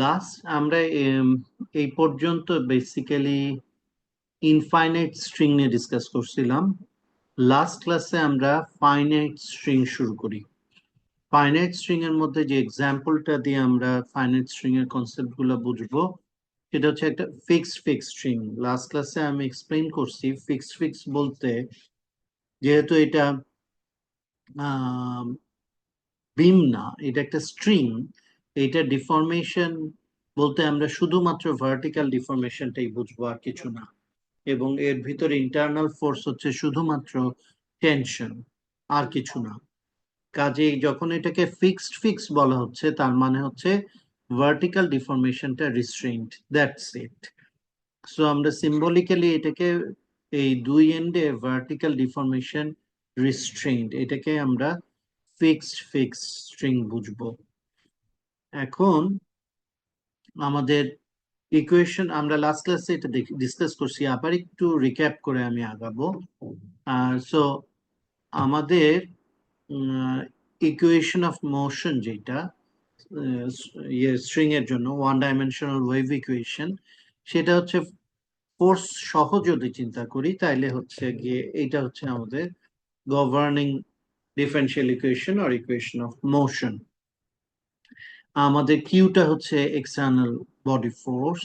Last আমরা এই পর্যন্ত বেসিক্যালি ইনফাইনাইট স্ট্রিং নিয়ে ডিসকাস করছিলাম। লাস্ট ক্লাসে আমরা ফাইনাইট স্ট্রিং শুরু করি। ফাইনাইট স্ট্রিং এর মধ্যে যে এক্সাম্পলটা দিয়ে আমরা ফাইনাইট স্ট্রিং এর কনসেপ্ট গুলো বুঝবো সেটা হচ্ছে একটা ফিক্সড স্ট্রিং। লাস্ট ক্লাসে আমি এক্সপ্লেইন করছি ফিক্সড বলতে, যেহেতু এটা বিম না, এটা একটা স্ট্রিং, এটা ডিফরমেশন বলতে আমরা শুধুমাত্র ভার্টিক্যাল ডিফরমেশনটাই বুঝবো, আর কিছু না। এবং এর ভিতরে ইন্টারনাল ফোর্স হচ্ছে শুধুমাত্র টেনশন, আর কিছু না। কাজেই যখন এটাকে ফিক্সড বলা হচ্ছে, তার মানে হচ্ছে ভার্টিক্যাল ডিফরমেশনটা রিস্ট্রেইনড, দ্যাটস ইট। সো আমরা সিম্বলিক্যালি এটাকে এই দুই এন্ডে ভার্টিক্যাল ডিফরমেশন রিস্ট্রেইনড, এটাকে আমরা ফিক্সড স্ট্রিং বুঝবো। এখন আমাদের ইকুয়েশন, আমরা লাস্ট ক্লাসে এটা ডিসকাস করছি, আবার একটু রিক্যাপ করে আমি আগাবো। সো আমাদের ইকুয়েশন অফ মোশন যেটা স্ট্রিং এর জন্য ওয়ান ডাইমেনশনাল ওয়েভ ইকুয়েশন, সেটা হচ্ছে ফোর্স সহ যদি চিন্তা করি তাইলে হচ্ছে গিয়ে এইটা হচ্ছে আমাদের governing differential equation or equation of motion. আমাদের কিউটা হচ্ছে এক্সটার্নাল বডি ফোর্স।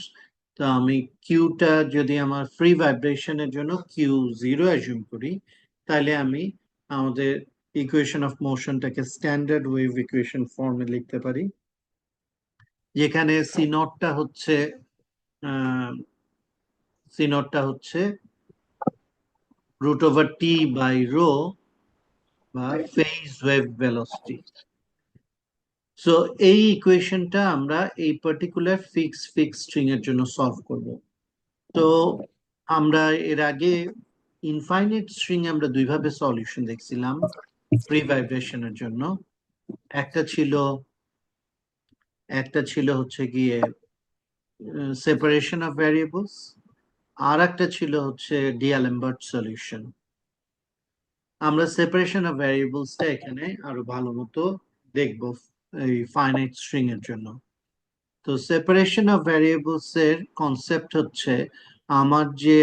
তো আমি কিউটা যদি আমার ফ্রি ভাইব্রেশনের জন্য কিউ জিরো অ্যাজিউম করি, তাহলে আমি আমাদের ইকুয়েশন অফ মোশনটাকে স্ট্যান্ডার্ড ওয়েভ ইকুয়েশন ফর্মে লিখতে পারি, যেখানে সি নটটা হচ্ছে root over T by rho বা ফেজ ওয়েভ ভেলোসিটি। সো এই ইকুয়েশনটা আমরা এই পার্টিকুলার ফিক্সড স্ট্রিং এর জন্য সলভ করব। তো আমরা এর আগে ইনফাইনাইট স্ট্রিং আমরা দুইভাবে সলিউশন দেখছিলাম ফ্রি ভাইব্রেশনের জন্য। একটা ছিল হচ্ছে গিয়ে সেপারেশন অফ ভ্যারিয়েবলস, আর একটা ছিল হচ্ছে ডিআলেমবার্ট সলিউশন। আমরা সেপারেশন অফ ভ্যারিয়েবলসটা এখানে আরো ভালো মতো দেখব এই ফাইনাইট স্ট্রিং এর জন্য। তো সেপারেশন অফ ভ্যারিয়েবলস এর কনসেপ্ট হচ্ছে, আমার যে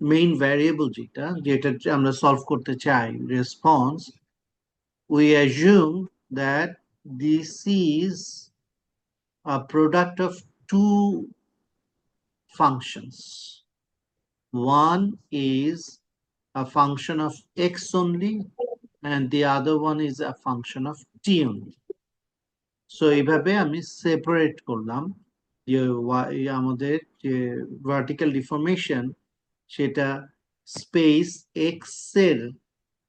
মেইন ভ্যারিয়েবল যেটা আমরা সলভ করতে চাই, response, we assume that this is a product of two functions. One is a function of x only and the other one is a function of t only. So এইভাবে আমি separate করলাম যে আমাদের যে vertical deformation, সেটা space x এর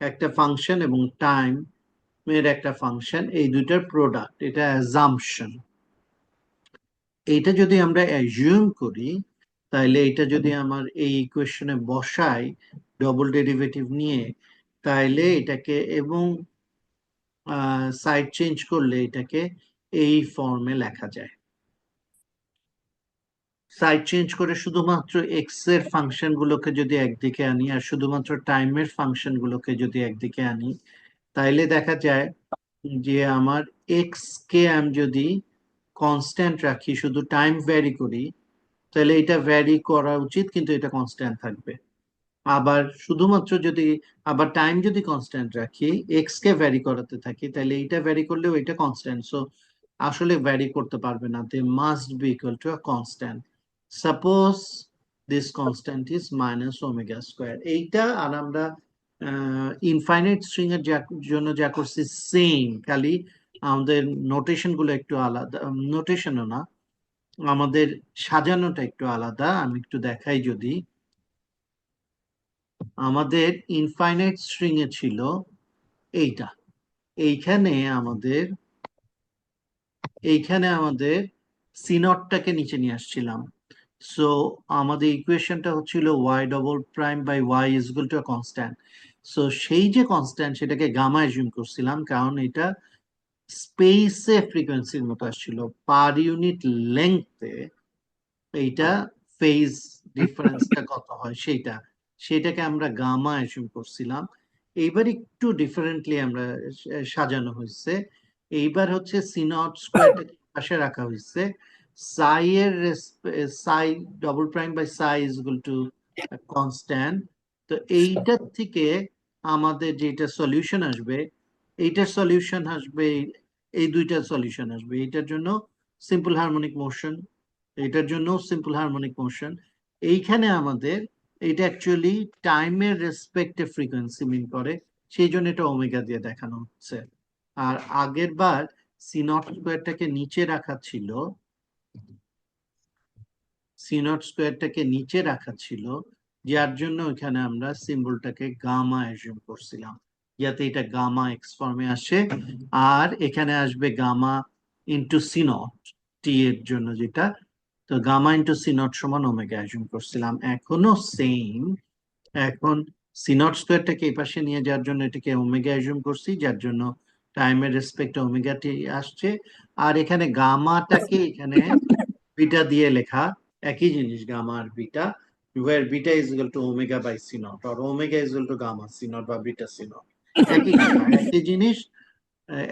একটা function এবং টাইম এর একটা ফাংশন, এই দুইটার প্রোডাক্ট, এটা অ্যাজাম্পশন। এইটা যদি আমরা অ্যাজিউম করি, তাহলে এটা যদি আমার এই ইকুয়েশনে বসাই ডবল ডেরিভেটিভ নিয়ে, তাহলে এটাকে এবং সাইড চেঞ্জ করলে এটাকে এই ফর্মে লেখা যায়। সাইড চেঞ্জ করে শুধুমাত্র এক্স এর ফাংশন গুলোকে যদি একদিকে আনি আর শুধুমাত্র টাইমের ফাংশন গুলোকে যদি একদিকে আনি, তাইলে দেখা যায় যে আমার এক্স কে আমি যদি কনস্ট্যান্ট রাখি, শুধু টাইম ভ্যারি করি, তাহলে এটা ভ্যারি করা উচিত কিন্তু এটা কনস্ট্যান্ট থাকবে। আবার শুধুমাত্র যদি আবার টাইম যদি কনস্ট্যান্ট রাখি, এক্স কে ভ্যারি করাতে থাকি, তাহলে এইটা ভ্যারি করলেও এটা কনস্ট্যান্ট। সো আসলে ভ্যারি করতে পারবে না, they must be equal to a constant. Suppose this constant is minus omega square. এইটা আর আমরা ইনফাইনাইট স্ট্রিং এর জন্য যা করছি সেম, খালি আমাদের নোটেশন গুলো একটু আলাদা, নোটেশনও না, আমাদের সাজানোটা একটু আলাদা। আমি একটু দেখাই, যদি আমাদের ইনফাইনাইট স্ট্রিং এ ছিল এইটা, এইখানে আমাদের সিনটটাকে নিচে নিয়ে আসছিলাম। সো আমাদের ইকুয়েশনটা হচ্ছিল y double prime by y is equal to constant. So সেই যে কনস্ট্যান্ট, সেটাকে গামা অ্যাজিউম করছিলাম, কারণ এটা স্পেসে ফ্রিকোয়েন্সির মতো আসছিল, পার ইউনিট লেংথে এইটা ফেজ ডিফারেন্সটা কত হয় সেটাকে আমরা গামা অ্যাজিউম করছিলাম। এইবার একটু ডিফারেন্টলি আমরা সাজানো হয়েছে। এইবার হচ্ছে সি নট স্কোয়ারটাকে পাশে রাখা হয়েছে সাই এর psi double prime by psi is equal to constant. তো এইটার থেকে আমাদের যেটা সলিউশন আসবে, এইটার সলিউশন আসবে, এই দুইটার সলিউশন আসবে। এইটার জন্য সিম্পল হারমোনিক মোশন, এইটার জন্য সিম্পল হারমোনিক মোশন। এইখানে আমাদের এটা অ্যাকচুয়ালি টাইমের রেসপেক্টে ফ্রিকোয়েন্সি মিন করে, সেই জন্য এটা ওমেগা দিয়ে দেখানো হচ্ছে। আর আগের বার সি নট স্কোয়ারটাকে নিচে রাখা ছিল, সি নট স্কোয়ারটাকে নিচে রাখা ছিল, যার জন্য এখানে আমরা সিম্বলটাকে গামা অ্যাজিউম করছিলাম, যাতে এটা গামা এক্স ফর্মে আসে। আর এখানে আসবে গামা ইন্টু সি নট টি এর জন্য যেটা, তো গামা ইন্টু সি নট সমান ওমেগা অ্যাজিউম করছিলাম। এখনো সেম, এখন সি নট স্কোয়ারটাকে এই পাশে নিয়ে যাওয়ার জন্য এটাকে ওমেগা অ্যাজিউম করছি, যার জন্য টাইমের রেসপেক্টে ওমেগা টি আসছে। আর এখানে গামাটাকে এখানে বিটা দিয়ে লেখা, একই জিনিস গামা আর beta, where beta is equal to omega by c naught or omega is equal to gamma c naught বা বিটা c naught, একই কথা, একই জিনিস,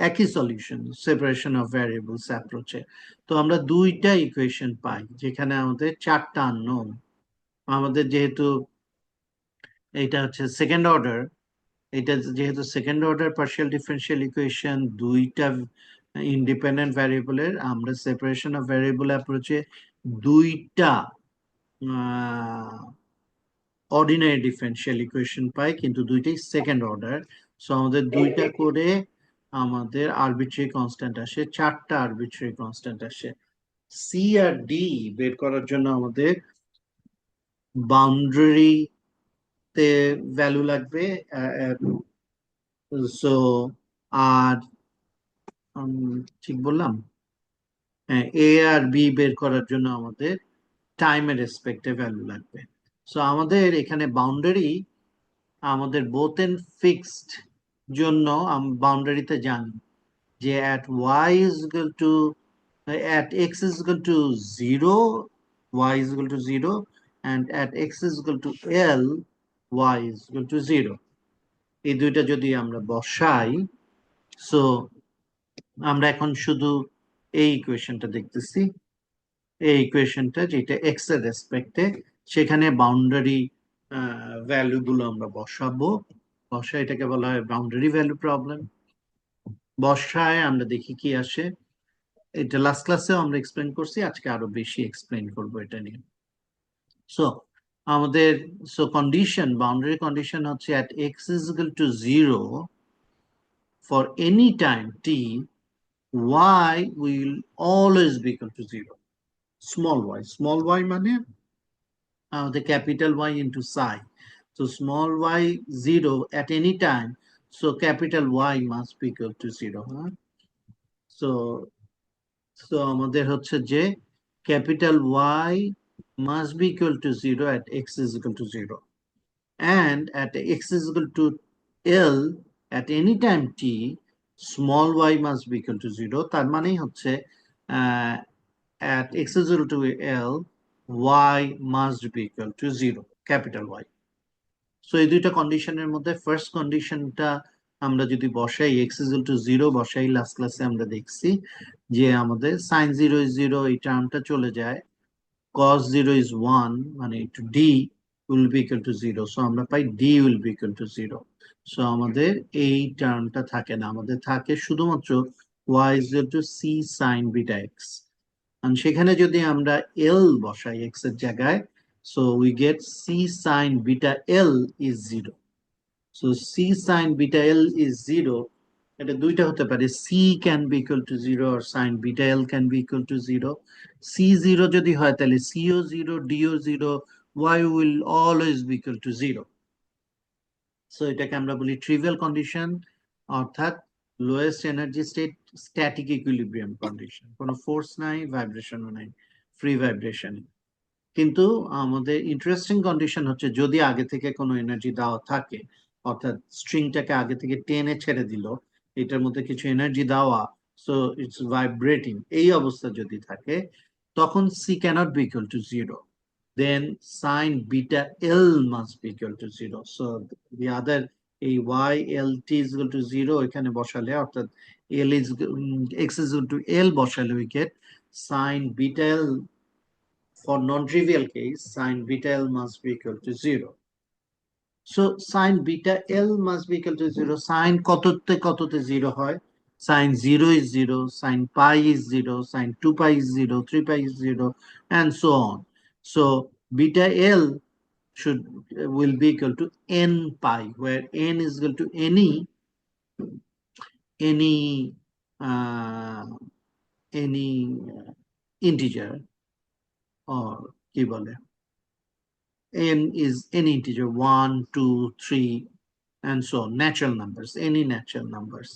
একই সলিউশন সেপারেশন অফ ভ্যারিয়েবলস অ্যাপ্রোচে। তো আমরা দুইটা ইকুয়েশন পাই যেখানে আমাদের চারটা আননোন। আমাদের যেহেতু এটা হচ্ছে সেকেন্ড অর্ডার, এটা যেহেতু second order partial differential equation, দুইটা ইন্ডিপেন্ডেন্ট ভ্যারিয়েবলের, আমরা সেপারেশন অফ ভ্যারিয়েবল অ্যাপ্রোচে দুইটা অর্ডিনারি ডিফারেনশিয়াল ইকুয়েশন পাই, কিন্তু দুইটাই সেকেন্ড অর্ডার। সো আমাদের দুইটা করে আমাদের আরবিট্রারি কনস্ট্যান্ট আসে, চারটা আরবিট্রারি কনস্ট্যান্ট আসে। সি আর ডি বের করার জন্য আমাদের বাউন্ডারিতে ভ্যালু লাগবে। সো আর ঠিক বললাম, হ্যাঁ, এ আর বি বের করার জন্য আমাদের টাইমের রেসপেক্টে ভ্যালু লাগবে। সো আমাদের এখানে বাউন্ডারি আমাদের বোথ এন্ড ফিক্সড জন্য বাউন্ডারিতে জানি যে at y is equal to at x is equal to 0, y is equal to 0, and at x is equal to l, y is equal to 0। এই দুইটা যদি আমরা বসাই, সো আমরা এখন শুধু এই ইকুয়েশনটা দেখতেছি, এই ইকুয়েশনটা যেটা এক্স এর রেসপেক্টে, সেখানে বাউন্ডারি ভ্যালু গুলো আমরা বসাবো। বসায় এটাকে বলা হয় বাউন্ডারি ভ্যালু প্রবলেম। বসায় আমরা দেখি কি আসে। এটা লাস্ট ক্লাসেও আমরা এক্সপ্লেন করছি, আজকে আরো বেশি এক্সপ্লেন করবো এটা নিয়ে। সো আমাদের কন্ডিশন, বাউন্ডারি কন্ডিশন হচ্ছে at x is equal to 0 for any time t, y will always be equal to 0, small y মানে the capital Y into psi. So small y 0 at any time, so capital Y must be equal to 0. Huh? So আমাদের হচ্ছে যে capital Y must be equal to 0 at x is equal to 0. And at x is equal to L at any time t, small y must be equal to 0. তার মানেই হচ্ছে at x is equal to L, y must be equal to 0, capital Y. So এই দুইটা কন্ডিশনের মধ্যে first কন্ডিশনটা আমরা যদি বসাই, এক্স ইকুয়াল টু 0 বসাই, লাস্ট ক্লাসে আমরা দেখছি যে আমাদের সাইন 0 ইজ 0, এই টার্মটা চলে যায়, কস 0 ইজ 1, মানে একটু D will be equal to 0। So আমরা পাই D will be equal to 0। So আমাদের এই টার্মটা থাকে না, আমাদের থাকে শুধুমাত্র Y is equal to C sine beta X. সেখানে যদি আমরা এল বসাই এক্স এর জায়গায়, so we get c sine beta l is 0. So c sine beta l is 0. এটা দুইটা হতে পারে, c can be equal to 0 or sine beta l can be equal to 0. c 0 যদি হয় তাহলে c O 0, d O 0, y will always be equal to 0. So এটাকে আমরা বলি ট্রিভিয়াল কন্ডিশন, অর্থাৎ lowest energy state, static equilibrium condition, কোনো force নাই, ভাইব্রেশনও নাই, ফ্রি ভাইব্রেশন। কিন্তু আমাদের ইন্টারেস্টিং কন্ডিশন হচ্ছে যদি আগে থেকে কোনো এনার্জি দেওয়া থাকে, অর্থাৎ স্ট্রিংটাকে আগে থেকে টেনে ছেড়ে দিল, এটার মধ্যে কিছু এনার্জি দেওয়া, সো ইটস ভাইব্রেটিং, এই অবস্থা যদি থাকে, তখন c cannot be equal to 0, then sine beta L must be equal to 0. So the other এই Y L T is equal to 0 এখানে বসালে, অর্থাৎ L is X is equal to L বসালে we get sine beta L, for non-trivial case sin beta L must be equal to 0. So sin beta L must be equal to 0. Sin কততে 0 হয়? Sin 0 is 0, sin pi is 0, sin 2 pi is 0, 3 pi is 0, and so on. So beta L should will be equal to n pi, where n is equal to any uh, any integer, or কি বলে, n is any integer, 1, 2, 3, and so on, natural numbers, any natural numbers.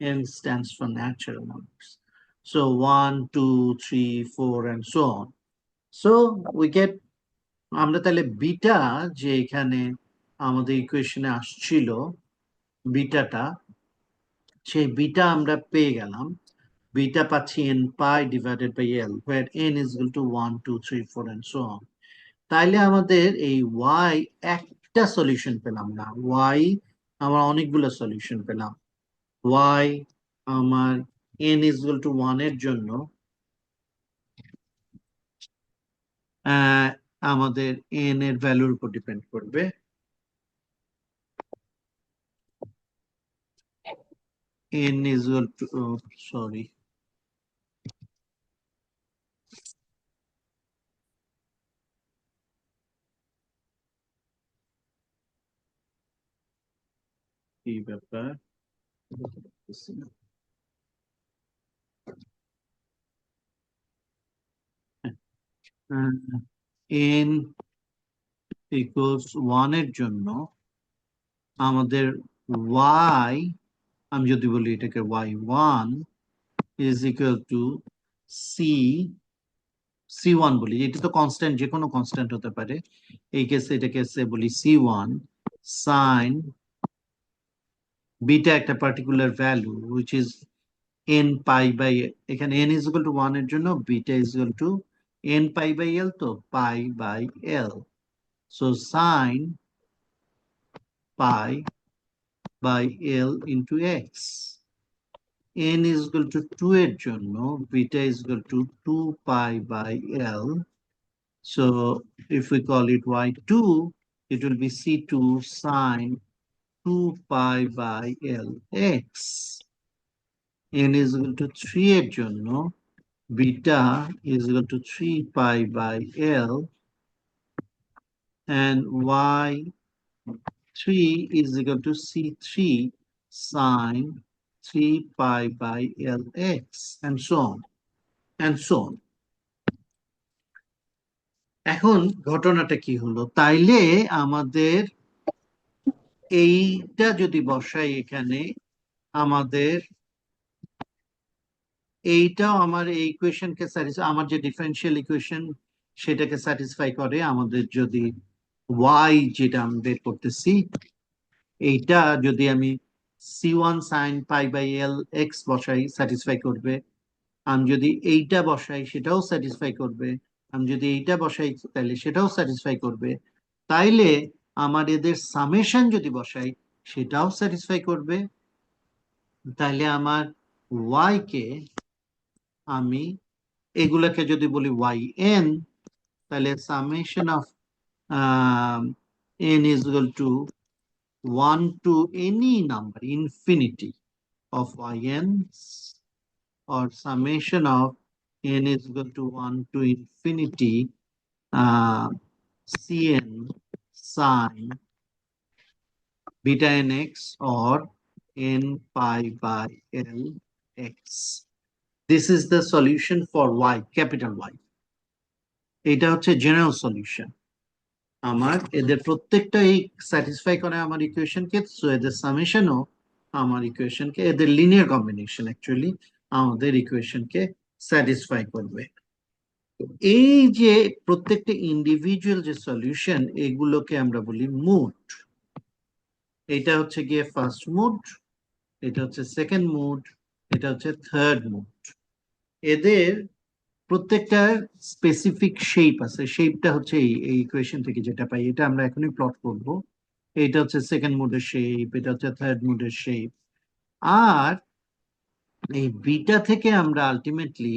N stands for natural numbers. So 1, 2, 3, 4, and so on. So we get, আমরা তাহলে beta যে এখানে আমাদের ইকুয়েশনে আসছিল, বিটাটা, সেই বিটা আমরা পেয়ে গেলাম। বিটা পাচ্ছি n pi divided by l, where n is equal to 1, 2, 3, 4, and so on. তাইলে আমাদের এই y একটা সলিউশন পেলাম না, y আমরা অনেকগুলো সলিউশন পেলাম। y আমার n is equal to 1 এর জন্য আমাদের n এর ভ্যালুর উপর ডিপেন্ড করবে। n is equal to, sorry, কি ব্যাপার, n equals 1 এর জন্য আমাদের y, আমি যদি বলি এটাকে y1 is equal to c, c1 বলি, এটা তো কনস্ট্যান্ট, যে কোনো কনস্ট্যান্ট হতে পারে, এই কেসে এটাকে বলি c1 sin বিটা একটা particular value which is n pi by, এখানে n is equal to 1 এর জন্য beta is equal to n pi by l, তো pi by l, so sin pi by l into x. n is equal to 2 এর জন্য beta is equal to 2 pi by l. So if we call it y2, it will be c2 sine 2 pi by l x. n is equal to 3 এর জন্য beta is equal to 3 pi by l, and y3 is equal to c3 sine 3 pi by lx, and so on, and so on. এখন ঘটনাটা কি হলো, তাইলে আমাদের এইটা যদি বসাই এখানে, আমাদের এইটাও আমার এই ইকুয়েশনকে স্যাটিসফাই, আমার যে ডিফারেন্সিয়াল ইকুয়েশন সেটাকে স্যাটিসফাই করে। আমাদের যদি y যেটা আমি বের করতেছি, এইটা যদি আমি c1 sin pi by l x বসাই, স্যাটিসফাই করবে। আমি যদি এইটা বসাই সেটাও স্যাটিসফাই করবে। আমি যদি এইটা বসাই তাহলে সেটাও স্যাটিসফাই করবে। তাইলে আমার এদের সামেশন যদি বসাই সেটাও স্যাটিসফাই করবে। তাইলে আমার y কে আমি এগুলাকে যদি বলি yn, তাহলে summation of n is equal to 1 to any number infinity of yn, or summation of n is equal to 1 to infinity cn sine beta nx, or n pi by l x. This is the solution for y, capital Y. এটা হচ্ছে general solution. আমার এদের প্রত্যেকটাই satisfy করে আমার ইকুয়েশনকে, so এদের সামেশনও আমার ইকুয়েশনকে, এদের লিনিয়ার কম্বিনেশন অ্যাকচুয়ালি আমাদের ইকুয়েশনকে স্যাটিসফাই করবে। এই যে প্রত্যেকটা ইন্ডিভিজুয়াল যে সলিউশন, এগুলোকে আমরা বলি মুড। এটা হচ্ছে গিয়ে ফার্স্ট মুড, এটা হচ্ছে সেকেন্ড মুড, এটা হচ্ছে থার্ড মুড। এদের প্রত্যেকটার স্পেসিফিক শেপ আছে, শেপটা হচ্ছে এই ইকুয়েশন থেকে যেটা পাই, এটা আমরা এখনই প্লট করব। এটা হচ্ছে সেকেন্ড মোডের শেপ, এটা হচ্ছে থার্ড মোডের শেপ। আর এই বিটা থেকে আমরা আলটিমেটলি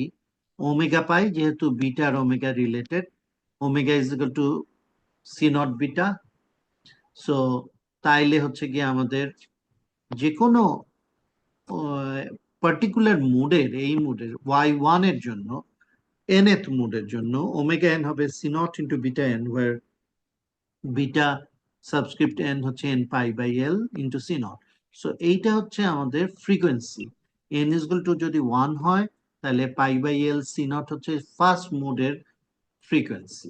ওমেগা পাই, যেহেতু বিটা আর omega related. Omega is equal to c naught beta. So তাইলে হচ্ছে গিয়ে আমাদের যে কোনো পার্টিকুলার মুডের, এই মুডের y1 এর জন্য, nth মুডের জন্য ওমেগা এন হবে C naught into beta N, where beta subscript N হচ্ছে N pi by L into C naught. So এইটা হচ্ছে আমাদের ফ্রিকোয়েন্সি। এন ইজগুল টু যদি 1 হয়, তাহলে pi by l c naught হচ্ছে ফার্স্ট মোডের ফ্রিকোয়েন্সি।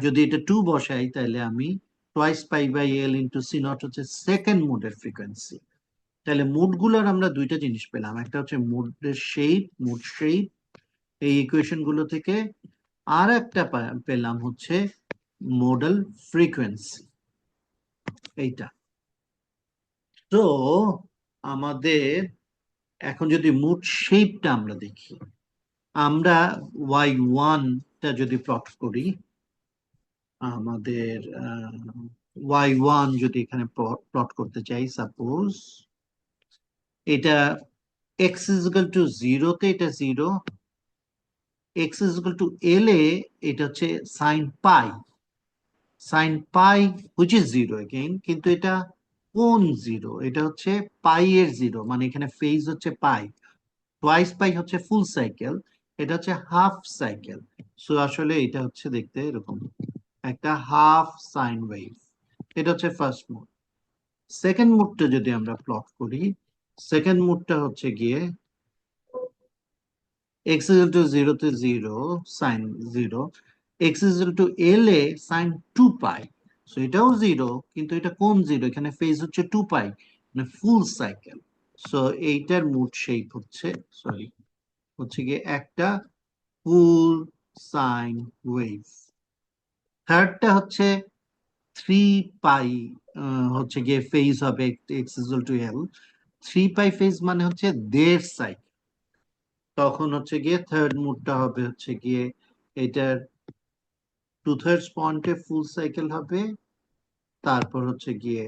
যদি এটা 2 বসাই, তাহলে আমি twice pi by L into C naught হচ্ছে সেকেন্ড মোডের ফ্রিকোয়েন্সি। তাহলে মুডগুলোর আমরা দুইটা জিনিস পেলাম, একটা হচ্ছে মুডের শেপ, মুড শেপ এই ইকুয়েশন গুলো থেকে। আর একটা পেলাম হচ্ছে মোডাল ফ্রিকোয়েন্সি, এইটা। তো আমাদের এখন যদি মুড শেপটা আমরা দেখি, আমরা y1টা যদি প্লট করি, আমাদের y1 যদি এখানে প্লট করতে চাই, সাপোজ এটা x is equal to 0 তে এটা 0, x is equal to l এ এটা হচ্ছে sine pi, sine pi which is 0 again, কিন্তু এটা কোন 0? এটা হচ্ছে পাই এর 0, মানে এখানে ফেজ হচ্ছে পাই, টোয়াইস পাই হচ্ছে ফুল সাইকেল, এটা হচ্ছে হাফ সাইকেল। সো আসলে এটা হচ্ছে দেখতে এরকম একটা হাফ সাইন ওয়েভ। এটা হচ্ছে ফার্স্ট মোড। সেকেন্ড মোডটা যদি আমরা প্লট করি, সেকেন্ড মোডটা হচ্ছে গিয়ে x is equal to 0 তে 0 sine 0, x is equal to l এ সাইন 2 পাই। সো এটাও 0, কিন্তু এটা কোন 0? এখানে ফেজ হচ্ছে 2 পাই, মানে ফুল সাইকেল। সো এইটার মুড শেপ হচ্ছে, সরি, হচ্ছে গিয়ে একটা ফুল সাইন ওয়েভ। থার্ডটা হচ্ছে 3 পাই, হচ্ছে গিয়ে ফেজ হবে x is equal to l, 3 pi phase মানে হচ্ছে 1.5 সাইকেল। তখন হচ্ছে গিয়ে থার্ড মুডটা হবে হচ্ছে গিয়ে এটার 2/3 পয়েন্টে ফুল সাইকেল হবে, তারপর হচ্ছে গিয়ে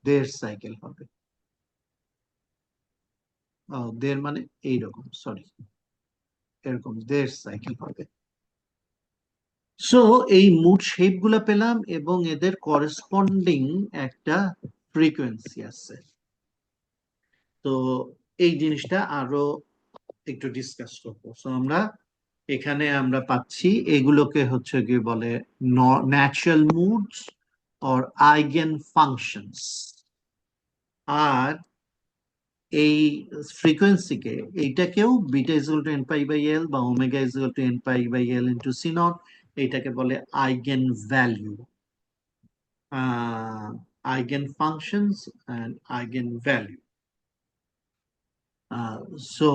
1.5 সাইকেল হবে। দেড় মানে এইরকম, সরি, এরকম 1.5 সাইকেল হবে। সো এই মুড শেপ গুলা পেলাম এবং এদের করেসপন্ডিং একটা ফ্রিকোয়েন্সি আছে। তো এই জিনিসটা আরো একটু ডিসকাস করবো। সো আমরা এখানে আমরা পাচ্ছি এগুলোকে হচ্ছে কি বলে natural modes or eigen functions. আর এই ফ্রিকোয়েন্সিকে, এইটাকেও beta is equal to N pi by L বা omega is equal to N pi by L into C naught, এইটাকে বলে eigen value, eigen functions and eigen value. So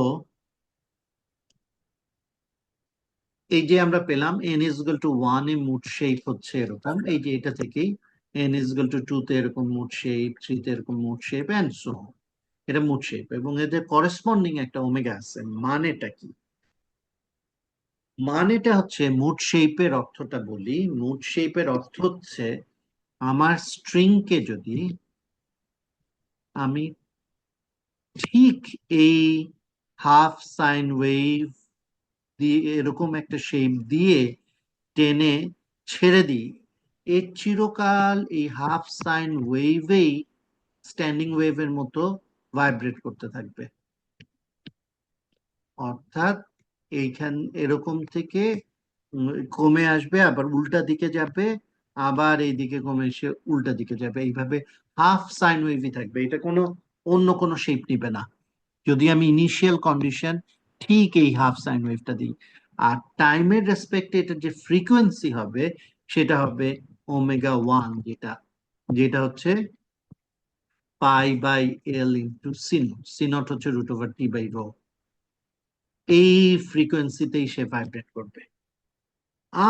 এই যে আমরা পেলাম n is equal to 1 এ mode shape হচ্ছে এরকম, এই যে এটা থেকেই n is equal to 2 তে এরকম মুড শেপ, 3 তে এরকম mode shape and so on. এটা মুড শেপ এবং এদের করেসপন্ডিং একটা ওমেগা আছে। মানেটা কি? মানেটা হচ্ছে মুড শেপের অর্থটা বলি। মুড শেপের অর্থ হচ্ছে আমার স্ট্রিং কে যদি আমি ঠিক এই হাফ সাইন ওয়েভ দিয়ে এরকম একটা শেপ দিয়ে টেনে ছেড়ে দিই, এর চিরকাল এই হাফ সাইন ওয়েভেই স্ট্যান্ডিং ওয়েভের মতো ভাইব্রেট করতে থাকবে। অর্থাৎ এইখান এরকম থেকে কমে আসবে, আবার উল্টা দিকে যাবে, আবার এইদিকে কমে এসে উল্টা দিকে যাবে, এইভাবে হাফ সাইন ওয়েভই থাকবে। এটা কোনো অন্য কোনো শেপ নিবে না যদি আমি ইনিশিয়াল কন্ডিশন ঠিক এই হাফ সাইন ওয়েভটা দিই। আর টাইমের রেসপেক্টে এটা যে ফ্রিকোয়েন্সি হবে সেটা হবে ওমেগা ওয়ান, যেটা যেটা হচ্ছে pi by L into c naught. C naught হচ্ছে root over T by rho. এই ফ্রিকোয়েন্সিতেই সে ভাইব্রেট করবে।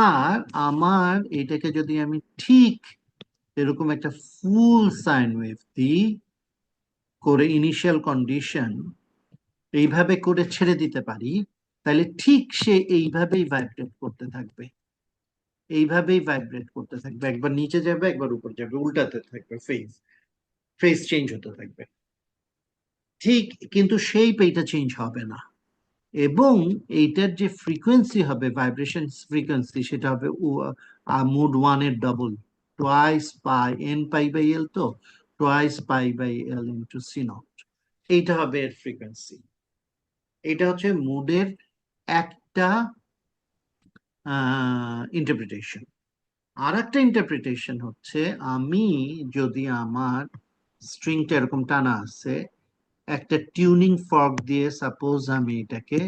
আর আমার এটাকে যদি আমি ঠিক এরকম একটা ফুল সাইন ওয়েভ দিই করে, ইনিশিয়াল কন্ডিশন এইভাবে করে ছেড়ে দিতে পারি, তাহলে ঠিক সে এইভাবেই ভাইব্রেট করতে থাকবে। এইভাবেই ভাইব্রেট করতে থাকবে, একবার নিচে যাবে একবার উপর যাবে, উল্টাতে থাকবে, ফেজ ফেজ চেঞ্জ হতে থাকবে। ঠিক, কিন্তু শেপ এইটা চেঞ্জ হবে না। এবং এইটার যে ফ্রিকোয়েন্সি হবে, ভাইব্রেশন ফ্রিকোয়েন্সি, সেটা হবে মোড ওয়ানের double, twice pi n pi by l, তো twice pi by L into C naught, এইটা হবে এর ফ্রিকোয়েন্সি। এটা হচ্ছে মুডের একটা ইন্টারপ্রিটেশন। আর একটা ইন্টারপ্রিটেশন হচ্ছে, আমি যদি আমার স্ট্রিংটা এরকম টানা আছে, একটা টিউনিং ফর্ক দিয়ে সাপোজ আমি এটাকে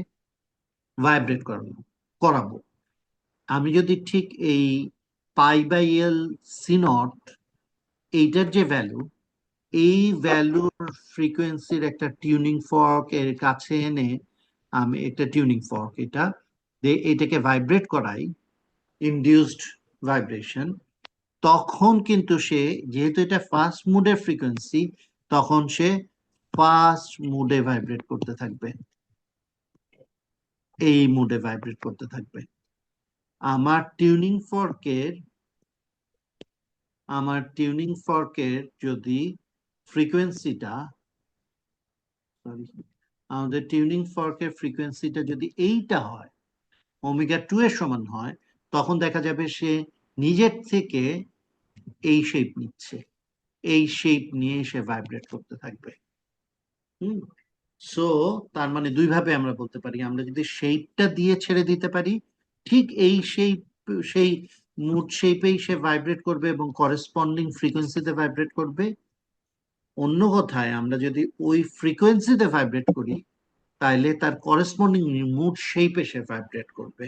ভাইব্রেট করাবো, আমি যদি ঠিক এই pi by l c naught, এইটার যে ভ্যালু, এই ভ্যালুর ফ্রিকোয়েন্সির একটা টিউনিং ফর্ক এর কাছে এনে, আমি একটা টিউনিং ফর্ক এটা দিয়ে এটাকে ভাইব্রেট করাই, ইনডিউসড ভাইব্রেশন, তখন কিন্তু সে, যেহেতু এটা ফার্স্ট মুডের ফ্রিকোয়েন্সি, তখন সে ফার্স্ট মুডে ভাইব্রেট করতে থাকবে, এই মুডে ভাইব্রেট করতে থাকবে। আমার টিউনিং ফর্কের যদি ফ্রিকোয়েন্সিটা, সরি, আমাদের টিউনিং ফর্কের ফ্রিকোয়েন্সিটা যদি এইটা হয়, ওমেগা 2 এর সমান হয়, তখন দেখা যাবে সে নিজের থেকে এই শেপ নিচ্ছে, এই শেপ নিয়ে সে ভাইব্রেট করতে থাকবে। হুম। সো তার মানে দুইভাবে আমরা বলতে পারি, আমরা যদি শেপটা দিয়ে ছেড়ে দিতে পারি, ঠিক এই শেপ, সেই মুড শেপেই সে ভাইব্রেট করবে এবং করেসপন্ডিং ফ্রিকোয়েন্সিতে ভাইব্রেট করবে। অন্য কথায়, আমরা যদি ওই ফ্রিকোয়েন্সিতে ভাইব্রেট করি, তাহলে তার করেসপন্ডিং মুড শেপে সে ভাইব্রেট করবে।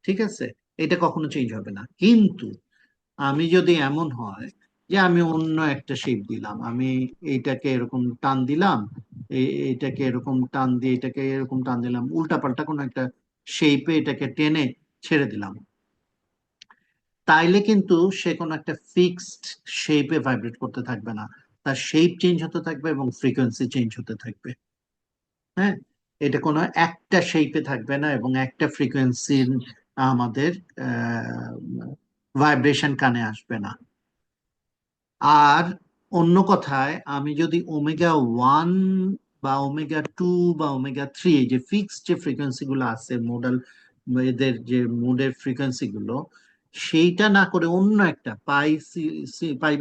ঠিক আছে, এটা কখনো চেঞ্জ হবে না। কিন্তু আমি যদি এমন হয় যে আমি অন্য একটা শেপ দিলাম, আমি এইটাকে এরকম টান দিলাম, এইটাকে এরকম টান দিয়ে এটাকে এরকম টান দিলাম, উল্টাপাল্টা কোনো একটা শেপে এটাকে টেনে ছেড়ে দিলাম, তাইলে কিন্তু সে কোনো একটা ফিক্সড শেপে ভাইব্রেট করতে থাকবে না, তার শেপ চেঞ্জ হতে থাকবে এবং ফ্রিকোয়েন্সি চেঞ্জ হতে থাকবে। হ্যাঁ, এটা কোনো একটা শেপে থাকবে না এবং একটা ফ্রিকোয়েন্সির আমাদের ভাইব্রেশন কানে আসবে না। আর অন্য কথায়, আমি যদি ওমেগা 1 বা ওমেগা 2 বা ওমেগা 3, এই যে ফিক্সড যে ফ্রিকোয়েন্সি গুলো আছে মোডাল, এদের যে মুডের ফ্রিকোয়েন্সি গুলো, সেইটা না করে অন্য একটা pi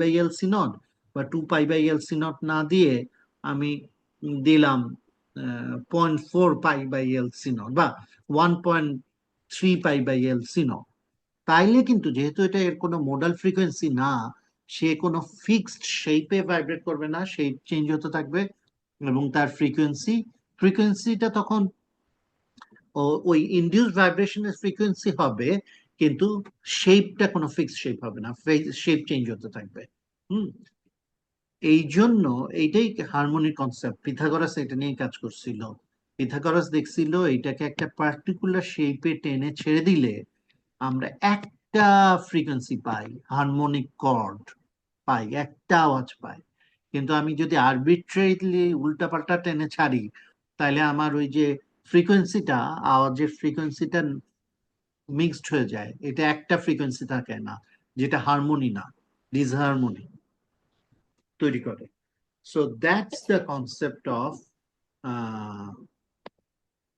by l c naught বা 2 pi by l c naught না দিয়ে, আমি দিলাম 0.4 pi by l c naught বা 1.3 pi by l c naught, তাইলে কিন্তু, যেহেতু এটা এর কোনো মোডাল ফ্রিকোয়েন্সি না, সে কোনো ফিক্সড শেপে ভাইব্রেট করবে না, শেপ চেঞ্জ হতে থাকবে এবং তার ফ্রিকোয়েন্সিটা তখন ওই ইনডিউসড ভাইব্রেশনের ফ্রিকোয়েন্সি হবে, কিন্তু শেপটা কোনো ফিক্সড শেপ হবে না, শেপ চেঞ্জ হতে থাকবে। হুম। এই জন্য এইটাই হারমোনিক কনসেপ্ট, পিথাগোরাস এটা নিয়ে কাজ করছিল। পিথাগোরাস দেখছিল এইটাকে একটা পার্টিকুলার শেপে টেনে ছেড়ে দিলে আমরা একটা ফ্রিকোয়েন্সি পাই, হারমোনিক কর্ড পাই, একটা আওয়াজ পাই। কিন্তু আমি যদি আরবিট্রারিলি উল্টাপাল্টা টেনে ছাড়ি, তাহলে আমার ওই যে ফ্রিকোয়েন্সিটা, আওয়াজের ফ্রিকোয়েন্সিটা মিক্সড হয়ে যায়, এটা একটা ফ্রিকোয়েন্সি থাকে না, যেটা হারমোনি না, ডিসহারমোনি তৈরি করে। So that's the concept of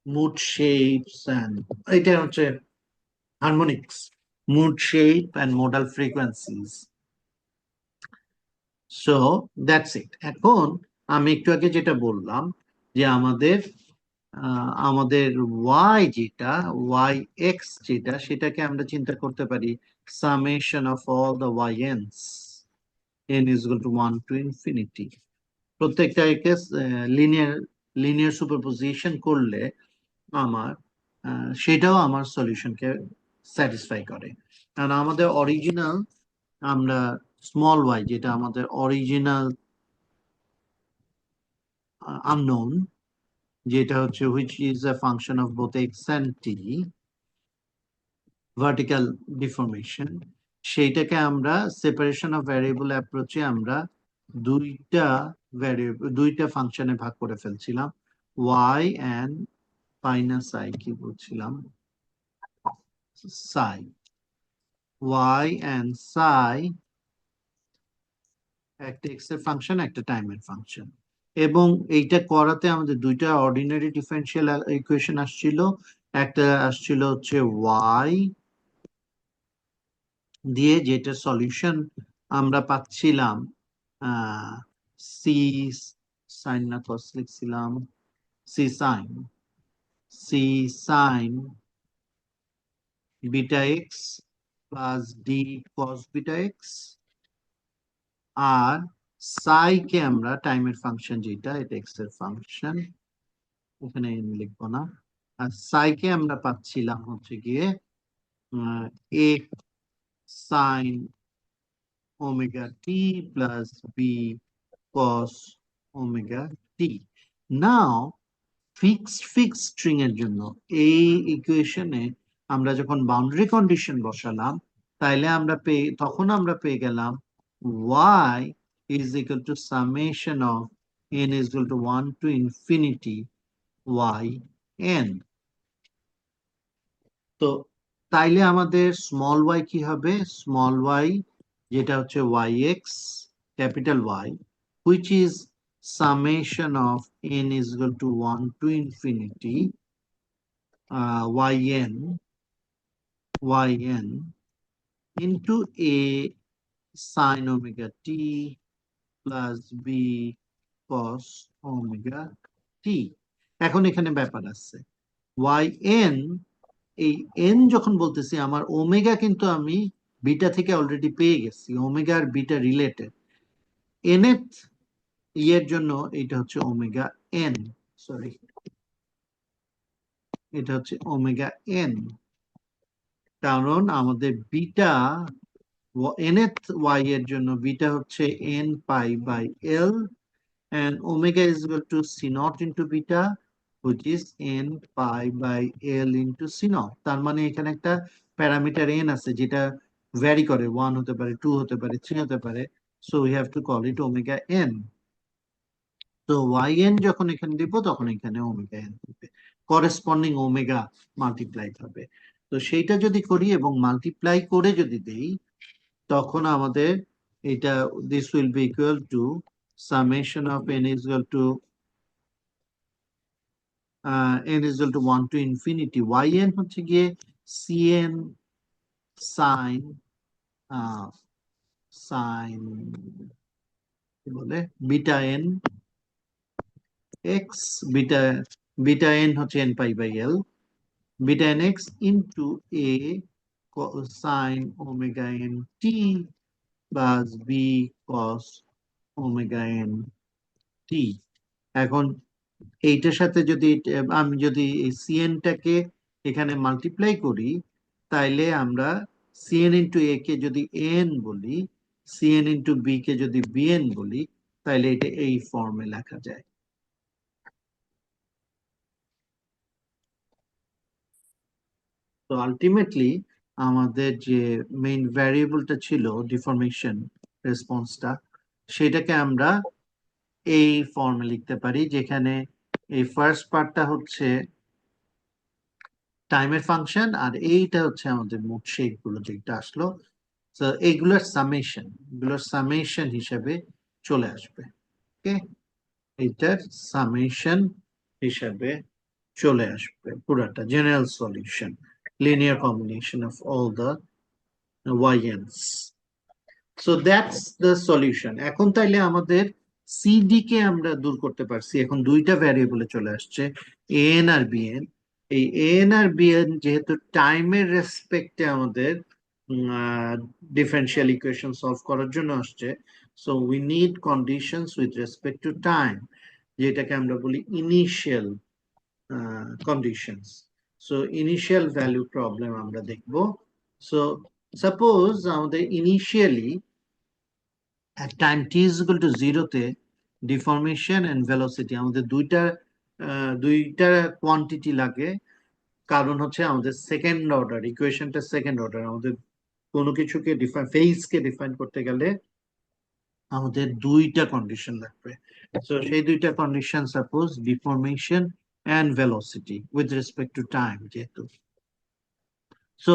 mode shapes and, এটা হচ্ছে harmonics, mode shape and modal frequencies. So that's it. এখন আমি একটু আগে যেটা বললাম, যে আমাদের ওয়াই যেটা, ওয়াই এক্স যেটা, সেটাকে আমরা চিন্তা করতে পারি summation of all the y ns, n is equal to 1 to infinity. প্রত্যেকটাকে লিনিয়ার লিনিয়ার সুপারপোজিশন করলে আমার সেটাও আমার সলিউশনকে স্যাটিসফাই করে। কারণ আমাদের অরিজিনাল, আমরা স্মল ওয়াই যেটা আমাদের অরিজিনাল unknown, যেটা হচ্ছে which is a function of both x and t, vertical deformation, সেইটাকে আমরা সেপারেশন অফ ভ্যারিয়েবল অ্যাপ্রোচে আমরা দুইটা ফাংশনে ভাগ করে ফেলছিলাম, y and পাই না সাই, কি বলছিলাম, সাই। y and psi একটা x এর ফাংশন, একটা টাইমের ফাংশন। এবং এইটা করাতে আমাদের দুইটা অর্ডিনারি ডিফারেনশিয়াল ইকুয়েশন আসছিল। একটা আসছিল হচ্ছে y দিয়ে, যেটা সলিউশন আমরা পাচ্ছিলাম সি সাইন না কস লিখছিলাম, c sine, c sine beta x plus d cos beta x. আর সাই কে আমরা টাইমের ফাংশন, যেটা এটা এক্স এর ফাংশন, এখানে লিখবো না। আর সাই কে আমরা পাচ্ছিলাম হচ্ছে গিয়ে এ sine omega t plus b cos omega টি। নাও ফিক্সড স্ট্রিং এর জন্য এই ইকুয়েশনে আমরা যখন বাউন্ডারি কন্ডিশন বসালাম, তাইলে তখন আমরা পেয়ে গেলাম y is equal to summation of n is equal to 1 to infinity y n। তো তাইলে আমাদের স্মল y কি হবে? স্মল y, যেটা হচ্ছে yx, capital Y, which is summation of n is equal to 1 to infinity yn into a sin omega t plus b cos omega t। এখন এখানে ব্যাপার আছে, yn, এই n যখন বলতেছি, আমার ওমেগা কিন্তু আমি বিটা থেকে অলরেডি পেয়ে গেছি, ওমেগা আর বিটা রিলেটেড। nth ইয়ের জন্য এটা হচ্ছে ওমেগা n, সরি, এটা হচ্ছে ওমেগা n, কারণ আমাদের বিটা nth y এর জন্য বিটা হচ্ছে n pi by l, and omega is equal to c naught into beta, which is n pi by l into c naught। তার মানে এখানে একটা প্যারামিটার n আছে, যেটা ভ্যারি করে, 1 হতে পারে, 2 হতে পারে, 3 হতে পারে। So we have to call it omega n। তো yn যখন এখানে দিব, তখন এখানে ওমেগা n হবে, করেসপন্ডিং ওমেগা মাল্টিপ্লাই হবে। তো সেইটা যদি করি এবং মাল্টিপ্লাই করে যদি দেই, তখন আমাদের এটা, this will be equal two summation of n is equal to n is equal to 1 to infinity yn হচ্ছে গিয়ে cn sin sin কি বলে beta n x, beta beta n হচ্ছে n pi by l, beta n x into a sin omega n t plus b cos omega n t। এখন এইটার সাথে যদি আমি যদি এই cn টাকে এখানে মাল্টিপ্লাই করি, তাইলে আমরা cn ইন্টু a কে যদি n বলি, cn ইন্টু b কে যদি bn বলি, তাইলে এটা এই ফর্মে লেখা যায়। তো আলটিমেটলি আমাদের যে মেইন ভ্যারিয়েবলটা ছিল ডিফরমেশন রেসপন্সটা, সেটাকে আমরা এই ফর্মে লিখতে পারি, যেখানে এই ফার্স্ট পার্টটা হচ্ছে টাইমের ফাংশন, আর এইটা হচ্ছে আমাদের মোট শেপ গুলো যেটা আসলো। তো এগুলোর সামেশন হিসেবে চলে আসবে। ওকে, এইটার সামেশন হিসেবে চলে আসবে পুরাটা general solution, linear combination of all the yns। So that's the solution. এখন তাইলে আমাদের সিডি কে আমরা দূর করতে পারছি, এখন দুইটা ভ্যারিয়েবলে চলে আসছে, এন আর বিএন। এই এন আর বিএন যেহেতু টাইমের রেসপেক্টে আমাদের ডিফারেনশিয়াল ইকুয়েশন সলভ করার জন্য আসছে, so we need conditions with respect to time, যেটাকে আমরা বলি initial conditions. So initial value problem আমরা দেখব। সো সাপোজ আমাদের initially at time t is equal to 0 তে ডিফরমেশন এন্ড ভেলোসিটি আমাদের দুইটা কোয়ান্টিটি লাগে। কারণ হচ্ছে আমাদের সেকেন্ড অর্ডার ইকুয়েশনটা, সেকেন্ড অর্ডার আমাদের কোনো কিছুকে ফেজকে ডিফাইন করতে গেলে আমাদের দুইটা কন্ডিশন লাগবে। সো সেই দুইটা condition, suppose deformation and velocity with respect to time যেহেতু। সো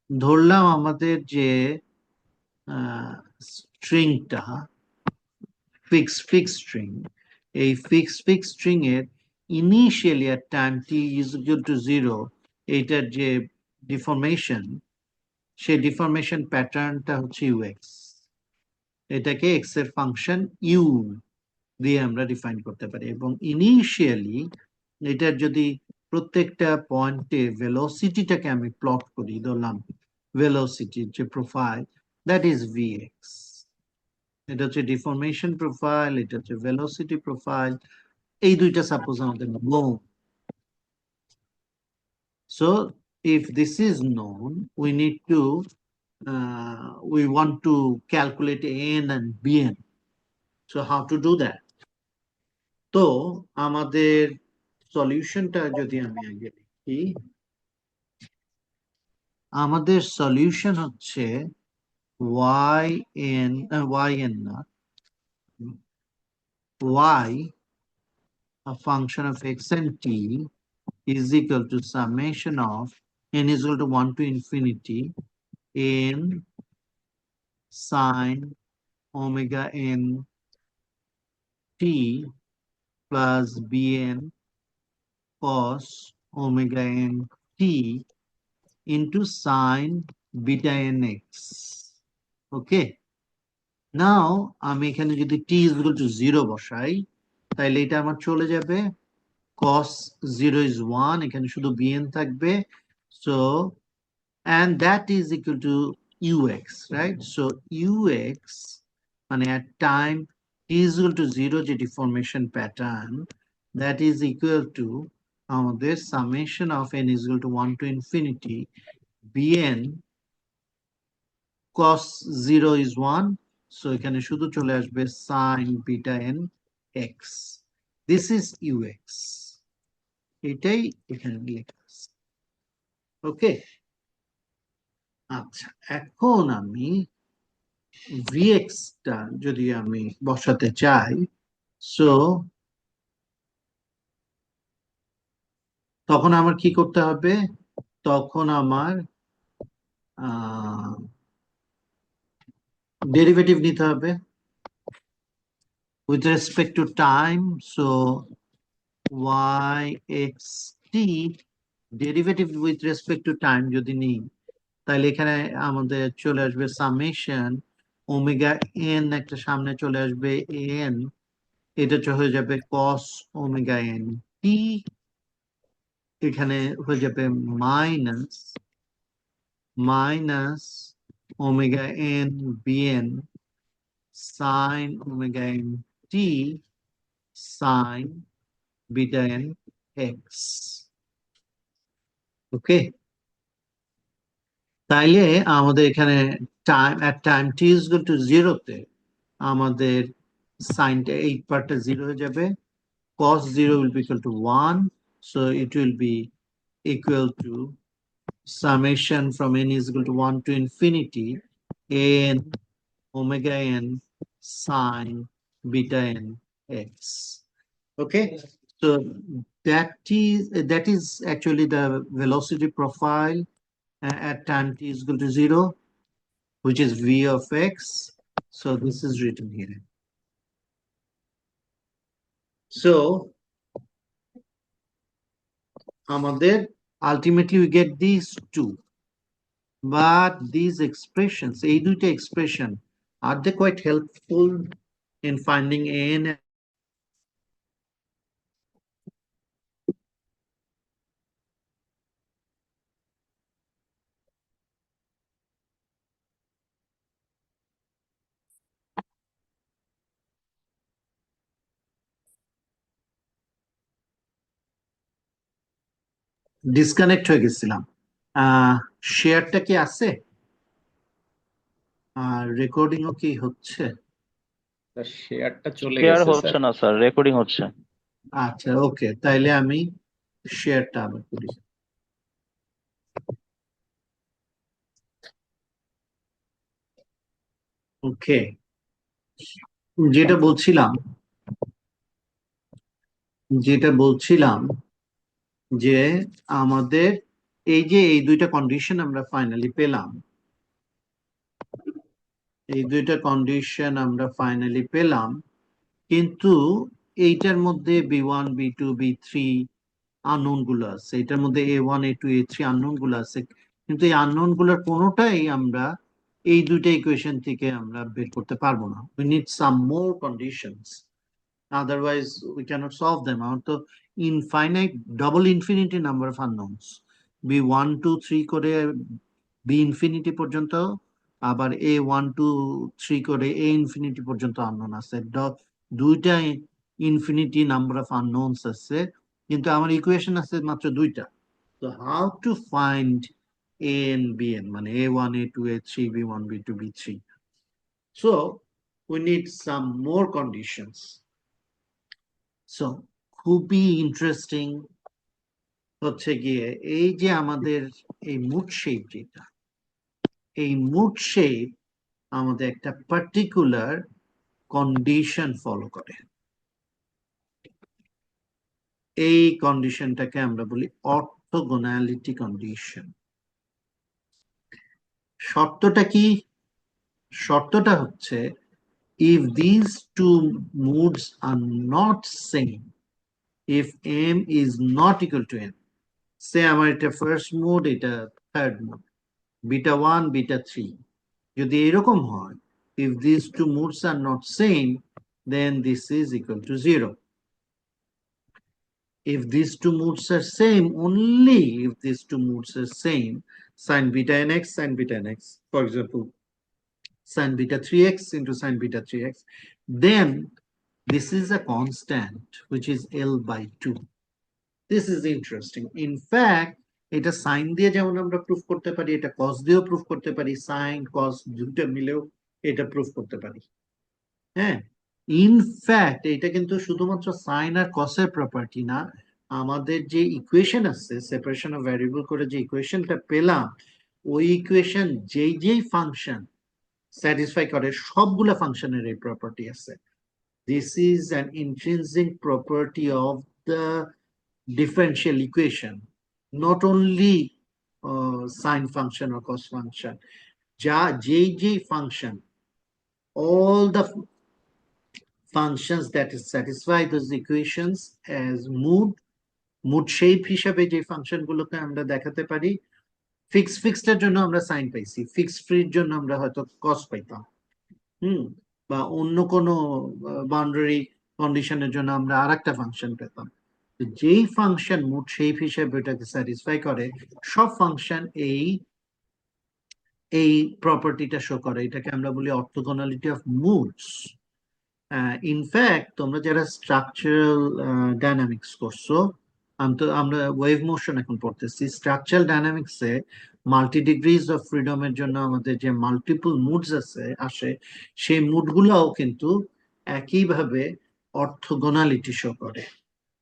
ধরলাম আমাদের যে স্ট্রিংটা ফিক্স স্ট্রিং, এই ফিক্স স্ট্রিং এর initially at time t is equal to 0 এইটার যে ডিফরমেশন, সেই ডিফরমেশন প্যাটার্নটা হচ্ছে ইউএক্স। এটাকে এক্স এর ফাংশন ইউ দিয়ে আমরা ডিফাইন করতে পারি, এবং ইনিশিয়ালি এটার যদি প্রত্যেকটা পয়েন্টে ভেলোসিটিটাকে আমি প্লট করি, ধরলাম ভেলোসিটির যে প্রোফাইল, দ্যাট ইজ ভিএক্স। এটা হচ্ছে ডিফরমেশন প্রোফাইল, এটা হচ্ছে ভেলোসিটি প্রোফাইল, এই দুইটা সাপোজ আমাদের known. So if this is known, we need to we want to calculate an and bn. So how to do that? তো আমাদের সলিউশনটা যদি আমি আগে লিখি, আমাদের সলিউশন হচ্ছে yn না, y a function of x and t is equal to summation of n is equal to 1 to infinity n sine omega n t plus bn cos omega n t into sine beta nx. ওকে, নাও আমি এখানে যদি t is equal to 0 বসাই, তাহলে এটা আমার চলে যাবে, cos 0 is 1, এখানে শুধু bn থাকবে, so and that is equal to ux, right? So ux মানে at time t is equal to 0 যে deformation pattern, that is equal to আমাদের summation of n is equal to 1 to infinity bn cos 0 is 1, so এখানে শুধু চলে আসবে sin beta n x. This is ux, এটাই এখানে লেখা আছে। ওকে, আচ্ছা, এখন আমি vx টা যদি আমি বসাতে চাই, সো তখন আমার কি করতে হবে? তখন আমার ডেরিভেটিভ নিতে হবে with respect to time, so yxt derivative with respect to time যদি নিই, তাহলে এখানে আমাদের চলে আসবে সামেশন ওমেগা এন, একটা সামনে চলে আসবে এন, এটা হয়ে যাবে কস ওমেগা এন টি, এখানে হয়ে যাবে minus minus omega n bn sine omega n t sine beta n x. Okay, তাইলে আমাদের এখানে time t is equal to 0 তে আমাদের সাইনটা এই পার্টটা 0 হয়ে যাবে, cos 0 will be equal to 1, so it will be equal to summation from n is equal to 1 to infinity n omega n sine beta n x. Okay, so that is actually the velocity profile at time t is equal to 0, which is v of x. So this is written here. So আমাদের ultimately we get these two, but these expressions, এই দুইটা expression, are they quite helpful in finding n? Disconnect হয়ে গেছিলাম। শেয়ারটা কি আছে আর রেকর্ডিংও কি হচ্ছে? শেয়ারটা চলে শেয়ার গেছে হচ্ছে স্যার। না স্যার, রেকর্ডিং হচ্ছে। আচ্ছা, ওকে, তাইলে আমি শেয়ারটা আবার করি। ওকে, যেটা বলছিলাম যে আমাদের এই যে এই দুইটা কন্ডিশন আমরা ফাইনালি পেলাম, এই দুইটা কন্ডিশন আমরা ফাইনালি পেলাম, কিন্তু এইটার মধ্যে B1 B2 B3 আননোন গুলো আছে, এটার মধ্যে A1 A2 A3 আননোন গুলো আছে, কিন্তু এই আননোন গুলোর কোনোটাই আমরা এই দুইটা ইকুয়েশন থেকে আমরা বের করতে পারবো না। We need some more conditions, otherwise we cannot solve them. আমার তো infinite, double infinity number of unknowns, B1 2 3 করে বি ইনফিনিটি পর্যন্ত, আবার A1 2 3 করে এ ইনফিনিটি পর্যন্ত আননোন আছে। দুইটা ইনফিনিটি নাম্বার অফ আননোনস আছে, কিন্তু আমার ইকুয়েশন আছে মাত্র দুইটা। তো how to find a and b n, মানে A1 A2 A3 B1 B2 B3? So we need some more conditions. So খুবই ইন্টারেস্টিং হচ্ছে গিয়ে এই যে আমাদের এই মুড শেপ, যেটা এই মুড শেপ আমাদের একটা পার্টিকুলার কন্ডিশন ফলো করে। এই কন্ডিশনটাকে আমরা বলি অর্থোগোনালিটি কন্ডিশন। শর্তটা কি? শর্তটা হচ্ছে, if these two moods are not same, if m is not equal to n, সে আমার এটা ফার্স্ট মুড, এটা থার্ড মুড, β1 β3 যদি এরকম হয়, if these two moods are not same, then this is equal to 0. If these two moods are same, only if these two moods are same, sin beta nx, sin beta nx, for example, sin beta 3x into sin beta 3x, then this is a constant which is L by 2. This is interesting. In fact, এটা sign দিয়ে যেমন আমরা proof করতে পারি, এটা কস দিয়েও proof করতে পারি, সাইন কস দুটো মিলেও এটা প্রুফ করতে পারি। হ্যাঁ, ইনফ্যাক্ট এটা কিন্তু শুধুমাত্র সাইন আর কসের প্রপার্টি না, আমাদের যে ইকুয়েশন আছে সেপারেশন অফ ভ্যারিয়েবল করে যে ইকুয়েশনটা পেলাম, ওই ইকুয়েশন যেই যেই ফাংশন স্যাটিসফাই করে সবগুলা ফাংশনের এই প্রপার্টি আছে। This is an intrinsic property of the differential equation, not only sine function or cos function. J function, all the functions that satisfy those equations as mood shape হিসাবে যে function গুলোকে আমরা দেখাতে পারি, ফিক্সড এর জন্য আমরা সাইন পাইছি, ফিক্সড ফ্রির জন্য আমরা হয়তো কস পাইতাম, হুম, বা অন্য কোনো বাউন্ডারি কন্ডিশনের জন্য আমরা আরেকটা ফাংশন পেতাম। যেই ফাংশন মুড শেপ হিসেবে ওটাকে স্যাটিসফাই করে, সব ফাংশন এই এই প্রপার্টিটা শো করে, এটাকে আমরা বলি অর্থোগোনালিটি অফ মুডস। ইনফ্যাক্ট তোমরা যারা স্ট্রাকচারাল ডায়নামিক্স করছো, আমরা ওয়েভ মোশন এখন পড়তেছি, স্ট্রাকচারাল ডায়নামিক্সে মাল্টি ডিগ্রিজ অফ ফ্রিডমের জন্য আমাদের যে মাল্টিপল মুডস আসে, সেই মুডগুলোও কিন্তু একইভাবে অর্থোগোনালিটি শো করে।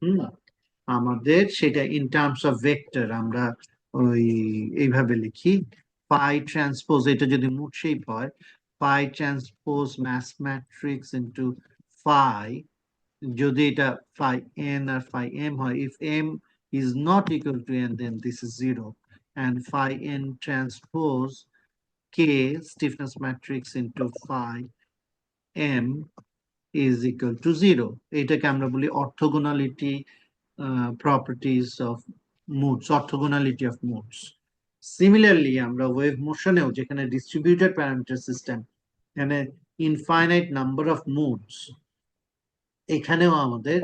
হুম, আমাদের সেটা ইন টার্মস অফ ভেক্টর আমরা ওই এইভাবে লিখি, পাই ট্রান্সপোজ, এটা যদি মুড শেপ হয়, pi transpose math matrix into phi, যদি এটা phi n আর phi m হয়, if m is not equal to n, then this is 0, and phi n transpose k stiffness matrix into phi m is equal to 0. এটাকে আমরা বলি অর্থোগোনালিটি properties of moods, orthogonality of moods. Similarly, আমরা wave মোশনেও, যেখানে distributed parameter system, এখানে infinite number of moods, এখানেও আমাদের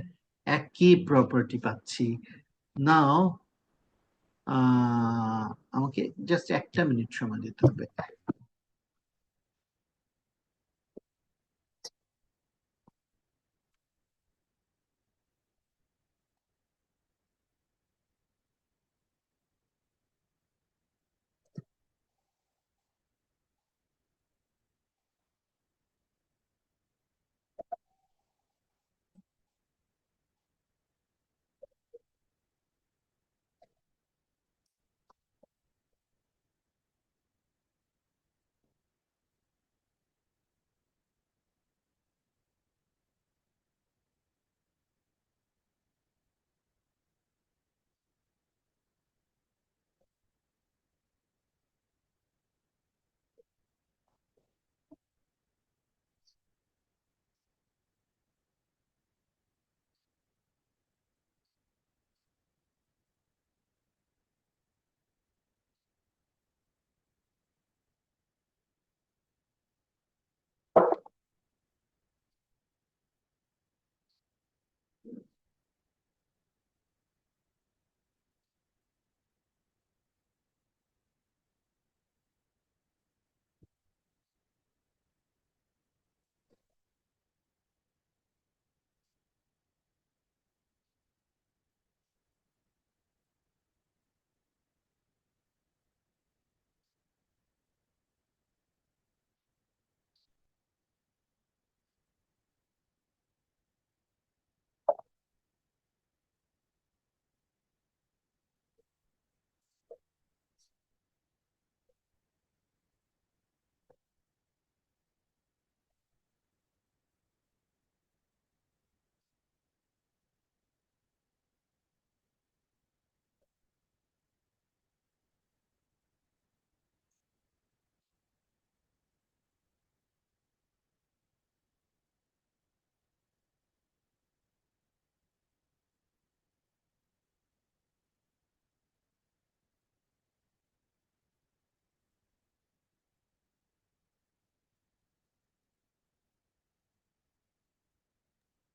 একই property পাচ্ছি। নাও আমাকে জাস্ট একটা মিনিট সময় দিতে হবে।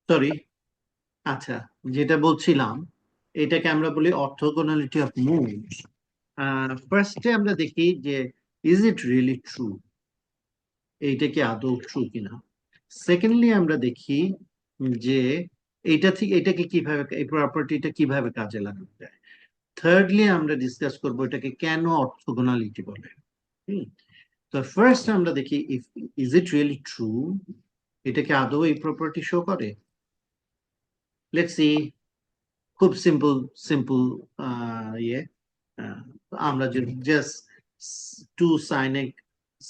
সরি, আচ্ছা, যেটা বলছিলাম এটাকে আমরা বলি অর্থোগোনালিটি অফ মুডস। ফার্স্টে আমরা দেখি যে ইজ ইট রিয়েলি ট্রু, এইটা কি আদৌ ট্রু কিনা। সেকেন্ডলি আমরা দেখি যে এইটা থেকে এটাকে কিভাবে, এই প্রপার্টিটা কিভাবে কাজে লাগানো যায়। থার্ডলি আমরা ডিসকাস করবো এটাকে কেন অর্থোগোনালিটি বলে। হুম, তো ফার্স্ট আমরা দেখি ইজ ইট রিয়েলি ট্রু, এটা কি আদৌ এই প্রপার্টি শো করে। লেটস সি, খুব সিম্পল সিম্পল ইয়ে, আহ, আমরা যদি just two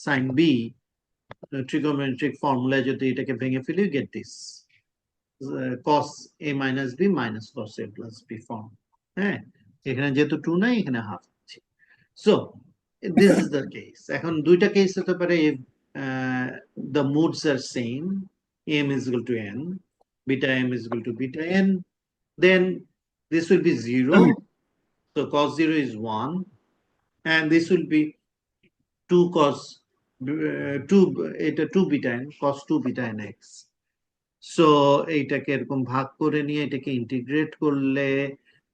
sine b trigonometric ফর্মুলায় যদি এটাকে ভেঙে ফেলি, get this cos a minus b minus cos a plus b form. হ্যাঁ, এখানে যেহেতু টু নাই, এখানে হাফ আছে। So this is the case. এখন দুইটা কেস হতে পারে, if the modes are same, m is equal to n, beta m is equal to beta n, then this will be 0, so cos 0 is 1, and this will be 2 cos 2, এটা 2 beta n cos 2 beta n x। So এইটাকে এরকম ভাগ করে নিয়ে এটাকে integrate করলে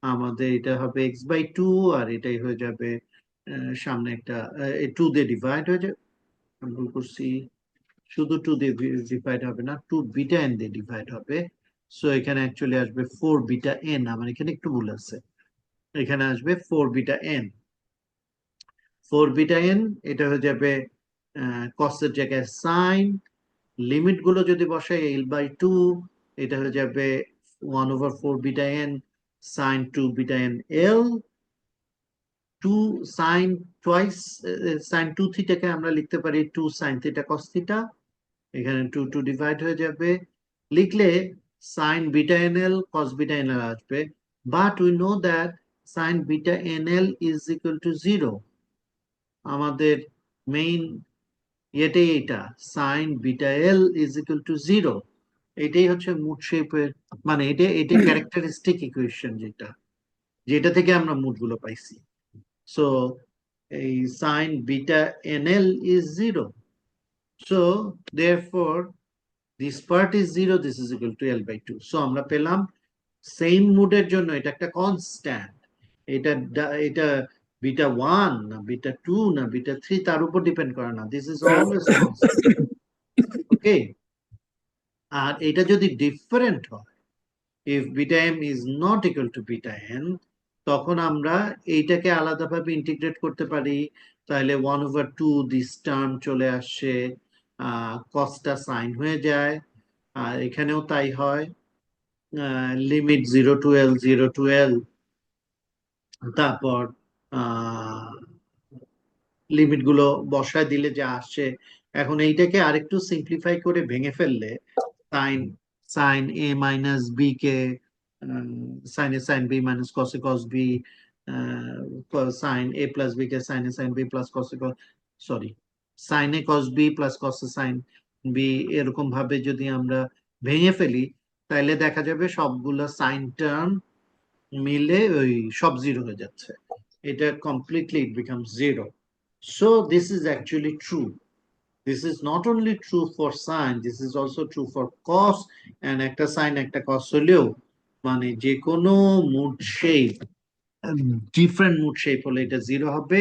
আমাদের এটা হবে এক্স বাই টু, আর এটাই হয়ে যাবে সামনে একটা টু দিয়ে ডিভাইড হয়ে যাবে। আমি ভুল করছি, শুধু টু দিয়ে ডিভাইড হবে না, টু বিটা এন দিয়ে ডিভাইড হবে। সো এখানে অ্যাকচুয়ালি আসবে ফোর বিটা এন, আমার এখানে একটু ভুল আছে, এখানে আসবে four beta N. Four beta N এটা হয়ে যাবে কসের জায়গায় সাইন, লিমিট গুলো যদি বসাই এল বাই টু, এটা হয়ে যাবে 1/4 beta n sine 2 beta n l. Two sine twice sine 2 থিটাকে আমরা লিখতে পারি 2 sin θ cos θ, এখানে 2 ডিভাইড হয়ে যাবে, লিখলে sine beta n l cos beta n l আসবে। But we know that sine beta n l is equal to 0। আমাদের মেইন এটাই, এটা sine beta l is equal to 0, এটাই হচ্ছে মুড শেপের, মানে এটা ক্যারেক্টারিস্টিক ইকুয়েশন, যেটা যেটা থেকে আমরা মুড গুলো পাইছি। সো এই sine beta n l is 0, so therefore this part is 0, this is equal to l by two. So আমরা পেলাম সেম মুডের জন্য এটা একটা কনস্ট্যান্ট, এটা এটা বিটা ওয়ান না বিটা টু না বিটা থ্রি তার উপর ডিপেন্ড করে না, দিস ইজ অলওয়েজ কনস্ট্যান্ট। ওকে, আর এটা যদি ডিফারেন্ট হয়, if beta m is not equal to beta n, তখন আমরা এইটাকে আলাদাভাবে ইন্টিগ্রেট করতে পারি, তাহলে 1/2 দিস টার্ম চলে আসে, কসটা সাইন হয়ে যায়, আর এখানেও তাই হয়, লিমিট 0 to l তারপর লিমিট গুলো বসায় দিলে যা আসছে। এখন এইটাকে আরেকটু সিম্পলিফাই করে ভেঙে ফেললে সাইন সাইন এ মাইনাস বি কে সাইন এ সাইন বি মাইনাস কস এ কস বি, সাইন এ প্লাস বি কে সাইন এ সাইন বি প্লাস কস এ কস, সরি, সাইন এ কস বি প্লাস কস এ সাইন বি, এরকম ভাবে যদি আমরা ভেঙে ফেলি, তাহলে দেখা যাবে সবগুলো সাইন টার্ম মিলে ওই সব জিরো হয়ে যাচ্ছে, এটা completely it becomes zero. So this is actually true. This is not only true for sine, this is also true for cos, and একটা sin একটা cos হলেও মানে যে কোনো mode shape, different mode shape হলে এটা জিরো হবে,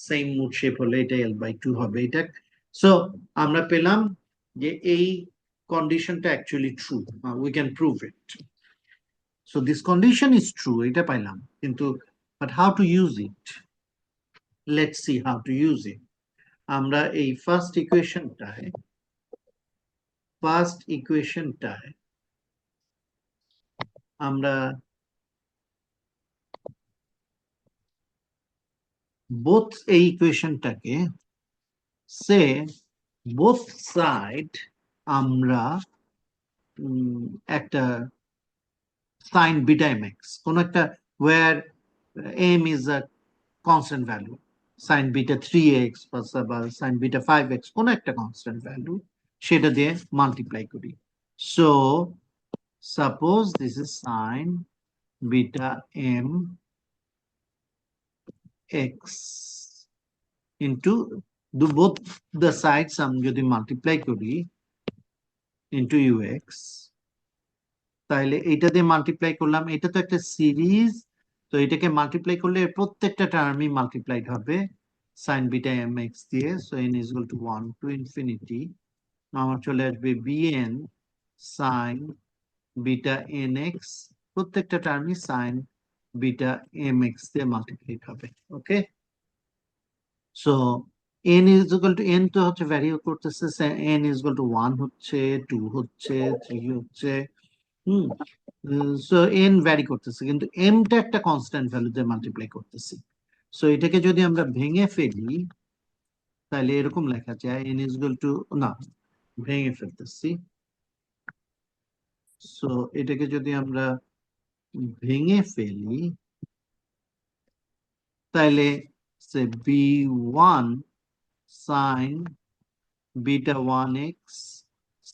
same mood shape হলে এটা এল বাই টু হবে। এটা সো আমরা পেলাম যে এই কন্ডিশনটা actually true, we can prove it. So this condition is true, এটা পাইলাম, কিন্তু but how to use it, let's see how to use it. আমরা এই ফার্স্ট ইকুয়েশনটায় আমরা বোথ এই ইকুয়েশনটাকে সে বোথ সাইড আমরা একটা সাইন বিটা এম এক্স, কোন একটা where m is a constant value, sine beta 3x বা সাইন বিটা 5x, কোন একটা কনস্ট্যান্ট ভ্যালু, সেটা দিয়ে মাল্টিপ্লাই করি। So suppose this is sine beta m x into both the sides আমি যদি মাল্টিপ্লাই করি into ux, তাহলে এইটা দিয়ে মাল্টিপ্লাই করলাম, এটা তো একটা সিরিজ, তো এটাকে মাল্টিপ্লাই করলে এর প্রত্যেকটা টার্মই মাল্টিপ্লাইড হবে সাইন বিটা এম এক্স দিয়ে। So n is equal to 1 to infinity, আমার চলে আসবে bn sine beta n x, প্রত্যেকটা টার্মই সাইন বিটা এম এক্স দিয়ে মাল্টিপ্লাইড হবে। Okay, so n is equal to, n তো হচ্ছে ভ্যারি করতেছে, এন ইজ ইকুয়াল টু 1 হচ্ছে, 2 হচ্ছে, 3 হচ্ছে, হুম। সো এন ভ্যারি করতেছে, কিন্তু এমটা একটা কনস্ট্যান্ট ভ্যালুতে মাল্টিপ্লাই করতেছি। সো এটাকে যদি আমরা ভেঙে ফেলি তাহলে এরকম লেখা যায় এন ইজ ইকুয়াল টু, না ভেঙে ফেলতেছি, সো এটাকে যদি আমরা ভেঙে ফেলি তাহলে say b one sine beta one x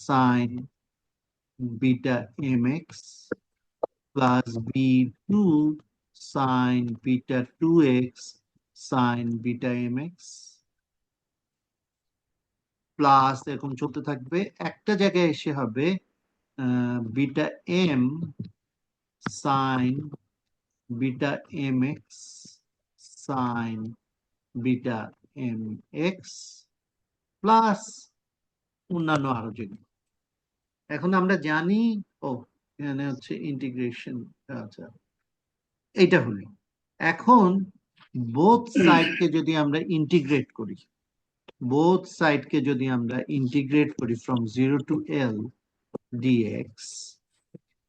sine beta m x plus b two sine beta two x sine beta m x plus এরকম চলতে থাকবে, একটা জায়গায় এসে হবে beta m sine beta m x sine beta m x plus অন্যান্য আরো যেগুলো। এখন আমরা জানি, ও এখানে হচ্ছে ইন্টিগ্রেশন, আচ্ছা এইটা হলো। এখন বোথ সাইডকে যদি আমরা ইন্টিগ্রেট করি, বোথ সাইডকে যদি আমরা ইন্টিগ্রেট করি ফ্রম 0 টু এল ডিএক্স,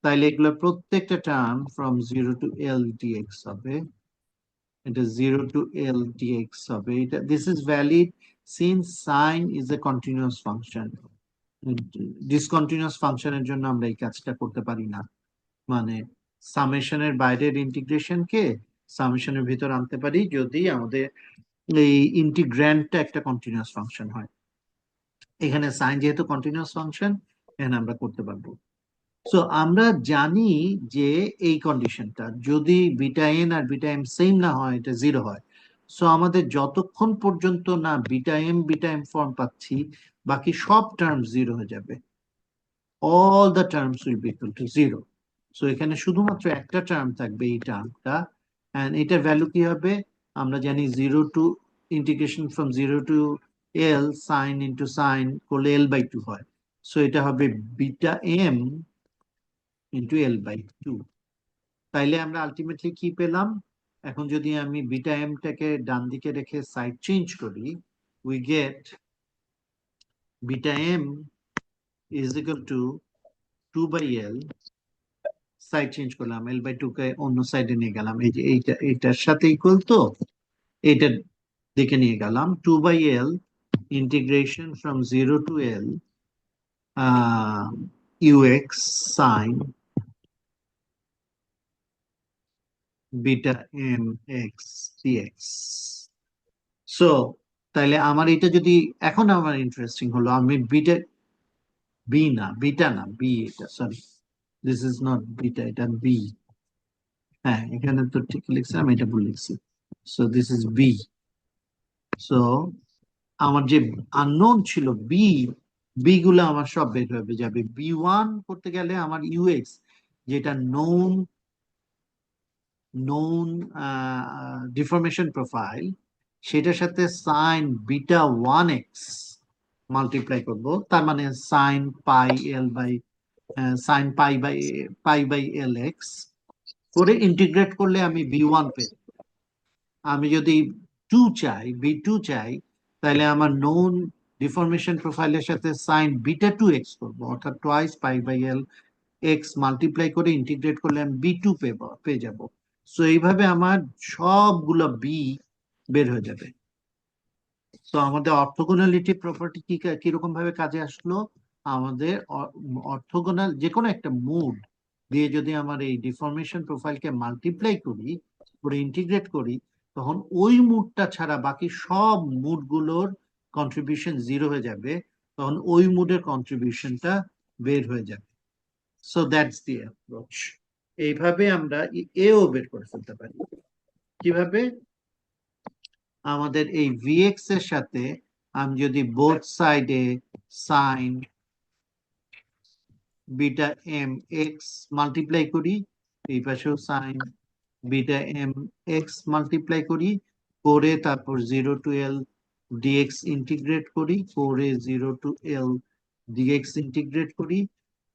তাহলে এগুলো প্রত্যেকটা term from 0 to l dx হবে, এটা 0 টু এল ডিএক্স হবে। এটা this is valid since sine is a continuous function. Discontinuous ফাংশনের জন্য আমরা এই কাজটা করতে পারি না, মানে সামেশনের বাইরের ইন্টিগ্রেশনকে সামেশনের ভিতর আনতে পারি যদি আমাদের এই ইন্টিগ্র্যান্ডটা একটা কন্টিনিউয়াস ফাংশন হয়। এখানে সাইন যেহেতু কন্টিনিউয়াস ফাংশন, এখানে আমরা করতে পারবো। সো আমরা জানি যে এই কন্ডিশনটা যদি বিটা এন আর বিটা এম সেম না হয়, এটা জিরো হয়। সো আমাদের যতক্ষণ পর্যন্ত না বিটা এম ফর্ম পাচ্ছি, বাকি সব টার্ম জিরো হয়ে যাবে, all the terms will be equal to zero. So এখানে শুধুমাত্র একটা টার্ম থাকবে, এই টার্মটা, এন্ড এটার ভ্যালু কি হবে আমরা জানি, 0 to integration from 0 to l sine into sine করলে এল বাই টু হয়। সো এটা হবে beta m into l by two. তাইলে আমরা আলটিমেটলি কি পেলাম, এখন যদি আমি বিটা এমটাকে ডান দিকে রেখে সাইড চেঞ্জ করি, we get beta m is equal to 2/L, side change করলাম, এল বাই টু কে অন্য সাইডে নিয়ে গেলাম, এই যে এইটার সাথে ইকুয়াল, তো এইটার দিকে নিয়ে গেলাম, 2/L integration from 0 to l ux sine beta m x dx. So তাহলে আমার এটা যদি, এখন আমার ইন্টারেস্টিং হলো, আমি বিটা, বিটা না বি, এটা sorry, this is not beta, এটা বি। হ্যাঁ এখানে তো ঠিক লিখছি, আমি এটা ভুল লিখছি। So this is b. So আমার যে আননোন ছিল বি, বি গুলো আমার সব বের হয়ে যাবে। বি ওয়ান করতে গেলে আমার ইউএক্স, যেটা নোন নোন ডিফরমেশন প্রোফাইল, সেটার সাথে sine beta one x multiply করবো, তার মানে sine pi l by sine pi by l x করে ইন্টিগ্রেট করলে আমি বি ওয়ান পেয়ে। আমি যদি টু চাই, বি টু চাই, তাহলে আমার নোন ডিফরমেশন প্রোফাইলের সাথে সাইন বিটা টু এক্স করবো, অর্থাৎ twice pi by l x multiply করে ইন্টিগ্রেট করলে আমি বি টু পেয়ে যাব। সো এইভাবে আমার সবগুলো বি বের হয়ে যাবে। তো আমাদের অর্থোগোনালিটি প্রপার্টি কিরকম ভাবে কাজে আসলো, আমাদের অর্থোগোনাল যে কোনো একটা মুড দিয়ে যদি আমার এই ডিফরমেশন প্রোফাইলকে মাল্টিপ্লাই করি, করে ইন্টিগ্রেট করি, তখন ওই মুডটা ছাড়া বাকি সব মুডগুলোর কন্ট্রিবিউশন জিরো হয়ে যাবে, তখন ওই মুডের কন্ট্রিবিউশনটা বের হয়ে যাবে। So that's the approach. এইভাবে আমরা এও বের করে ফেলতে পারি। কিভাবে, আমাদের এই ভিএক্স এর সাথে আমি যদি বোথ সাইডে sine beta m x multiply করি, এই পাশেও sine beta m x multiply করি, করে তারপর 0 to L ডিএক্স ইন্টিগ্রেট করি, করে 0 to L ডিএক্স ইন্টিগ্রেট করি।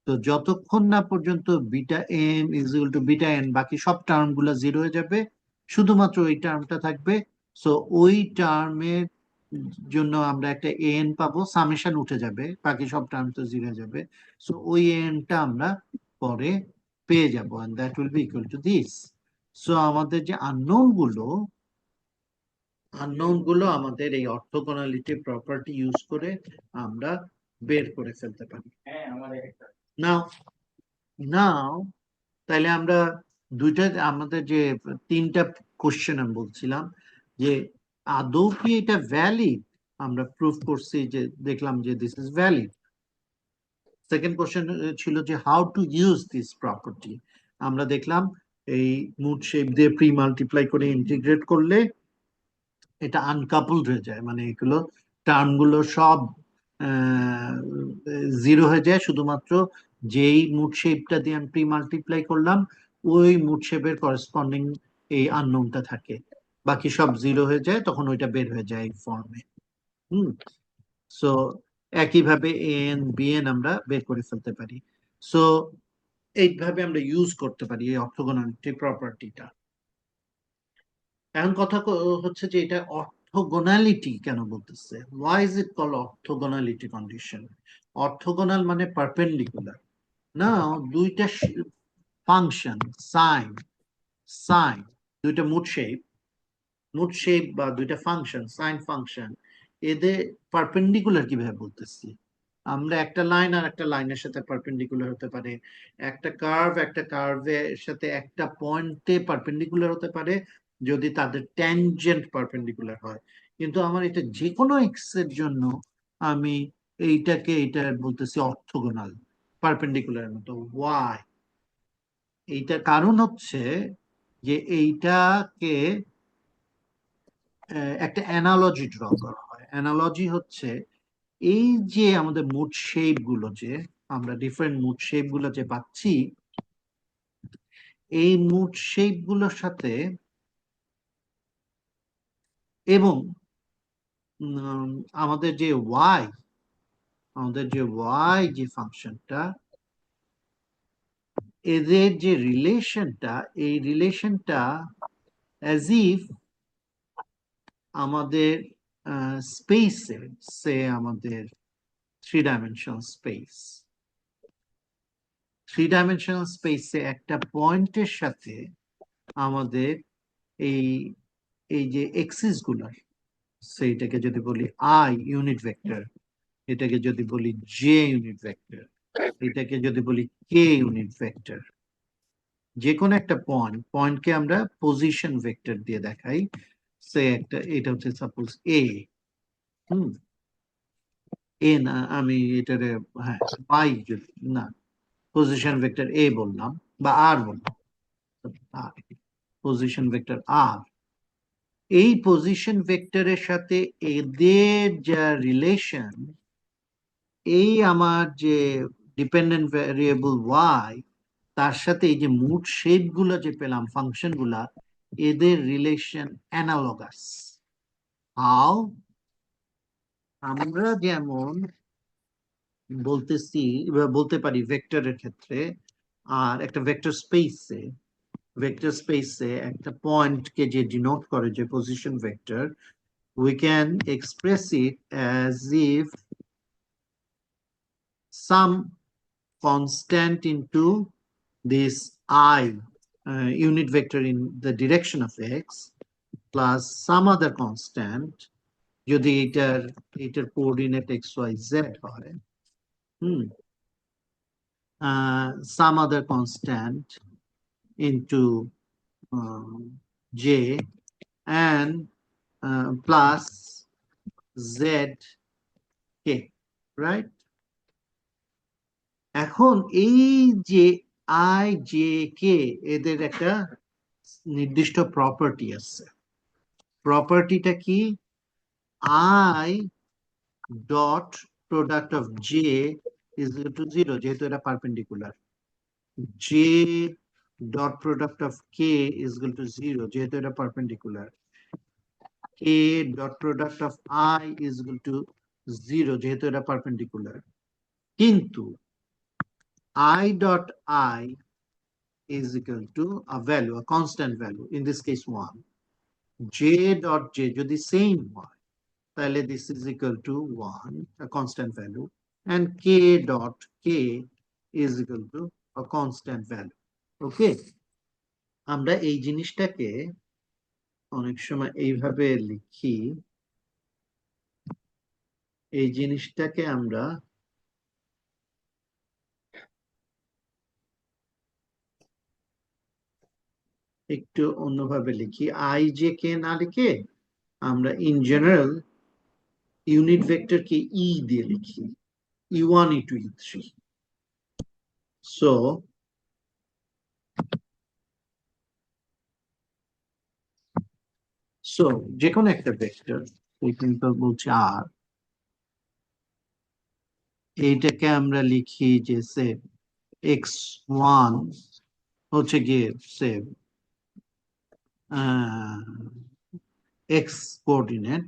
তো যতক্ষণ না পর্যন্ত beta m is equal to beta n, বাকি সব টার্ম গুলা জিরো হয়ে যাবে, শুধুমাত্র ওই টার্মটা থাকবে। সো ওই টার্মের জন্য আমরা একটা এন পাবো, সামেশন উঠে যাবে, বাকি সব টার্ম তো জিরো হয়ে যাবে। সো ওই এনটা আমরা পরে পেয়ে যাবো, and that will be equal to this. So আমাদের যে আননোন গুলো আমাদের এই অর্থোগোনালিটি প্রপার্টি ইউজ করে আমরা বের করে ফেলতে পারি। নাও নাও তাইলে আমরা আমাদের যে তিনটা কোশ্চেন আমি বলছিলাম যে আদৌ কি এটা ভ্যালিড, আমরা প্রুফ করছি, যে দেখলাম যে this is valid. Second question ছিল যে how to use this property. আমরা দেখলাম এই মুড শেপ দিয়ে প্রি মাল্টিপ্লাই করে ইন্টিগ্রেট করলে এটা আনকাপলড হয়ে যায়, মানে এগুলো টার্মগুলো সব জিরো হয়ে যায়, শুধুমাত্র যেই মুড শেপটা দিয়ে আমি প্রি মাল্টিপ্লাই করলাম ওই মুড শেপের করেসপন্ডিং এই আননোনটা থাকে, বাকি সব জিরো হয়ে যায়, তখন ওইটা বের হয়ে যায় এই ফর্মে। হুম। সো একইভাবে এন বিএন আমরা বের করে ফেলতে পারি। সো এইভাবে আমরা ইউজ করতে পারি এই অর্থোগোনালিটি প্রপার্টিটা। এখন কথা হচ্ছে যে এটা অর্থোগোনালিটি কেন বলতেছে, why is it call orthogonality condition. Orthogonal মানে পারপেন্ডিকুলার না, দুইটা ফাংশন সাইন সাইন দুইটা মুড শেপ বা দুইটা ফাংশন সাইন ফাংশন, এদের পারপেন্ডিকুলার কিভাবে বলতেছি, আমরা একটা লাইন আর একটা লাইনের সাথে পারপেন্ডিকুলার হতে পারে, একটা কার্ভের সাথে একটা পয়েন্টে পারপেন্ডিকুলার হতে পারে যদি তাদের ট্যানজেন্ট পারপেন্ডিকুলার হয়। কিন্তু আমার এটা যে কোনো এক্স এর জন্য আমি এইটা বলতেছি অর্থোগোনাল, পারপেন্ডিকুলার মতো। ওয়াই? এইটার কারণ হচ্ছে যে এইটাকে একটা অ্যানালজি ড্র করা হয়। অ্যানালজি হচ্ছে এই যে আমাদের মুড শেপ গুলো, যে আমরা ডিফারেন্ট মুড শেপ গুলো যে পাচ্ছি, এই মুড শেপ গুলোর সাথে এবং উম, আমাদের যে ওয়াই যে ফাংশনটা, এদের যে রিলেশনটা, এই রিলেশনটা অ্যাজ ইফ আমাদের স্পেসে, সে আমাদের থ্রি ডাইমেনশনাল স্পেসে একটা পয়েন্টের সাথে আমাদের এই এই যে এক্সিস গুলার, সেইটাকে যদি বলি আই ইউনিট ভেক্টর, এটাকে যদি বলি জে ইউনিট ভেক্টর, এটাকে যদি বলি কে ইউনিট ভেক্টর, যে কোনো একটা পয়েন্টকে আমরা পজিশন ভেক্টর দিয়ে দেখাই। সে একটা, এটা হচ্ছে সাপোজ এ। হুম। এ না, আমি এটারে, হ্যাঁ, বাই, না, পজিশন ভেক্টর এ বললাম বা আর বললাম, পজিশন ভেক্টর আর। এই পজিশন ভেক্টরের সাথে এদের যা রিলেশন, এই আমার যে ডিপেন্ডেন্ট ভ্যারিয়েবল ওয়াই, তার সাথে এই যে মুড শেপ গুলো যে পেলাম ফাংশন গুলা, এদের রিলেশন অ্যানালগাস। হাউ? আমরা যেমন বলতেছি বা বলতে পারি ভেক্টরের ক্ষেত্রে, আর একটা ভেক্টর স্পেসে একটা পয়েন্টকে যে ডিনোট করে যে position vector, we can express it as if some constant into this I unit vector in the direction of x plus some other constant, যদি এটার কোঅর্ডিনেট এক্স ওয়াই জেড হয়, হুম, some other constant into j and plus z k, right? এখন এই যে I J K, এদের একটা নির্দিষ্ট property আছে। প্রপার্টিটা কি? I dot product of J is equal to 0 যেহেতু এটা perpendicular. j dot product of k is equal to 0 যেহেতু এটা perpendicular. k dot product of i is equal to 0 যেহেতু এটা পারপেন্ডিকুলার। কিন্তু I dot I is equal to a value, a constant value, in this case 1. J dot J যদি same হয় তাহলে this is equal to 1, a constant value, and K dot K is equal to a constant value. Okay? আমরা এই জিনিসটাকে অনেক সময় এইভাবে লিখি, এই জিনিসটাকে আমরা একটু অন্যভাবে লিখি। I J K না লিখে আমরা in general ইউনিট ভেক্টরকে ই দিয়ে লিখি, E1, E2, E3. So যে কোনো একটা ভেক্টর, এখানে তো বলছে আর, এইটাকে আমরা লিখি যে সে x1 হচ্ছে গিয়ে সে এক্স কোঅর্ডিনেট,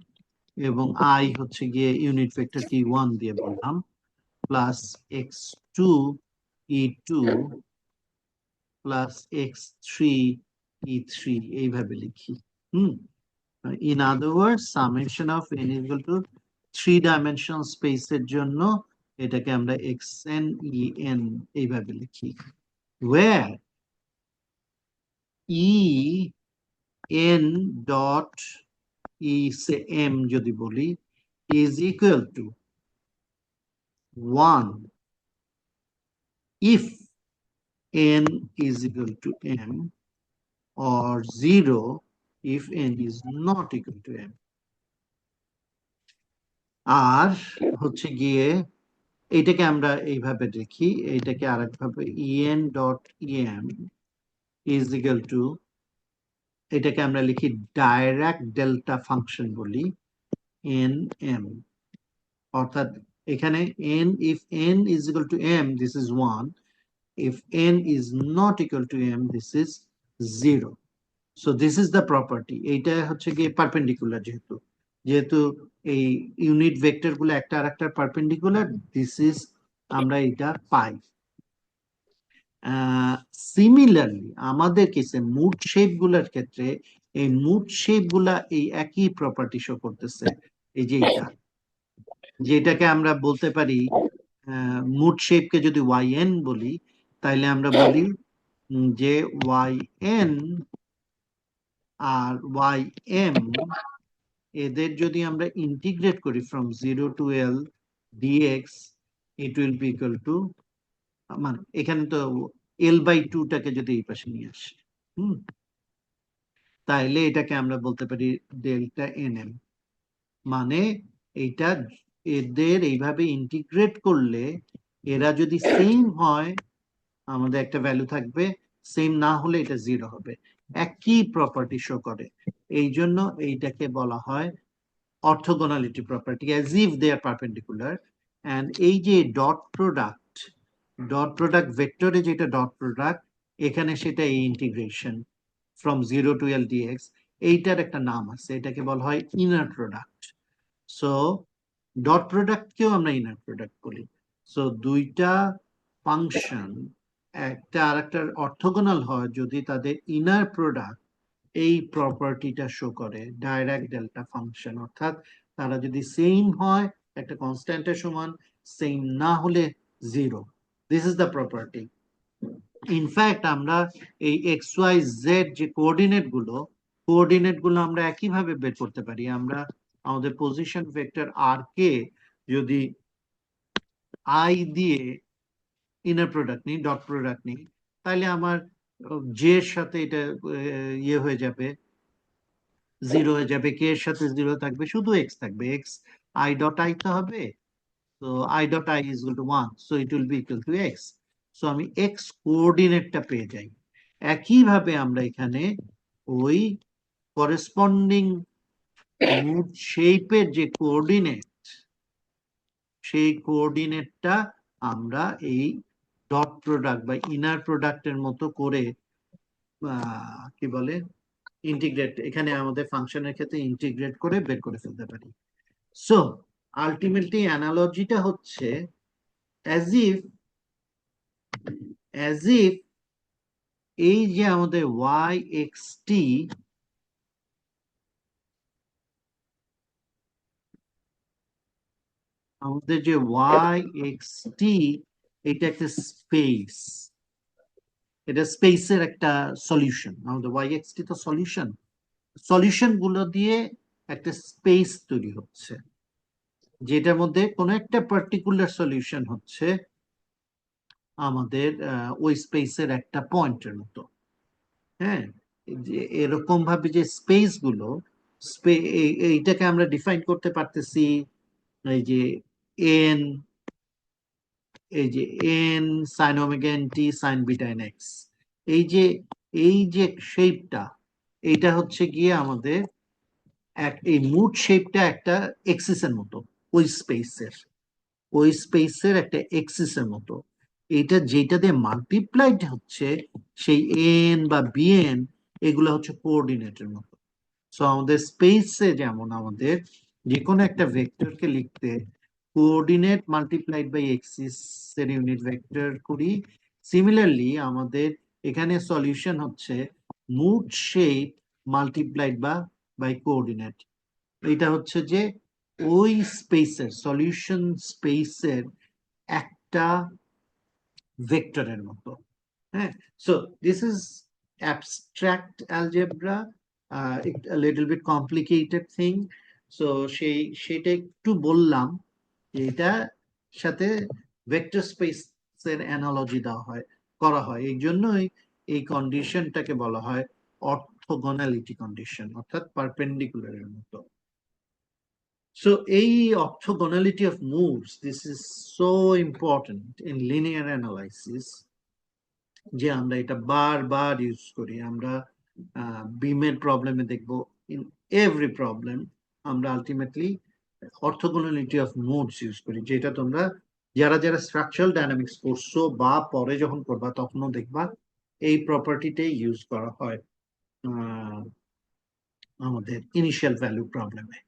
এবং আই হচ্ছে গিয়ে ইউনিট ভেক্টর কি 1 দিয়ে বললাম, plus x2 E2 plus x3 E3 এইভাবে লিখি। In other words, summation of n is equal to 3-dimensional space এর জন্য এটাকে আমরা xn en এইভাবে লিখি, where e n dot e say m যদি বলি is equal to 1 if n is equal to m, or 0 if n is not equal to m. আর হচ্ছে গিয়ে এইটাকে আমরা এইভাবে দেখি, এইটাকে আরেকভাবে en dot em is equal two, এটাকে আমরা লিখি ডাইরাক ডেল্টা ফাংশন বলি, এন এম, অর্থাৎ এখানে n if n is equal to m this is 1, if n is not equal to m this is 0. So this is the property. এইটা হচ্ছে গিয়ে perpendicular, যেহেতু যেহেতু এই ইউনিট ভেক্টর গুলো একটা আর একটা পারপেন্ডিকুলার, দিস ইজ আমরা এটা পাই। সিমিলারলি আমাদের কেসে মুড শেপ গুলার ক্ষেত্রে এই মুড শেপ গুলা এই একই প্রপার্টি শো করতেছে। এই যে এটা, যেটাকে আমরা বলতে পারি মুড শেপকে যদি ওয়াই এন বলি, তাইলে আমরা বলি যে ওয়াই এন আর ওয়াই এম এদের যদি আমরা ইন্টিগ্রেট করি from 0 to l dx, it will be equal to, মানে এখানে তো l/2 টাকে যদি এই পাশে নিয়ে আসি, তাইলে এটাকে আমরা বলতে পারি ডেল্টা nm, মানে এইটা এদের এইভাবে ইন্টিগ্রেট করলে এরা যদি সেম হয় আমাদের একটা ভ্যালু থাকবে, সেম না হলে এটা 0 হবে, একই প্রপার্টি শো করে। এই জন্য এইটাকে বলা হয় orthogonality property, as if they are perpendicular. And এই যে ডট প্রোডাক্ট ভেক্টরে যেটা ডট প্রোডাক্ট, এখানে সেটা এই integration from 0 to l dx, এইটার একটা নাম আছে, এটাকে বলা হয় ইনার প্রোডাক্ট। সো ডট প্রোডাক্টকেও আমরা ইনার প্রোডাক্ট বলি। সো দুইটা ফাংশন একটা আর একটার অর্থোগোনাল হয় যদি তাদের ইনার প্রোডাক্ট এই প্রপার্টিটা শো করে, ডাইরেক্ট ডেল্টা ফাংশন, অর্থাৎ তারা যদি সেম হয় একটা কনস্ট্যান্টের সমান, সেম না হলে 0। This is the property. In fact আমরা এই এক্স ওয়াই জেড যে কোঅর্ডিনেট গুলো আমরা একইভাবে বের করতে পারি। আমরা আমাদের পজিশন ভেক্টর আর কে যদি আই দিয়ে ইনার প্রোডাক্ট নিই, ডট প্রোডাক্ট নিই, তাহলে আমার জে এর সাথে এটা ইয়ে হয়ে যাবে, 0 হয়ে যাবে, কে এর সাথে 0 থাকবে, শুধু এক্স থাকবে, এক্স আই ডট আই তো হবে, তো I dot I is equal to 1, so it will be equal to x. So আমি এক্স কোঅর্ডিনেটটা পেয়ে যাই। একইভাবে আমরা এখানে ওই করেসপন্ডিং মুড শেপের যে কোঅর্ডিনেট, সেই কোঅর্ডিনেটটা আমরা এই ডট প্রোডাক্ট বা ইনার প্রোডাক্টের মতো করে কি বলে ইন্টিগ্রেট, এখানে আমাদের ফাংশনের ক্ষেত্রে ইন্টিগ্রেট করে বের করে ফেলতে পারি। সো আলটিমেটলি অ্যানালজিটা হচ্ছে অ্যাজ ইফ অ্যাজ ইফ এই যে আমাদের ওয়াই এক্স টি, আমাদের যে ওয়াই এক্স টি, এটা একটা স্পেস, এটা স্পেসের একটা সলিউশন। আমাদের ওয়াই এক্স টি তো সলিউশন, সলিউশন গুলো দিয়ে একটা স্পেস তৈরি হচ্ছে, যেটার মধ্যে কোনো একটা পার্টিকুলার সলিউশন হচ্ছে আমাদের ওই স্পেসের একটা পয়েন্টের মতো। হ্যাঁ, যে এরকম ভাবে যে স্পেস গুলো, এইটাকে আমরা ডিফাইন করতে পারতেছি এই যে এন, এই যে N sign omega n t sine beta n x, এই যে এই যে শেপটা, এইটা হচ্ছে গিয়ে আমাদের এই মুড শেপটা একটা এক্সিসের মতো, ওই স্পেসের ওই স্পেসের একটা এক্সিসের মতো। এটা যেটা দিয়ে মাল্টিপ্লাইড হচ্ছে সেই এন বা বিএন, এগুলো হচ্ছে কোঅর্ডিনেটের মতো। সো আমাদের স্পেসে যেমন আমাদের যে কোনো একটা ভেক্টরকে লিখতে কোঅর্ডিনেট মাল্টিপ্লাইড বাই এক্সিস এর ইউনিট ভেক্টর করি, সিমিলারলি আমাদের এখানে সলিউশন হচ্ছে mode shape multiplied by coordinate. এটা হচ্ছে যে ওই স্পেসের সলিউশন স্পেসের একটা ভেক্টরের মতো। হ্যাঁ, so this is abstract algebra, a little bit complicated thing. So সেটা একটু বললাম, এটা সাথে ভেক্টর স্পেসের অ্যানালজি দেওয়া হয়, করা হয়, এই জন্যই এই কন্ডিশনটাকে বলা হয় অর্থোগোনালিটি কন্ডিশন, অর্থাৎ পারপেন্ডিকুলারের মতো। So a orthogonality of modes, this is so important in linear analysis, যে আমরা এটা বারবার ইউজ করি। আমরা বিমের প্রবলেমে দেখবো, ইন এভরি প্রবলেম আমরা আলটিমেটলি অর্থোগোনালিটি অফ মোডস ইউজ করি, যেটা তোমরা যারা যারা স্ট্রাকচারাল ডায়নামিক্স পড়ছো বা পরে যখন করবা তখনও দেখবা এই প্রপার্টিটাই ইউজ করা হয় আমাদের ইনিশিয়াল ভ্যালু প্রবলেমে।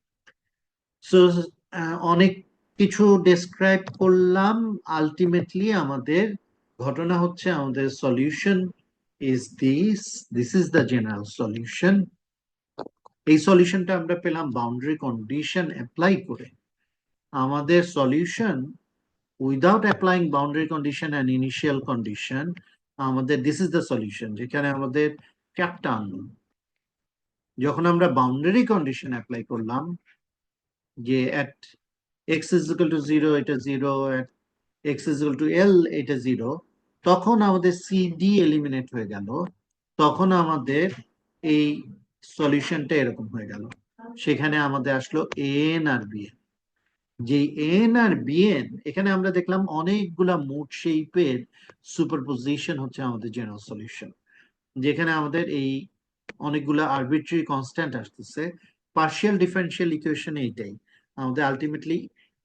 সো অনেক কিছু ডেসক্রাইব করলাম, আলটিমেটলি আমাদের ঘটনা হচ্ছে আমাদের solution is this is the general solution. এই সলিউশনটা আমরা পেলাম বাউন্ডারি কন্ডিশন অ্যাপ্লাই করে। আমাদের solution without applying boundary condition and initial condition, আমাদের দিস ইজ দ্য সলিউশন, যেখানে আমাদের চারটা আননোন। যখন আমরা বাউন্ডারি কন্ডিশন অ্যাপ্লাই করলাম যে at x is equal to 0 এটা 0, at x is equal to l এটা 0, তখন আমাদের সি ডি এলিমিনেট হয়ে গেল, তখন আমাদের এই সলিউশনটা এরকম হয়ে গেল। সেখানে আমাদের আসলো এন আর বিএন, যে এন আর বিএন এখানে আমরা দেখলাম অনেকগুলা মুড শেপের সুপারপোজিশন হচ্ছে আমাদের জেনারেল সলিউশন, যেখানে আমাদের এই অনেকগুলা আরবিট্রারি কনস্ট্যান্ট আসতেছে। পার্শিয়াল ডিফারেন্সিয়াল ইকুয়েশন এইটাই আমাদের ultimately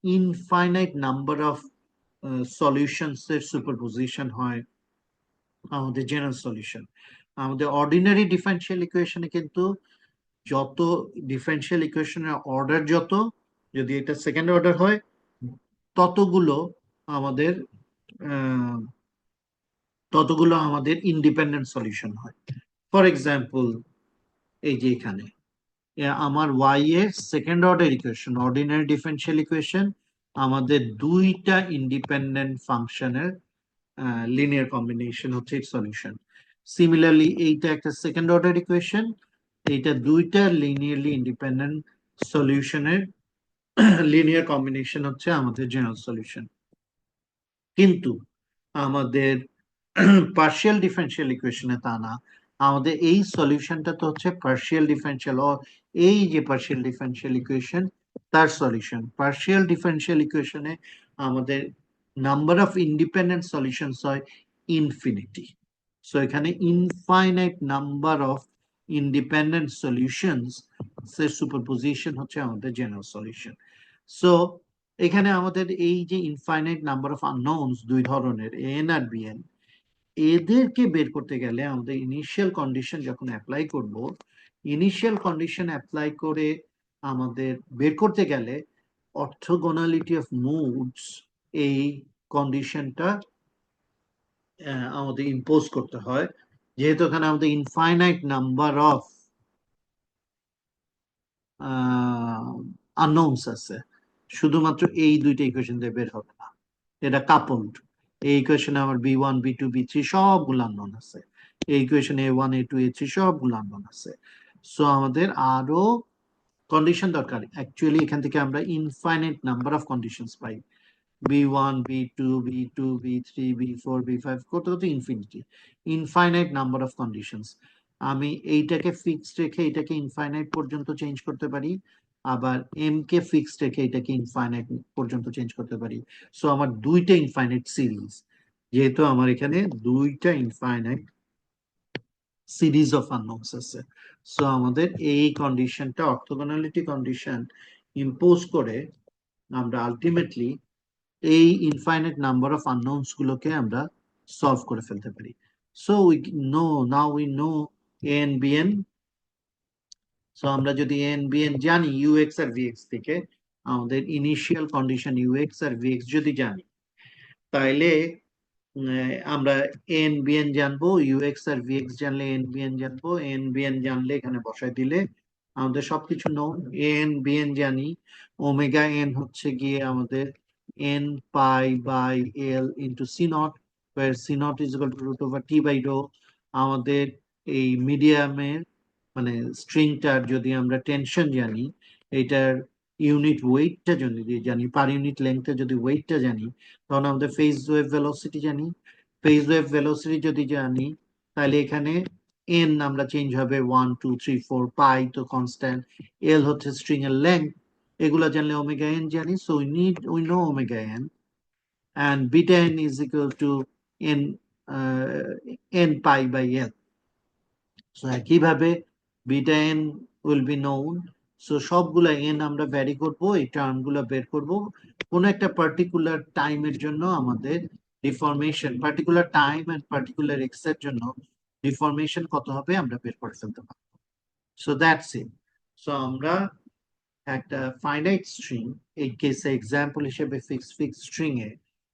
infinite number of solutions এর সুপারপোজিশন হয় আমাদের জেনারেল সলিউশন। আমাদের অর্ডিনারি ডিফারেন্সিয়াল ইকুয়েশনে কিন্তু যত ডিফারেন্সিয়াল ইকুয়েশনের অর্ডার যত, যদি এটা সেকেন্ড অর্ডার হয় ততগুলো আমাদের আহ, ততগুলো আমাদের ইন্ডিপেন্ডেন্ট সলিউশন হয়। ফর এক্সাম্পল এই যে এখানে আমার ওয়াই এর second order equation, ordinary differential equation, আমাদের দুইটা ইন্ডিপেন্ডেন্ট ফাংশনের লিনিয়ার কম্বিনেশন হচ্ছে সলিউশন। সিমিলারলি এইটা একটা সেকেন্ড অর্ডার ইকুয়েশন, এইটা দুইটা লিনিয়ারলি ইন্ডিপেন্ডেন্ট সলিউশনের লিনিয়ার কম্বিনেশন হচ্ছে আমাদের জেনারেল সলিউশন। কিন্তু আমাদের পার্শিয়াল ডিফারেন্সিয়াল ইকুয়েশনে তা না, আমাদের এই সলিউশনটা তো হচ্ছে পার্শিয়াল ডিফারেন্সিয়াল, এই যে পার্শিয়াল ডিফারেন্সিয়াল ইকুয়েশন তার সলিউশন। পার্শিয়াল ডিফারেন্সিয়াল ইকুয়েশনে আমাদের নাম্বার অফ ইন্ডিপেন্ডেন্ট সলিউশনস হয় ইনফিনিটি। সো এখানে infinite number of independent solutions এর সুপারপোজিশন হচ্ছে আমাদের জেনারেল সলিউশন। সো এখানে আমাদের এই যে ইনফাইনাইট নাম্বার অফ আননোনস দুই ধরনের, এন আর বিএন, এদেরকে বের করতে গেলে আমাদের ইনিশিয়াল কন্ডিশন যখন অ্যাপ্লাই করব, ইনিশিয়াল কন্ডিশন অ্যাপ্লাই করে আমাদের বের করতে গেলে অর্থোগোনালিটি অফ মুডস, এই কন্ডিশনটা আমাদের ইম্পোজ করতে হয়, যেহেতু এখানে আমাদের ইনফাইনাইট নাম্বার অফ আননোনস আছে। শুধুমাত্র এই দুইটা ইকুয়েশন দিয়ে বের হবে না, এটা কাপলড। এই ইকুয়েশনে আমার B1 B2 B3 সবগুলো আননোন আছে, এই ইকুয়েশনে A1 A2 A3 সবগুলো আননোন আছে। সো আমাদের আরো কন্ডিশন দরকার। অ্যাকচুয়ালি এখান থেকে আমরা infinite number of conditions pi, B1 B2 B3 B4 B5 কত কত infinity, infinite number of conditions. আমি এইটাকে ফিক্সড রেখে এটাকে ইনফাইনাইট পর্যন্ত চেঞ্জ করতে পারি, আবার এম কে ফিক্সড রেখে এটাকে ইনফাইনাইট পর্যন্ত চেঞ্জ করতে পারি। সো আমার দুইটা ইনফাইনাইট সিরিজ, যেহেতু আমার এখানে দুইটা ইনফাইনাইট সিরিজ অফ আননোনস আছে, সো আমাদের এই কন্ডিশনটা, অর্থোগোনালিটি কন্ডিশন ইম্পোজ করে আমরা আলটিমেটলি এই ইনফাইনাইট নাম্বার অফ আননোনস গুলোকে আমরা সলভ করে ফেলতে পারি। So we know, now we know n bn. সো আমরা যদি এন বিএন জানি ইউএক্স আর ভিএক্স থেকে, আমাদের ইনিশিয়াল কন্ডিশন ইউএক্স আর ভিএক্স যদি জানি, তাইলে আমরা এন বিএন জানবো, ইউএক্স আর ভিএক্স জানলে এন বিএন জানবো, এন বিএন জানলে এখানে বসায় দিলে আমাদের সবকিছু নোন। এন বিএন জানি, ওমেগা এন হচ্ছে গিয়ে আমাদের n pi by L into C naught, where c naught is equal to root over T by rho. আমাদের এই মিডিয়ামের মানে স্ট্রিংটার যদি আমরা টেনশন জানি, এটার ইউনিট ওয়েটটা যদি জানি, পার ইউনিট লেন্থে যদি ওয়েটটা জানি, তখন আমাদের ফেজ ওয়েভ ভেলোসিটি জানি। ফেজ ওয়েভ ভেলোসিটি যদি জানি, তাহলে এখানে এন আমরা চেঞ্জ হবে 1 2 3 4, পাই তো কনস্ট্যান্ট, এল হচ্ছে স্ট্রিং এর লেন্থ, এগুলো জানলে ওমেগা এন জানি। So we no omega N, and beta n is equal to n n pi by l. So একইভাবে beta N will be known. So সবগুলা এন আমরা ভ্যারি করব, এই টার্মগুলো বের করব। কোন একটা পার্টিকুলার টাইমের জন্য আমাদের deformation, particular time and particular x এর জন্য ডিফরমেশন কত হবে আমরা বের করে ফেলতে পারবো। So that's it. সো আমরা একটা ফাইনাইট স্ট্রিং, এই কেসে এক্সাম্পল হিসেবে ফিক্স স্ট্রিং এ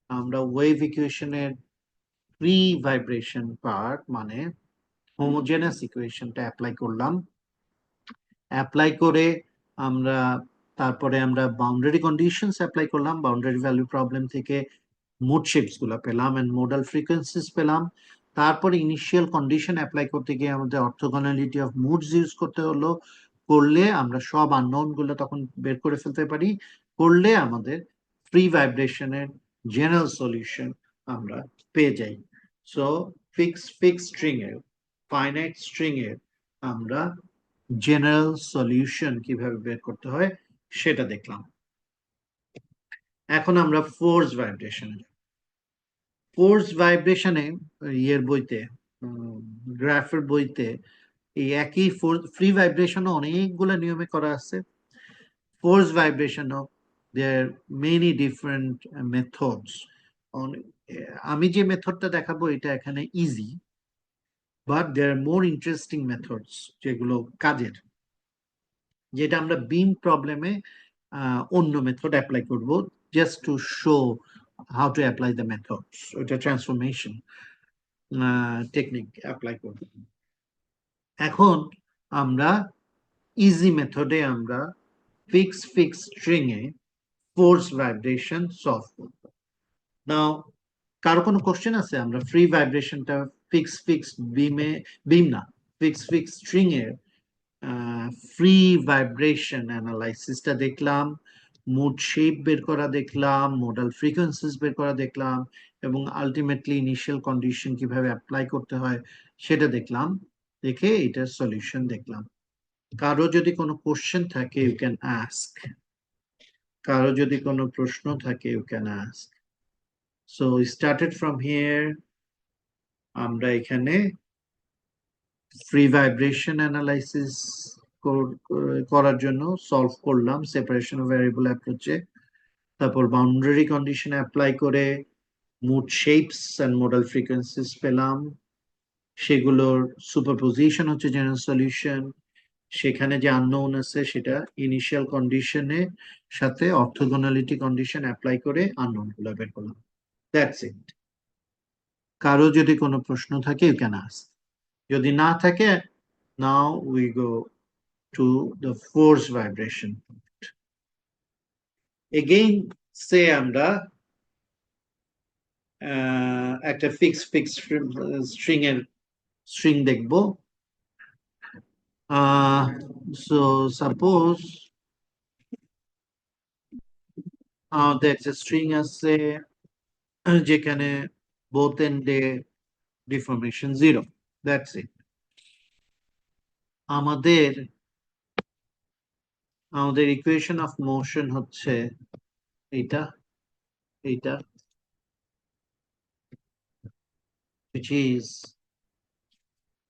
আমরা ওয়েভ ইকুয়েশনের ফ্রি ভাইব্রেশন পার্ট মানে হোমোজেনাস ইকুয়েশনটা অ্যাপ্লাই করলাম। অ্যাপ্লাই করে আমরা তারপরে আমরা বাউন্ডারি কন্ডিশনস অ্যাপ্লাই করলাম, বাউন্ডারি ভ্যালু প্রবলেম থেকে মুড শেপস গুলো পেলাম এন্ড মোডাল ফ্রিকোয়েন্সিস পেলাম। তারপরে ইনিশিয়াল কন্ডিশন অ্যাপ্লাই করতে গিয়ে আমাদের অর্থোগোনালিটি অফ মুডস ইউজ করতে হলো, করলে আমরা সব আননোন গুলো তখন বের করে ফেলতে পারি, করলে আমাদের ফ্রি ভাইব্রেশনের জেনারেল সলিউশন আমরা পেয়ে যাই। সো ফিক্স স্ট্রিং এর, ফাইনাইট স্ট্রিং এর আমরা জেনারেল সলিউশন কিভাবে বের করতে হয় সেটা দেখলাম। এখন আমরা ফোর্স ভাইব্রেশনে, ফোর্স ভাইব্রেশনে ইয়ের বইতে, গ্রাফের বইতে এই একই ফ্রি ভাইব্রেশনও অনেকগুলো নিয়মে করা আছে। ফোর্স ভাইব্রেশনও দেয়ার মেনি ডিফারেন্ট মেথডস। আমি যে মেথডটা দেখাবো এটা এখানে easy, but there are more interesting methods যেগুলো কাজের, যেটা আমরা বিম প্রবলেমে অন্য মেথড অ্যাপ্লাই করব, just to show how to apply the methods, ওইটা ট্রান্সফরমেশন টেকনিক অ্যাপ্লাই করব। এখন আমরা ইজি মেথডে আমরা ফিক্স স্ট্রিং এ ফোর্স ভাইব্রেশন সলভ করব। নাও কারো কোনো কোশ্চেন আছে? আমরা ফ্রি ভাইব্রেশনটা ফিক্স বিম না, ফিক্স স্ট্রিং এর ফ্রি ভাইব্রেশন অ্যানালাইসিসটা দেখলাম, মুড শেপ বের করা দেখলাম, মোডাল ফ্রিকোয়েন্সিস বের করা দেখলাম, এবং আলটিমেটলি ইনিশিয়াল কন্ডিশন কিভাবে অ্যাপ্লাই করতে হয় সেটা দেখলাম, দেখে এটার সলিউশন দেখলাম। কারো যদি কোনো কোশ্চেন থাকে ইউ ক্যান আস্ক, কারো যদি কোনো প্রশ্ন থাকে you can ask. So started from here, আমরা এখানে ফ্রি ভাইব্রেশন অ্যানালাইসিস করার জন্য সলভ করলাম সেপারেশন অফ ভ্যারিয়েবল অ্যাপ্রোচে। তারপর বাউন্ডারি কন্ডিশন অ্যাপ্লাই করে mode shapes and modal frequencies পেলাম, সেগুলোর সুপারপোজিশন হচ্ছে জেনারেল সলিউশন। সেখানে যে আননোন আছে সেটা ইনিশিয়াল কন্ডিশনের সাথে অর্থোগোনালিটি কন্ডিশন অ্যাপ্লাই করে আননোন গুলো বের করলাম। That's it. কারো যদি কোনো প্রশ্ন থাকে ইউ ক্যান আস্ক, যদি না থাকে now we go to the force vibration. Again say আমরা একটা ফিক্স স্ট্রিং দেখবো। সো সাপোজ আমাদের একটা স্ট্রিং আছে যেখানে both এন্ডে ডিফরমেশন 0, দ্যাটস ইট। আমাদের আমাদের ইকুয়েশন অফ মোশন হচ্ছে এইটা এইটা which is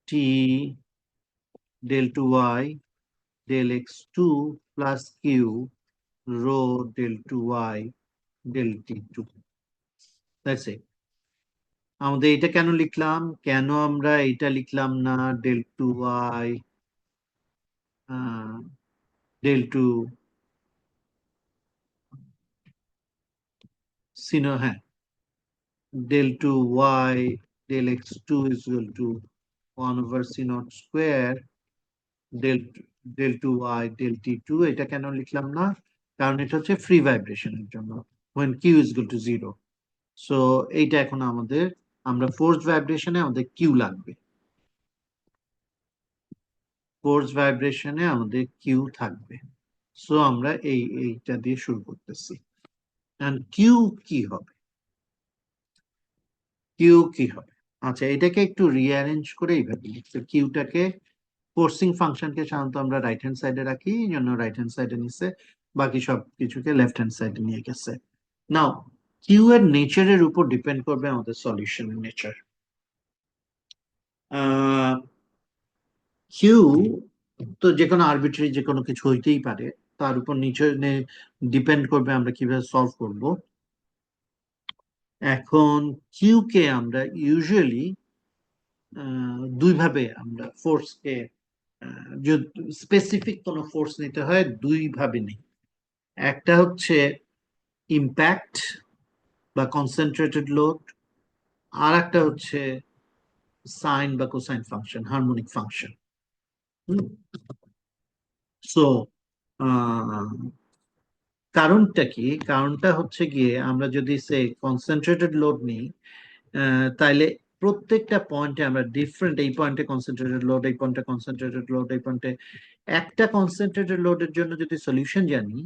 t del 2y del x2 plus q rho del 2y del t2, that's it. আমাদের এটা কেন লিখলাম, কেন আমরা এটা লিখলাম না del 2y del 2 সিনো, হ্যাঁ, del 2y del x2 is equal to 1 over c naught square del del 2y del t2, এটা কেন লিখলাম না, কারণ এটা হচ্ছে ফ্রি ভাইব্রেশনের জন্য when q is equal to 0। So এইটা এখন আমাদের, আমরা ফোর্স ভাইব্রেশনে আমাদের q লাগবে, ফোর্স ভাইব্রেশনে আমাদের q থাকবে। সো আমরা এইটা দিয়ে শুরু করতেছি। এন্ড q কি হবে, q কি হবে? আচ্ছা, এটাকে একটু রিঅ্যারেঞ্জ করে এইভাবে লিখতে, কিউটাকে ফোর্সিং ফাংশনকে সাধারণত আমরা রাইট হ্যান্ড সাইডে রাখি, এই জন্য রাইট হ্যান্ড সাইডে নিচ্ছে, বাকি সব কিছুকে লেফট হ্যান্ড সাইডে নিয়ে গেছে। নাও কিউ এর নেচারের উপর ডিপেন্ড করবে আমাদের সলিউশনের নেচার। কিউ তো যে কোনো আরবিট্রারি যে কোনো কিছু হইতেই পারে, তার উপর নিচে ডিপেন্ড করবে আমরা কিভাবে সলভ করব। এখন কিউ কে আমরা ইউজুয়ালি দুইভাবে আমরা ফোর্সকে, স্পেসিফিক কোনো ফোর্স নিতে হয় দুই ভাবে নেই। একটা হচ্ছে ইম্প্যাক্ট বা কনসেন্ট্রেটেড লোড, আর একটা হচ্ছে সাইন বা cosine function, harmonic function. So কারণটা কি, কারণটা হচ্ছে গিয়ে আমরা যদি সে কনসেন্ট্রেটেড লোড নিই, তাইলে প্রত্যেকটা পয়েন্টে আমরা ডিফারেন্ট, এই পয়েন্টে কনসেন্ট্রেটেড লোড, এই পয়েন্টে কনসেন্ট্রেটেড লোড, এই পয়েন্টে, একটা কনসেন্ট্রেটেড লোডের জন্য যদি সলিউশন জানি,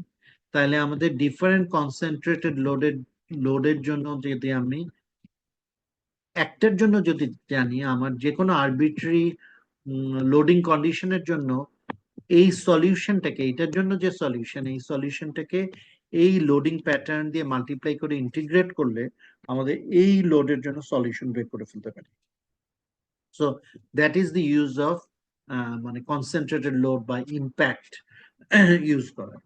তাহলে আমাদের ডিফারেন্ট কনসেন্ট্রেটেড লোডের জন্য যদি আমি একটার জন্য যদি জানি, আমার যে কোনো আরবিট্রারি লোডিং কন্ডিশনের জন্য এই সলিউশনটাকে, এইটার জন্য যে সলিউশন, এই সলিউশনটাকে এই লোডিং প্যাটার্ন দিয়ে মাল্টিপ্লাই করে ইন্টিগ্রেট করলে আমাদের এই লোডের জন্য সলিউশন বের করে ফেলতে পারি। So that is the use of মানে কনসেন্ট্রেটেড লোড বা ইম্প্যাক্ট ইউজ করা।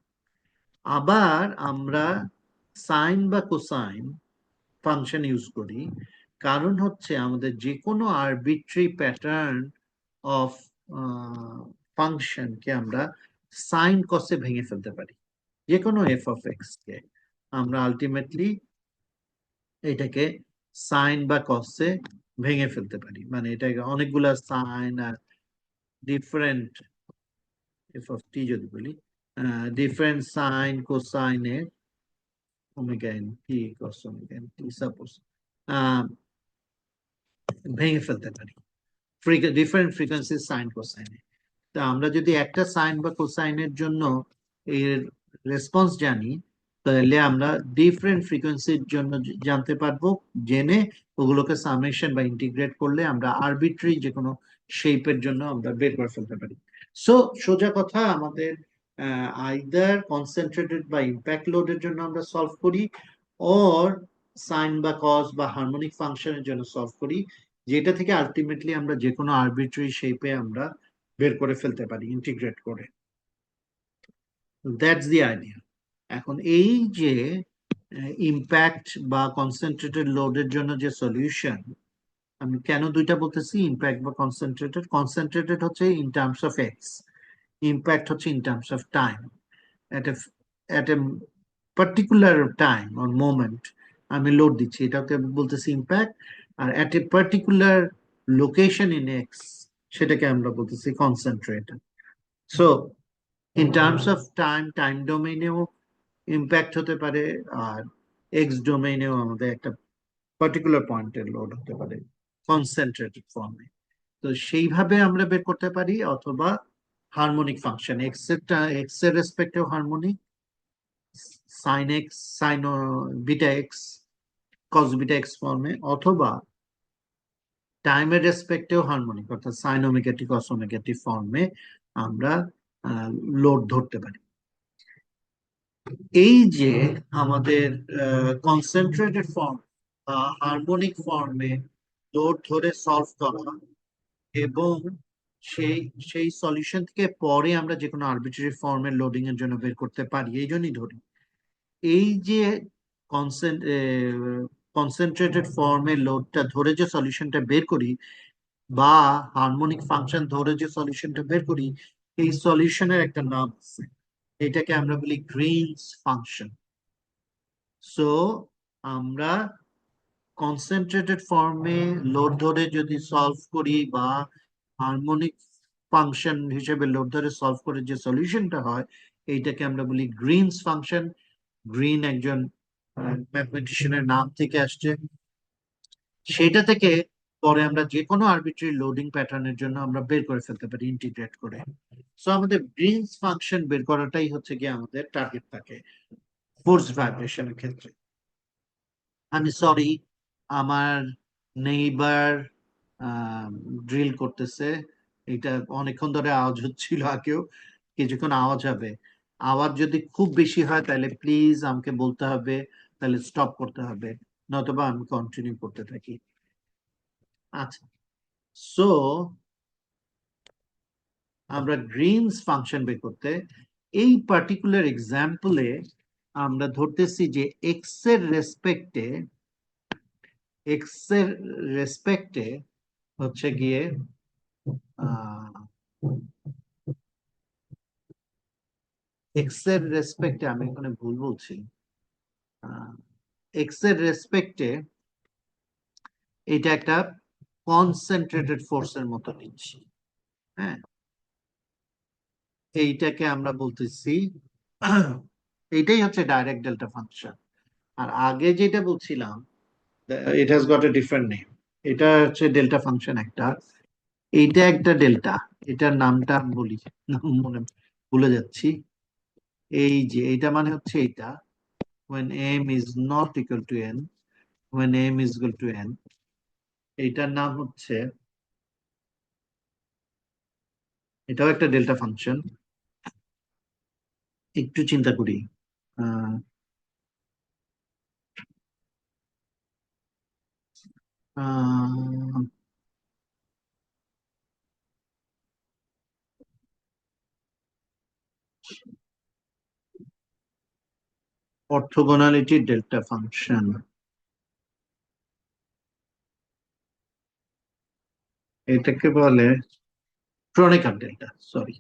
আবার আমরা সাইন বা কোসাইন ফাংশন ইউজ করি, কারণ হচ্ছে আমাদের যে কোনো আরবিট্রারি প্যাটার্ন অফ ফাংশনকে আমরা সাইন কসে ভেঙে ফেলতে পারি। যে কোনো এফ অফ এক্স কে আমরা আলটিমেটলি এটাকে সাইন বা কসে ভেঙে ফেলতে পারি, মানে এটাকে অনেকগুলা সাইন আর ডিফারেন্ট এফ অফ টি যদি বলি, ডিফারেন্ট সাইন কোসাইনের omega n t cos omega n t suppose ভেঙে ফেলতে পারি ডিফারেন্ট ফ্রিকোয়েন্সি সাইন কোসাইনে। তা আমরা যদি একটা সাইন বা কোসাইনের জন্য এর রেসপন্স জানি, তাহলে আমরা ডিফারেন্ট ফ্রিকোয়েন্সির জন্য জানতে পারবো, জেনে ওগুলোকে সামেশন বা ইন্টিগ্রেট করলে আমরা আরবিট্রারি যে কোনো শেপের জন্য আমরা বের করে ফেলতে পারি। সো সোজা কথা, আমাদের আইদার কনসেন্ট্রেটেড বা ইম্প্যাক্ট লোডের জন্য আমরা সলভ করি, অর সাইন বা কস বা হারমোনিক ফাংশনের জন্য সলভ করি, যেটা থেকে আলটিমেটলি আমরা যে কোনো আরবিট্রারি শেপে আমরা বের করে ফেলতে পারি ইন্টিগ্রেট করে। That's the idea. এখন এই যে ইম্প্যাক্ট বা কনসেন্ট্রেটেড লোডের জন্য যে সলিউশন, আমি কেন দুইটা বলতেছি, ইম্প্যাক্ট বা কনসেন্ট্রেটেড, কনসেন্ট্রেটেড হচ্ছে in terms of x, impact হচ্ছে in terms of time. at a at a particular time or moment আমি লোড দিচ্ছি, এটাকে বলতেছি ইম্প্যাক্ট। আর at a particular location in x, সেটাকে আমরা বলতেছি concentrated. So in terms of time, time ডোমেইনেও ইম্প্যাক্ট হতে পারে, আর এক্স ডোমেইনেও আমাদের একটা পার্টিকুলার পয়েন্টের লোড হতে পারে কনসেন্ট্রেটেড ফর্মে। তো সেইভাবে আমরা বের করতে পারি, অথবা হারমোনিক ফাংশন এক্স এর রেসপেক্টেও harmonic, sine x, sine beta x, cos beta x ফর্মে, অথবা টাইমের রেসপেক্টেও হারমোনিক, অর্থাৎ sine omega t cos omega t ফর্মে আমরা লোড ধরতে পারি। এই যে আমাদের কনসেন্ট্রেটেড ফর্ম বা হারমোনিক ফর্মে লোড ধরে সলভ করা, এবং সেই সেই সলিউশন থেকে পরে আমরা যে কোনো আরবিট্রারি ফর্মের লোডিং এর জন্য বের করতে পারি, এই জন্যই ধরি এই যে কনসেন্ট্রেটেড ফর্মের লোডটা ধরে যে সলিউশনটা বের করি, বা হারমোনিক ফাংশন ধরে যে সলিউশনটা বের করি, এই সলিউশনের একটা নাম আছে, এটাকে আমরা বলি গ্রিনস ফাংশন। সো আমরা কনসেন্ট্রেটেড ফর্মে লোড ধরে যদি সলভ করি, বা হারমোনিক ফাংশন হিসেবে লোড ধরে সলভ করে যে সলিউশনটা হয়, এইটাকে আমরা বলি গ্রিনস ফাংশন। গ্রিন একজন ম্যাথমেটিশিয়ানের নাম থেকে আসছে। সেটা থেকে পরে আমরা যে কোনো আরবিট্রারি লোডিং প্যাটার্নের জন্য আমরা বের করে ফেলতে পারি ইন্টিগ্রেট করে। সো আমাদের গ্রিনস ফাংশন বের করাটাই হচ্ছে গিয়ে আমাদের টার্গেট থাকে ফোর্স ভাইব্রেশনের ক্ষেত্রে। আমি সরি, আমার নেইবার ড্রিল করতেছে, এটা অনেকক্ষণ ধরে আওয়াজ হচ্ছিল, আগেও কিছুক্ষণ আওয়াজ হবে। আওয়াজ যদি খুব বেশি হয় তাহলে প্লিজ আমাকে বলতে হবে, তাহলে স্টপ করতে হবে, নতুবা আমি কন্টিনিউ করতে থাকি। আচ্ছা, সো আমরা গ্রিনস ফাংশন বের করতে এই পার্টিকুলার এক্সাম্পলে আমরা ধরতেছি যে এক্স এর রেসপেক্টে হচ্ছে গিয়ে এক্স এর রেসপেক্টে, আমি এখানে ভুল বলছি, এক্স এর রেসপেক্টে এটা একটা কনসেন্ট্রেটেড ফোর্সের মতো নিচ্ছি। হ্যাঁ, এইটাকে আমরা বলতেছি, এইটাই হচ্ছে ডাইরেক্ট ডেল্টা ফাংশন। আর আগে যেটা বলছিলাম, it has got a different name, এটা হচ্ছে ডেল্টা ফাংশন একটা, এইটা একটা ডেল্টা, এটার নামটা বলি, নাম মনে ভুলে যাচ্ছি। এই যে এইটা মানে হচ্ছে এইটা, when m is not equal to n, when m is equal to n, এইটার নাম হচ্ছে, এটাও একটা ডেল্টা ফাংশন। একটু চিন্তা করি, অর্থোগোনালিটি ডেল্টা ফাংশন, এটাকে বলে ক্রনিকার ডেল্টা, সরি,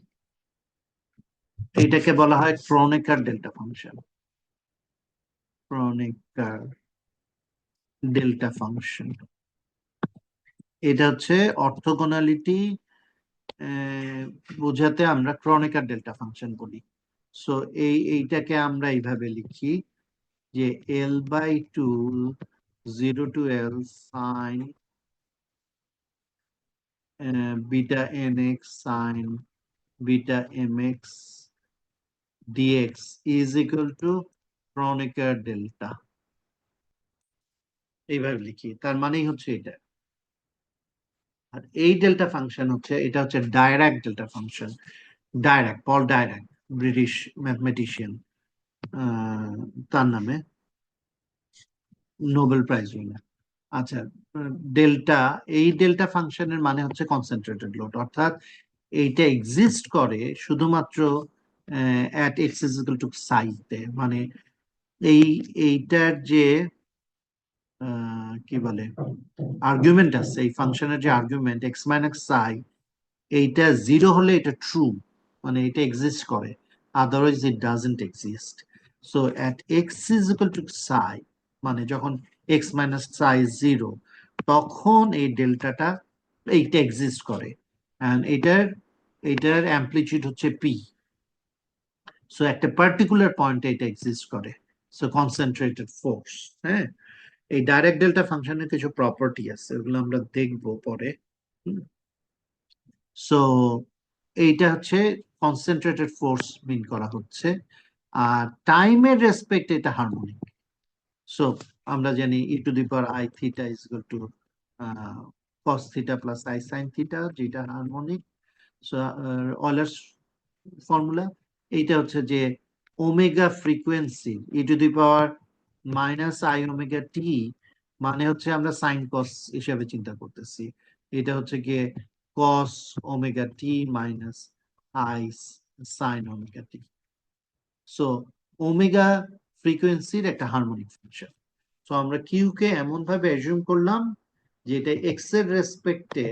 এটাকে বলা হয় ক্রনিকার ডেল্টা ফাংশন, ক্রনিকার ডেল্টা ফাংশন। এটা হচ্ছে অর্থোগোনালিটি বোঝাতে আমরা ক্রনিকার ডেল্টা ফাংশন বলি। সো এইটাকে আমরা এইভাবে লিখি যে L/2 0 to L sin beta nx sin beta mx dx is equal to ক্রনিকার delta, এইভাবে লিখি, তার মানেই হচ্ছে এটা। আর এই ডেল্টা ফাংশন হচ্ছে, এটা হচ্ছে ডাইরাক ডেল্টা ফাংশন। ডাইরাক, পল ডাইরাক, ব্রিটিশ ম্যাথমেটিশিয়ান, তার নামে নোবেল প্রাইজ উইনার। আচ্ছা, ডেল্টা, এই ডেল্টা ফাংশনের মানে হচ্ছে কনসেন্ট্রেটেড লোড, অর্থাৎ এইটা এক্সিস্ট করে শুধুমাত্র at x is equal two সাইতে, মানে এইটার যে কি বলে আর্গুমেন্ট আছে, এই ফাংশনের যে আর্গুমেন্ট এক্স মাইনাস সাই, এইটা জিরো হলে এটা ট্রু, মানে এটা এক্সিস্ট করে, otherwise it doesn't exist. So at x is equal two সাই, মানে যখন এক্স মাইনাস সাই জিরো, তখন এই ডেল্টাটা এইটা এক্সিস্ট করে, অ্যান্ড এটার অ্যামপ্লিটিউড হচ্ছে পি। সো একটা পার্টিকুলার পয়েন্টে এটা এক্সিস্ট করে। So concentrated force. হ্যাঁ, এই ডাইরেক্ট ডেল্টা ফাংশনের কিছু প্রপার্টি আছে, ওগুলো আমরা দেখবো পরে। সো এইটা হচ্ছে কনসেন্ট্রেটেড ফোর্স মিন করা হচ্ছে, আর টাইমের রেসপেক্ট এটা হারমোনিক। সো আমরা জানি e to the power i theta is equal to cos theta plus i sine theta, যেটা হারমোনিক। সো অয়লার্স ফর্মুলা এইটা হচ্ছে যে omega frequency e to the power minus i omega t, মানে হচ্ছে আমরা sign কস হিসাবে চিন্তা করতেছি, এটা হচ্ছে গিয়ে cos omega t minus i sine omega t. So omega ফ্রিকোয়েন্সির একটা হারমোনিক ফাংশন। সো আমরা কিউ কে এমন ভাবে অ্যাজিউম করলাম যে এটা এক্স এর রেসপেক্টে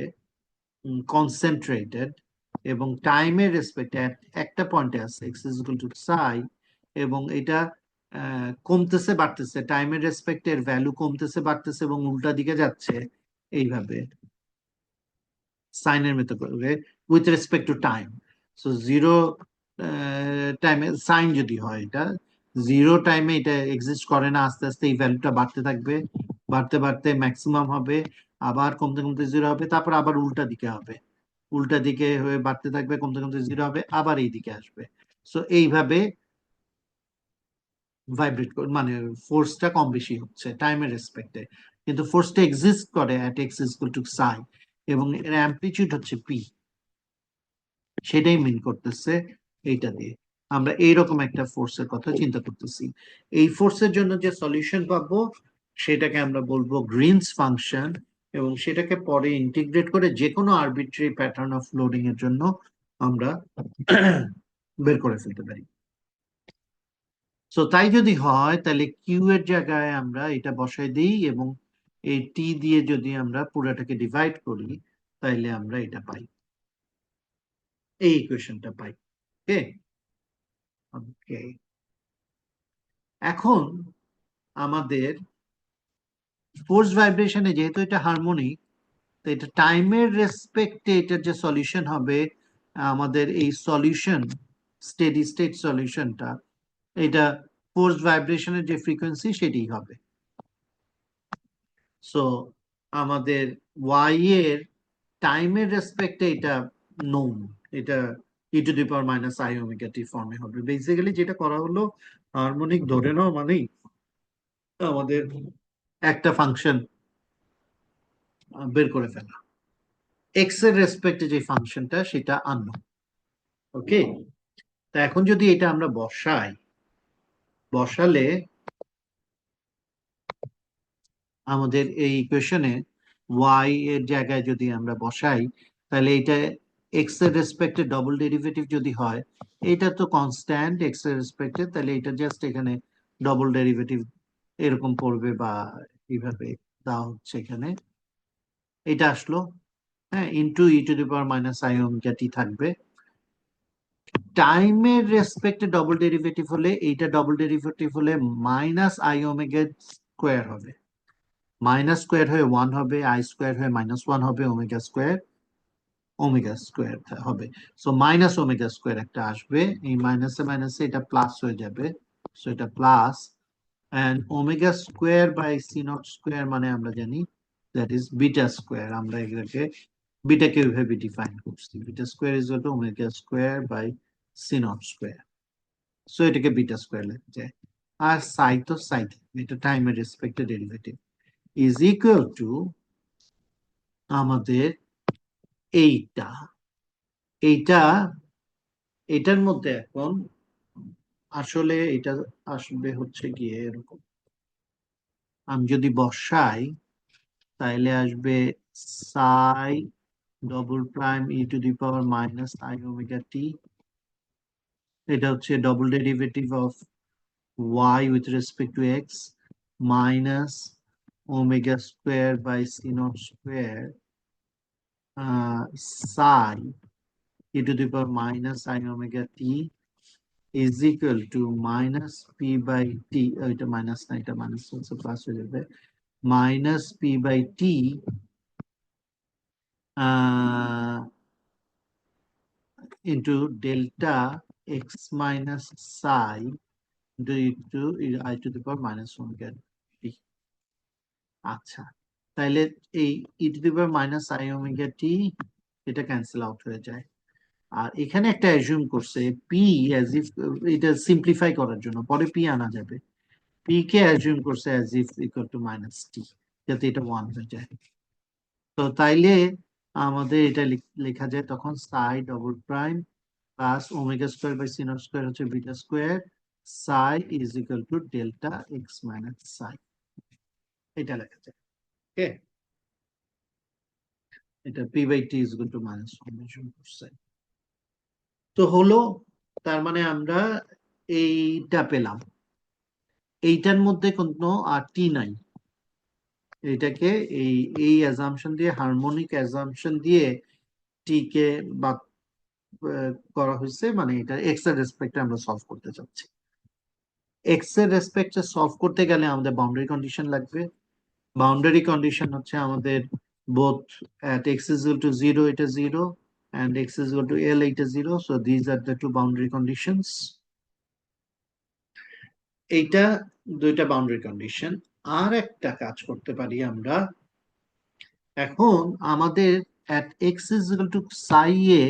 কনসেন্ট্রেটেড, এবং টাইমের রেসপেক্টে একটা পয়েন্টে আছে এক্স ইজ ইকুয়াল টু সাই, এবং এটা কমতেছে বাড়তেছে, টাইমের রেসপেক্টে এর ভ্যালু কমতেছে বাড়তেছে এবং উল্টা দিকে যাচ্ছে এইভাবে সাইনের মতো করে with respect to time. So zero টাইমে সাইন যদি হয়, এটা জিরো টাইমে এটা এক্সিস্ট করে না, আস্তে আস্তে এই ভ্যালুটা বাড়তে থাকবে, বাড়তে বাড়তে ম্যাক্সিমাম হবে, আবার কমতে কমতে জিরো হবে, তারপর আবার উল্টা দিকে হবে, উল্টা দিকে হয়ে বাড়তে থাকবে, কমতে কমতে জিরো হবে, আবার এই দিকে আসবে। সো এইভাবে ভাইব্রেট মানে ফোর্সটা কম বেশি হচ্ছে টাইমের রেসপেক্টে, কিন্তু ফোর্সটা এক্সিস্ট করে অ্যাট এক্স ইকুয়াল টু সাই, এবং এর অ্যামপ্লিটিউড হচ্ছে পি, সেটাই মিন করতেছে এইটা দিয়ে। আমরা এইরকম একটা ফোর্সের কথা চিন্তা করতেছি, এই ফোর্সের জন্য যে সলিউশন পাবো সেটাকে আমরা বলবো গ্রিনস ফাংশন, এবং সেটাকে পরে ইন্টিগ্রেট করে যে কোনো আরবিট্রারি প্যাটার্ন অফ লোডিং এর জন্য আমরা বের করে ফেলতে পারি। সো তাই যদি হয় তাহলে কিউ এর জায়গায় আমরা এটা বসাই দিই, এবং এই টি দিয়ে যদি আমরা পুরোটাকে ডিভাইড করি, তাইলে আমরা এটা পাই, এই ইকুয়েশনটা পাই। ওকে, ওকে। এখন আমাদের ফোর্স ভাইব্রেশনে যেহেতু এটা হারমোনিক, তো এটা টাইমের রেসপেক্টে এটার যে সলিউশন হবে, আমাদের এই সলিউশন স্টেডি স্টেট সলিউশনটা, এটা ফোর্স ভাইব্রেশনের যে ফ্রিকোয়েন্সি সেটাই হবে। সো আমাদের ওয়াই এর টাইমের রেসপেক্টে এটা নোন, এটা e to the power minus i omega t ফর্মে হবে। বেসিক্যালি যেটা করা হলো, হারমোনিক ধরে নাও মানেই আমাদের একটা ফাংশন বের করে ফেলা, এক্স এর রেসপেক্টে যে ফাংশনটা সেটা আননোন। ওকে, তা এখন যদি এটা আমরা বসালে আমাদের এই ইকুয়েশনে ওয়াই এর জায়গায় যদি আমরা বসাই, তাহলে এটা এক্স এর রেসপেক্টে ডবল ডেরিভেটিভ যদি হয়, এটা তো কনস্ট্যান্ট এক্স এর রেসপেক্টে, তাহলে এটা জাস্ট এখানে ডবল ডেরিভেটিভ এরকম পড়বে, বা এইভাবে দেওয়া হচ্ছে এখানে, এটা আসলো, হ্যাঁ, into e to the power minus i omega t থাকবে। টাইমের রেসপেক্টে ডবল ডেরিভেটিভ হলে, এইটা ডবল ডেরিভেটিভ হলে মাইনাস আই ওমেগা স্কোয়ার হবে, মাইনাস স্কোয়ার হয়ে ওয়ান হবে, আই স্কোয়ার হয়ে মাইনাস ওয়ান হবে, ওমেগা স্কোয়ার হবে। সো মাইনাস ওমেগা স্কোয়ার একটা আসবে, এই মাইনাসে মাইনাসে এটা প্লাস হয়ে যাবে, সো এটা plus, and omega square by c naught square, মানে আমরা জানি দ্যাট ইজ বিটা স্কোয়ার। আমরা এটাকে বিটাকে ওইভাবে ডিফাইন করছি, beta square is equal to omega square by c naught square. So এটাকে বিটা স্কোয়ার লেখা যায়, আর সাই তো সাই, এটা টাইমের রেসপেক্টে ডেরিভেটিভ, ইজ ইকুয়াল টু আমাদের এইটা এইটা এটার মধ্যে এখন আসলে এটা আসবে হচ্ছে গিয়ে এরকম, আমি যদি বসাই তাহলে আসবে psi double prime e to the power minus i omega t, এটা হচ্ছে double derivative of y with respect to x minus omega square by c naught square psi e to the power minus sin omega t is equal to minus p by t, এটা minus না, এটা minus হচ্ছে plus হয়ে যাবে, minus p by t into delta x minus psi into I to the power minus omega t। আচ্ছা, তাইলে এই e to the power minus i omega t এটা ক্যান্সেল আউট হয়ে যায়। আর এখানে একটা অ্যাজিউম করছে p অ্যাজ ইফ, এটা সিম্পলিফাই করার জন্য পরে p আনা যাবে, p কে অ্যাজিউম করছে as if equal to minus t, যাতে এটা 1 হয়ে যায়। তো তাইলে আমাদের এটা লেখা যায় তখন psi double prime plus omega square by c naught square হচ্ছে beta square psi is equal to delta x minus psi, এটা লেখা যায়। ওকে, এটা p by t is equal to minus one mention করছে। তো হলো, তার মানে আমরা এইটা পেলাম, এইটার মধ্যে কোনো আর টি নাই, এটাকে এই এই অ্যাজাম্পশন দিয়ে, হারমোনিক অ্যাজাম্পশন দিয়ে টি কে বাদ করা হয়েছে, মানে এটা এক্স এর রেসপেক্টে আমরা সলভ করতে চাচ্ছি। এক্স এর রেসপেক্টে সলভ করতে গেলে আমাদের বাউন্ডারি কন্ডিশন লাগবে। বাউন্ডারি কন্ডিশন হচ্ছে আমাদের both at x is equal to 0 এটা 0 and x is equal to l এটা 0, so these are the two boundary conditions। এইটা দুইটা বাউন্ডারি কন্ডিশন। আর একটা কাজ করতে পারি আমরা, এখন আমাদের at x is equal to psi A,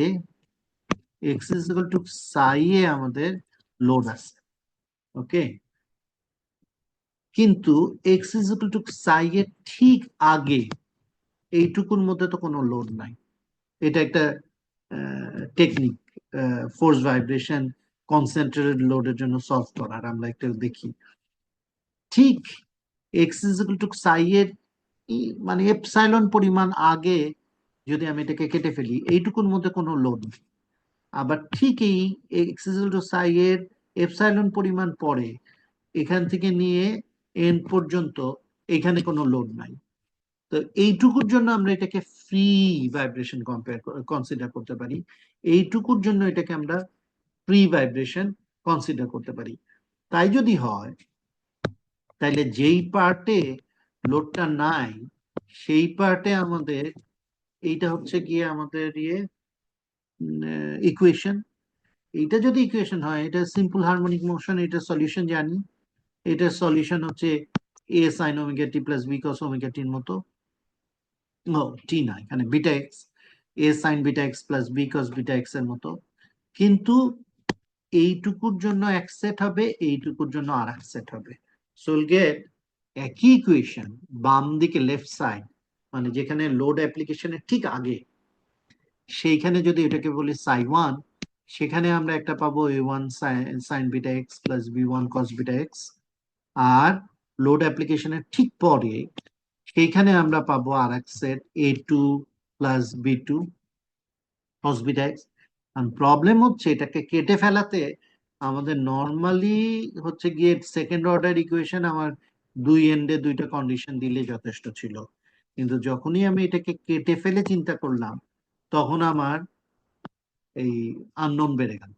x is equal to psi এ আমাদের লোড আছে, ওকে, কিন্তু x is equal to psi এর ঠিক আগে এইটুকুর মধ্যে তো কোনো লোড নাই। এটা একটা টেকনিক ফোর্স ভাইব্রেশন কনসেন্ট্রেটেড লোডের জন্য সলভ করার, আমরা একটা দেখি। ঠিক এক্স ইজ ইকুয়াল টু সাই এর মানে এপসাইলন পরিমাণ আগে যদি আমি এটাকে কেটে ফেলি, এইটুকুর মধ্যে কোনো লোড নেই। আবার ঠিক এই এক্স ইজ ইকুয়াল টু সাই এর এপসাইলন পরিমাণ পরে এখান থেকে নিয়ে এন পর্যন্ত এখানে কোনো লোড নাই। তো এইটুকুর জন্য আমরা এটাকে ফ্রি ভাইব্রেশন কনসিডার করতে পারি, এইটুকুর জন্য এটাকে আমরা ফ্রি ভাইব্রেশন কনসিডার করতে পারি। তাই যদি হয়, তাহলে যেই পার্টে লোডটা নাই সেই পার্টে আমাদের, এইটা হচ্ছে গিয়ে আমাদের ইকুয়েশন, এইটা যদি ইকুয়েশন হয়, এটা সিম্পল হারমোনিক মোশন, এটা সলিউশন জানি, এটার সলিউশন হচ্ছে a sine omega t plus b cos omega টির মতো, ও টি না, এখানে beta x, a sine beta x plus b cos beta x এর মতো। কিন্তু এইটুকুর জন্য এক সেট হবে, এইটুকুর জন্য আর এক সেট হবে। সো উইল গেট একই ইকুয়েশন বাম দিকে লেফট সাইড, মানে যেখানে লোড অ্যাপ্লিকেশনের ঠিক আগে, সেইখানে যদি এটাকে বলি সাই ওয়ান, সেখানে আমরা একটা পাবো a one sine beta x plus b one cos beta x. আর লোড অ্যাপ্লিকেশনের ঠিক পরে সেইখানে আমরা পাবো আর এক set a two plus b two cos beta x. Problem হচ্ছে এটাকে কেটে ফেলাতে আমাদের নর্মালি হচ্ছে গিয়ে সেকেন্ড অর্ডার ইকুয়েশন আমার দুই এন্ডে দুইটা কন্ডিশন দিলে যথেষ্ট ছিল, কিন্তু যখনই আমি এটাকে কেটে ফেলে চিন্তা করলাম তখন আমার এই আননোন বেড়ে গেল।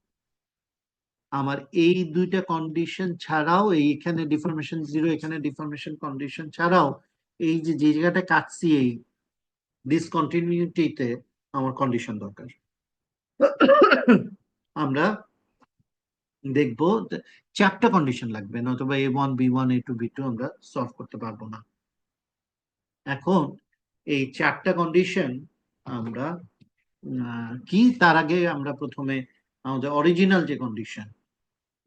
আমার এই দুইটা কন্ডিশন ছাড়াও, এই এখানে ডিফরমেশন জিরো, এখানে ডিফরমেশন কন্ডিশন ছাড়াও, এই যে যে জায়গাটা কাটছি এই ডিসকন্টিনিউটিতে আমার কন্ডিশন দরকার। আমরা দেখবো চারটা কন্ডিশন লাগবে, নতুবা এ ওয়ান বি ওয়ান এ টু বি টু আমরা সলভ করতে পারবো না। এখন এই চারটা কন্ডিশন আমরা কি, তার আগে আমরা প্রথমে আমাদের অরিজিনাল যে কন্ডিশন,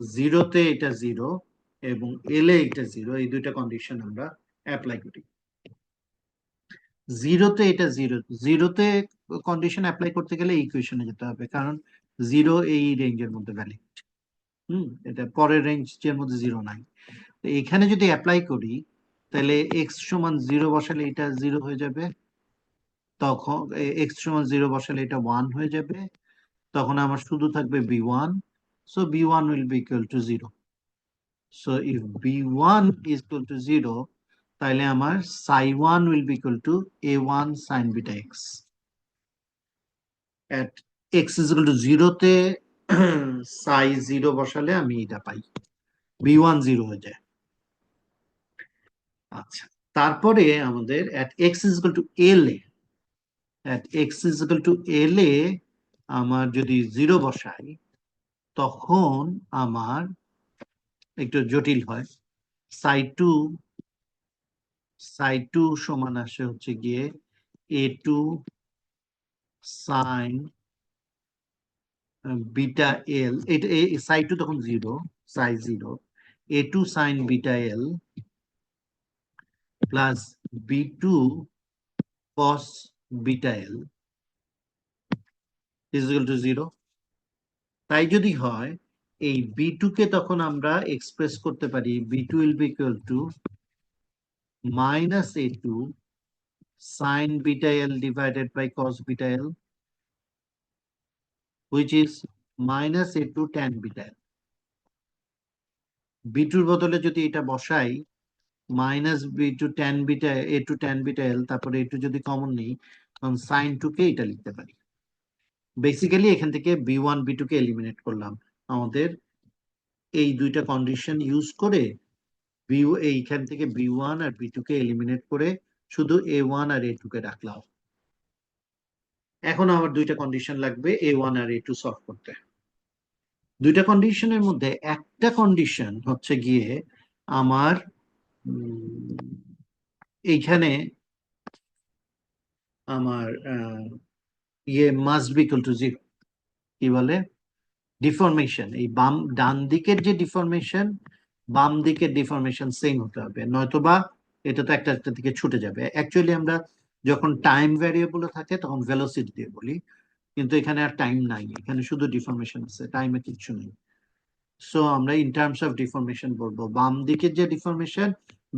জিরোতে এটা জিরো এবং এল এ এটা জিরো, এই দুইটা কন্ডিশন আমরা অ্যাপ্লাই করি। জিরোতে এটা জিরো, জিরোতে কন্ডিশন অ্যাপ্লাই করতে গেলে এই ইকুয়েশনে যেতে হবে, কারণ জিরো এই রেঞ্জের মধ্যে ভ্যালিড। এটা পরের রেঞ্জের মধ্যে জিরো নাই। তো এখানে যদি অ্যাপ্লাই করি, তাহলে এক্স সমান জিরো বসালে এটা জিরো হয়ে যাবে, তখন এক্স সমান জিরো বসালে এটা ওয়ান হয়ে যাবে, তখন আমার শুধু থাকবে b one, so b one will be equal to zero. So if b1 is equal to 0, তাহলে আমার psi1 will be equal to a1 sin beta x. At x is equal to 0 তে psi 0 বসালে আমি এটা পাই, b1 0 হয়ে যায়। আচ্ছা, তারপরে আমাদের at x is equal to l A, at x is equal to l এ আমার যদি 0 বসাই, তখন আমার একটু জটিল হয়। psi 2 সমান আসে হচ্ছে গিয়ে a2 sin বিটা এল, এটা psi 2 তখন 0, psi 0, a2 sin beta L plus b2 cos beta L is equal to 0। তাই যদি হয়, এই b2 কে তখন আমরা এক্সপ্রেস করতে পারি, b2 will be equal to minus a2 sin beta l divided by cos beta l, which is minus a2 tan beta l। b2 এর বদলে যদি এটা বসাই, minus b2 tan beta a2 tan beta l, তারপরে a2 যদি common নিই, তখন sin 2 কে এটা লিখতে পারি। বেসিক্যালি এখান থেকে b1 b2 কে এলিমিনেট করলাম। আমাদের এই দুইটা কন্ডিশন ইউজ করে এইখান থেকে b1 আর b2 কে এলিমিনেট করে শুধু a1 আর a2 কে রাখলাম। এখন আমার দুইটা কন্ডিশন লাগবে a1 আর a2 সলভ করতে। দুইটা কন্ডিশনের মধ্যে একটা কন্ডিশন হচ্ছে গিয়ে আমার এইখানে আমার মাস্ট বি ইকুয়াল টু 0। কি বলে, ডিফরমেশন, এই ডান দিকের যে ডিফরমেশন, বাম দিকের ডিফরমেশন সেম হতে হবে, নয়তোবা এটা তো একটা একটা দিকে ছুটে যাবে। অ্যাকচুয়ালি আমরা যখন টাইম ভ্যারিয়েবল থাকে তখন ভেলোসিটি দিয়ে বলি, কিন্তু এখানে আর টাইম নাই, এখানে শুধু ডিফরমেশন আছে, টাইমে কিচ্ছু নেই। সো আমরা ইন টার্মস অফ ডিফরমেশন বলবো, বাম দিকের যে ডিফরমেশন,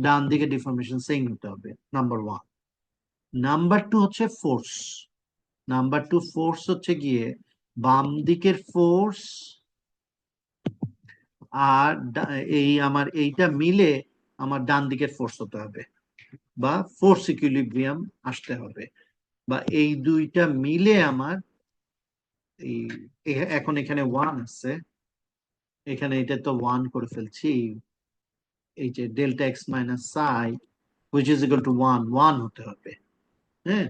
ডান দিকের ডিফরমেশন সেম হতে হবে, নাম্বার ওয়ান। নাম্বার টু হচ্ছে ফোর্স। নাম্বার টু ফোর্স হচ্ছে গিয়ে বাম দিকের ফোর্স আর এই আমার এইটা মিলে আমার ডান দিকের ফোর্স হতে হবে, বা ফোর্স ইকুইলিব্রিয়াম আসতে হবে, বা এই দুইটা মিলে আমার এই এখন এখানে ওয়ান আছে, এখানে এটা তো ওয়ান করে ফেলছি, এই যে delta x minus Sai which is equal to one, one হতে হবে। হ্যাঁ,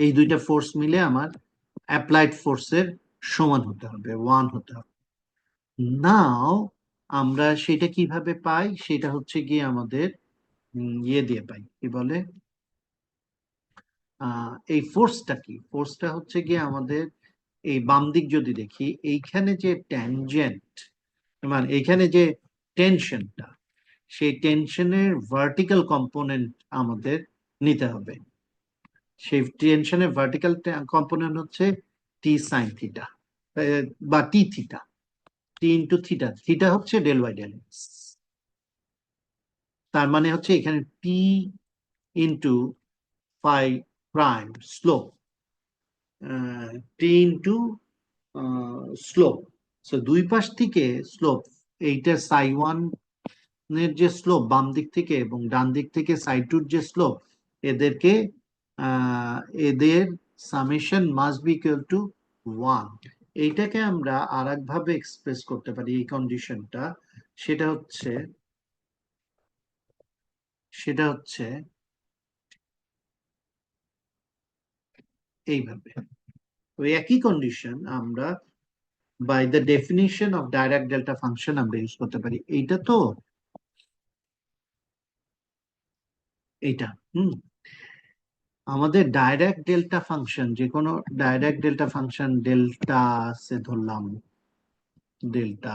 এই দুইটা ফোর্স মিলে আমার অ্যাপ্লাইড ফোর্সের সমান হতে হবে, ওয়ান হতে হবে। নাও আমরা সেটা কিভাবে পাই, সেটা হচ্ছে গিয়ে আমাদের ইয়ে দিয়ে পাই, কি বলে, এই ফোর্সটা কি, ফোর্সটা হচ্ছে গিয়ে আমাদের এই বাম দিক যদি দেখি, এইখানে যে ট্যানজেন্ট, মানে এইখানে যে টেনশনটা, সেই টেনশনের ভার্টিক্যাল কম্পোনেন্ট আমাদের নিতে হবে। সেই টেনশনের ভার্টিক্যাল কম্পোনেন্ট হচ্ছে টি সাইন থিটা, বা টি থিটা, টি ইন্টু থিটা, থিটা হচ্ছে ডেল বাই ডেল এক্স। তার মানে হচ্ছে এখানে টি ইন্টু ফাই প্রাইম স্লোপ, টি ইন্টু স্লোপ। সো দুই পাশ থেকে স্লোপ, এইটা সাই ওয়ান এর যে স্লোপ বাম দিক থেকে এবং ডান দিক থেকে সাই টুর যে স্লোপ, এদেরকে এদের summation must be equal to one. এইটাকে আমরা আর একভাবে এক্সপ্রেস করতে পারি, এই কন্ডিশনটা, সেটা হচ্ছে সেটা হচ্ছে এইভাবে। ওই একই কন্ডিশন আমরা by the definition of Dirac delta function আমরা ইউজ করতে পারি। এইটা তো এইটা আমাদের ডাইরাক ডেল্টা ফাংশন, যে কোনো ডাইরাক ডেল্টা ফাংশন, ডেল্টা সে ধরলাম, ডেল্টা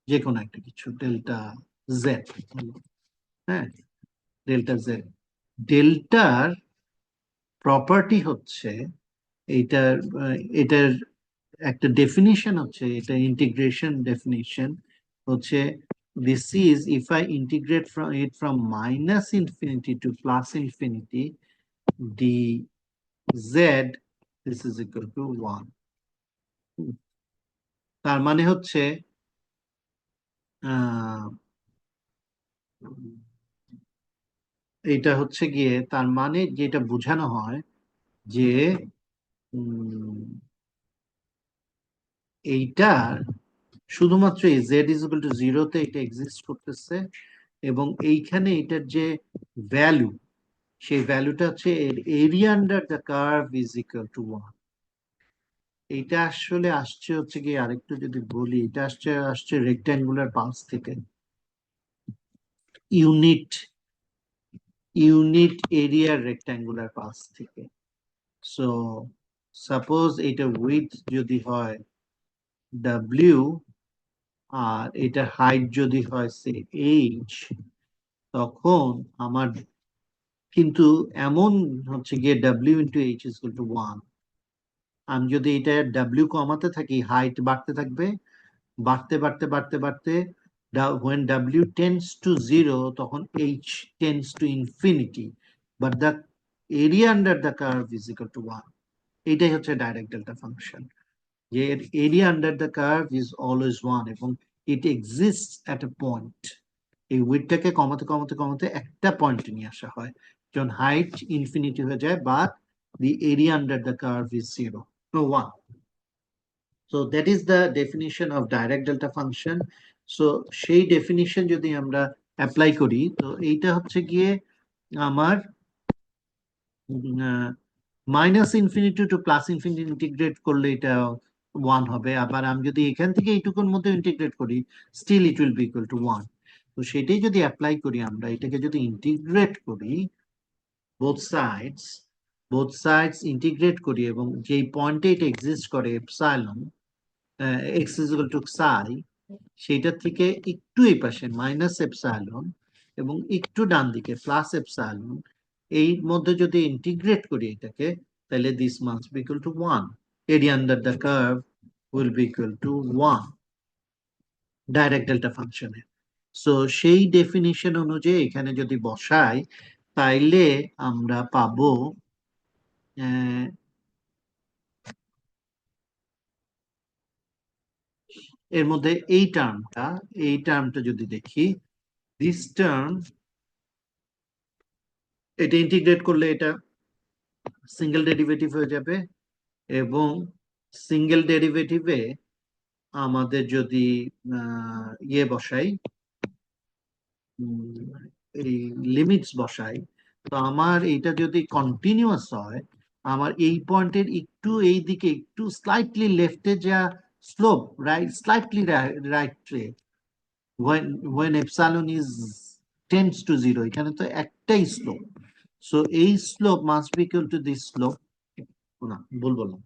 যে কোনো একটা কিছু, ডেল্টা জেড, হ্যাঁ, ডেল্টা জেড, ডেল্টার প্রপার্টি হচ্ছে এইটার এটার একটা ডেফিনিশন হচ্ছে, এটা ইন্টিগ্রেশন ডেফিনিশন হচ্ছে, this is if I integrate from it from minus infinity to plus infinity dz, this is equal to 1। তার মানে হচ্ছে আহ, এটা হচ্ছে গিয়ে তার মানে যেটা বোঝানো হয় যে উম, এইটার শুধুমাত্র এই জেড ইজ ইকুয়াল টু জিরোতে এটা এক্সিস্ট করতেছে, এবং এইখানে এটার যে ভ্যালু, সেই ভ্যালুটা হচ্ছে এর area under the curve is equal to one. এইটা আসলে আসছে হচ্ছে কি, আরেকটু যদি বলি, এটা আসছে আসছে রেক্ট্যাঙ্গুলার পালস থেকে, ইউনিট ইউনিট এরিয়ার রেক্ট্যাঙ্গুলার পালস থেকে। সো সাপোজ এটা উইথ যদি হয় ডাব্লিউ, আর এটার হাইট যদি হয় সে এইচ, তখন আমার কিন্তু এমন হচ্ছে গিয়ে W into H is equal to one. আমি যদি এটা ডাব্লিউ কমাতে থাকি, হাইট বাড়তে থাকবে, বাড়তে বাড়তে বাড়তে বাড়তে when w tends to 0 তখন h tends to infinity, but the area under the curve is equal to 1. এটাই হচ্ছে ডাইরেক্ট ডেল্টা ফাংশন, যে এর area under the curve is always 1 এবং ইট এক্সিস্টস অ্যাট এ পয়েন্ট। এই উইডটাকে কমাতে কমাতে কমাতে একটা পয়েন্টে নিয়ে আসা হয় যখন হাইট ইনফিনিটি হয়ে যায়, বা the area under the curve is 0, no 1. So that is the definition of direct delta function. So সেই definition যদি আমরা apply করি, তো এইটা হচ্ছে গিয়ে আমার minus infinity two plus infinity integrate করলে এটা ওয়ান হবে, আবার আমি যদি এখান থেকে এইটুকুর মধ্যে ইন্টিগ্রেট করি, still it will be equal to one. তো সেটাই যদি অ্যাপ্লাই করি, আমরা এটাকে যদি ইন্টিগ্রেট করি, both sides both sides integrate করি, এবং যেই পয়েন্টে এটা এক্সিস্ট করে epsilon x is equal two সাই, সেইটার থেকে একটু এই পাশে মাইনাস এপসাইলন এবং একটু ডান দিকে প্লাস এপসাইলন, এই মধ্যে যদি ইন্টিগ্রেট করি এটাকে, তাহলে this must be equal to one. Area under the curve will be equal to one direct delta ফাংশনে। সো সেই ডেফিনিশন অনুযায়ী এখানে যদি বসাই, তাইলে আমরা পাবো আহ, এর মধ্যে এই টার্মটা যদি দেখি, দিস টার্ম, এটা ইন্টিগ্রেট করলে এটা সিঙ্গেল ডেরিভেটিভ হয়ে যাবে, এবং সিঙ্গেল ডেরিভেটিভে আমাদের যদি ইয়ে বসাই, উম, এই লিমিটস বসাই, তো আমার এটা যদি কন্টিনিউয়াস হয়, আমার এই পয়েন্টের একটু এই দিকে একটু স্লাইটলি লেফটে যা slope, right slightly right, when epsilon is tends to 0, এখানে তো একটাই স্লোপ, সো এই slope must be equal to this slope. না, ভুল বললাম,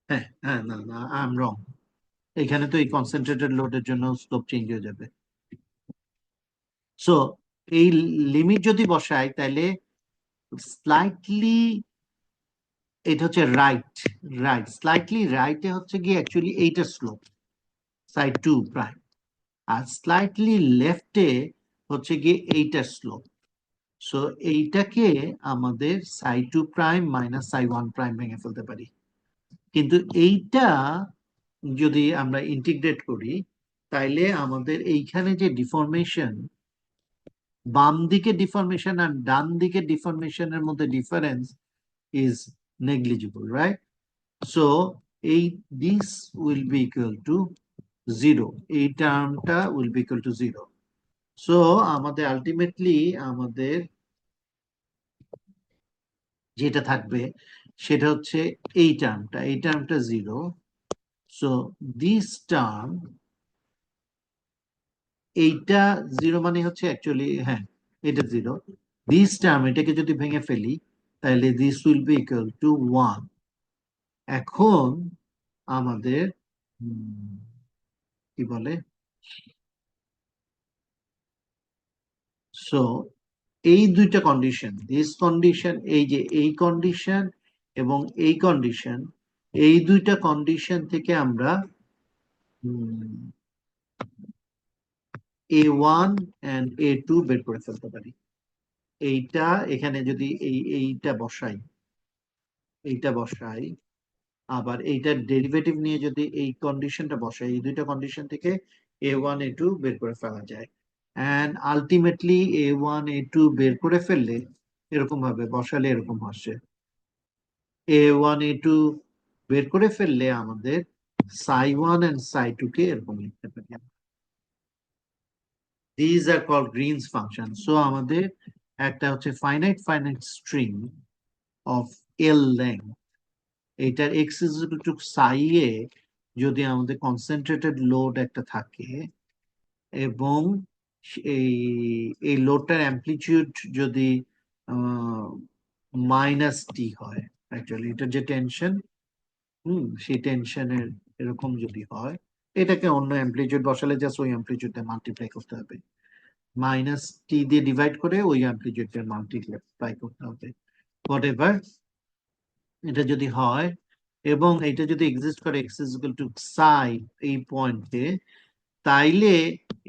হ্যাঁ হ্যাঁ, না না, আই এম রং, এখানে তো এই কনসেন্ট্রেটেড লোডের জন্য স্লোপ চেঞ্জ হয়ে যাবে। সো এই লিমিট যদি বসাই, তাহলে স্লাইটলি, এটা হচ্ছে রাইট, স্লাইটলি রাইটে হচ্ছে গিয়ে অ্যাকচুয়ালি এইটার স্লোপ, সাইড টু প্রাইম, আর স্লাইটলি লেফটে হচ্ছে গিয়ে এইটার স্লোপ। সো এইটাকে আমাদের psi two prime minus psi one prime ভেঙে ফেলতে পারি, কিন্তু এইটা যদি আমরা ইন্টিগ্রেট করি, তাইলে আমাদের এইখানে যে ডিফরমেশন, বাম দিকে ডিফরমেশন আর ডান দিকে ডিফরমেশনের মধ্যে difference is negligible, right? So এই this will be equal to zero, এই টার্মটা will be equal to zero. So আমাদের আলটিমেটলি আমাদের যেটা থাকবে সেটা হচ্ছে এই টার্মটা জিরো। সো দিস টার্ম, এইটা জিরো মানে হচ্ছে অ্যাকচুয়ালি, হ্যাঁ, এটা জিরো। দিস টার্ম, এটাকে যদি ভেঙে ফেলি, তাহলে this will be equal to one. এখন আমাদের কি বলে, সো এই দুইটা কন্ডিশন, দিস কন্ডিশন, এই যে এই কন্ডিশন এবং এই কন্ডিশন, এই দুইটা কন্ডিশন থেকে আমরা A1 and A2 বের করে ফেলতে পারি। এইটা এখানে যদি এইটা বসাই, আবার এইটার ডেরিভেটিভ নিয়ে যদি এই কন্ডিশনটা বসাই, এই দুইটা কন্ডিশন থেকে A1 A2 বের করে ফেলা যায়। অ্যান্ড আলটিমেটলি A1 A2 বের করে ফেললে এরকম ভাবে বসালে এরকম আসে। A1 A2 বের করে ফেললে আমাদের psi1 and psi2 কে এরকম লিখতে পারি। These are called Green's function. So আমাদের একটা হচ্ছে finite string of L length, এটার x is equal to psi a যদি আমাদের কনসেন্ট্রেটেড লোড একটা থাকে এবং এই এই লোডটার অ্যামপ্লিটিউড যদি -t হয়, অ্যাকচুয়ালি এটার যে টেনশন সেই টেনশনের এরকম যদি হয়, এটাকে অন্য অ্যামপ্লিটিউড বসালে জাস্ট ওই অ্যামপ্লিটিউডটা মাল্টিপ্লাই করতে হবে, -t দিয়ে ডিভাইড করে ওই অ্যামপ্লিটিউডটা মাল্টিপ্লাই করতে হবে, হোয়াট এভার এটা যদি হয় এবং এটা যদি এক্সিস্ট করে x is equal to psi এই পয়েন্টে, তাইলে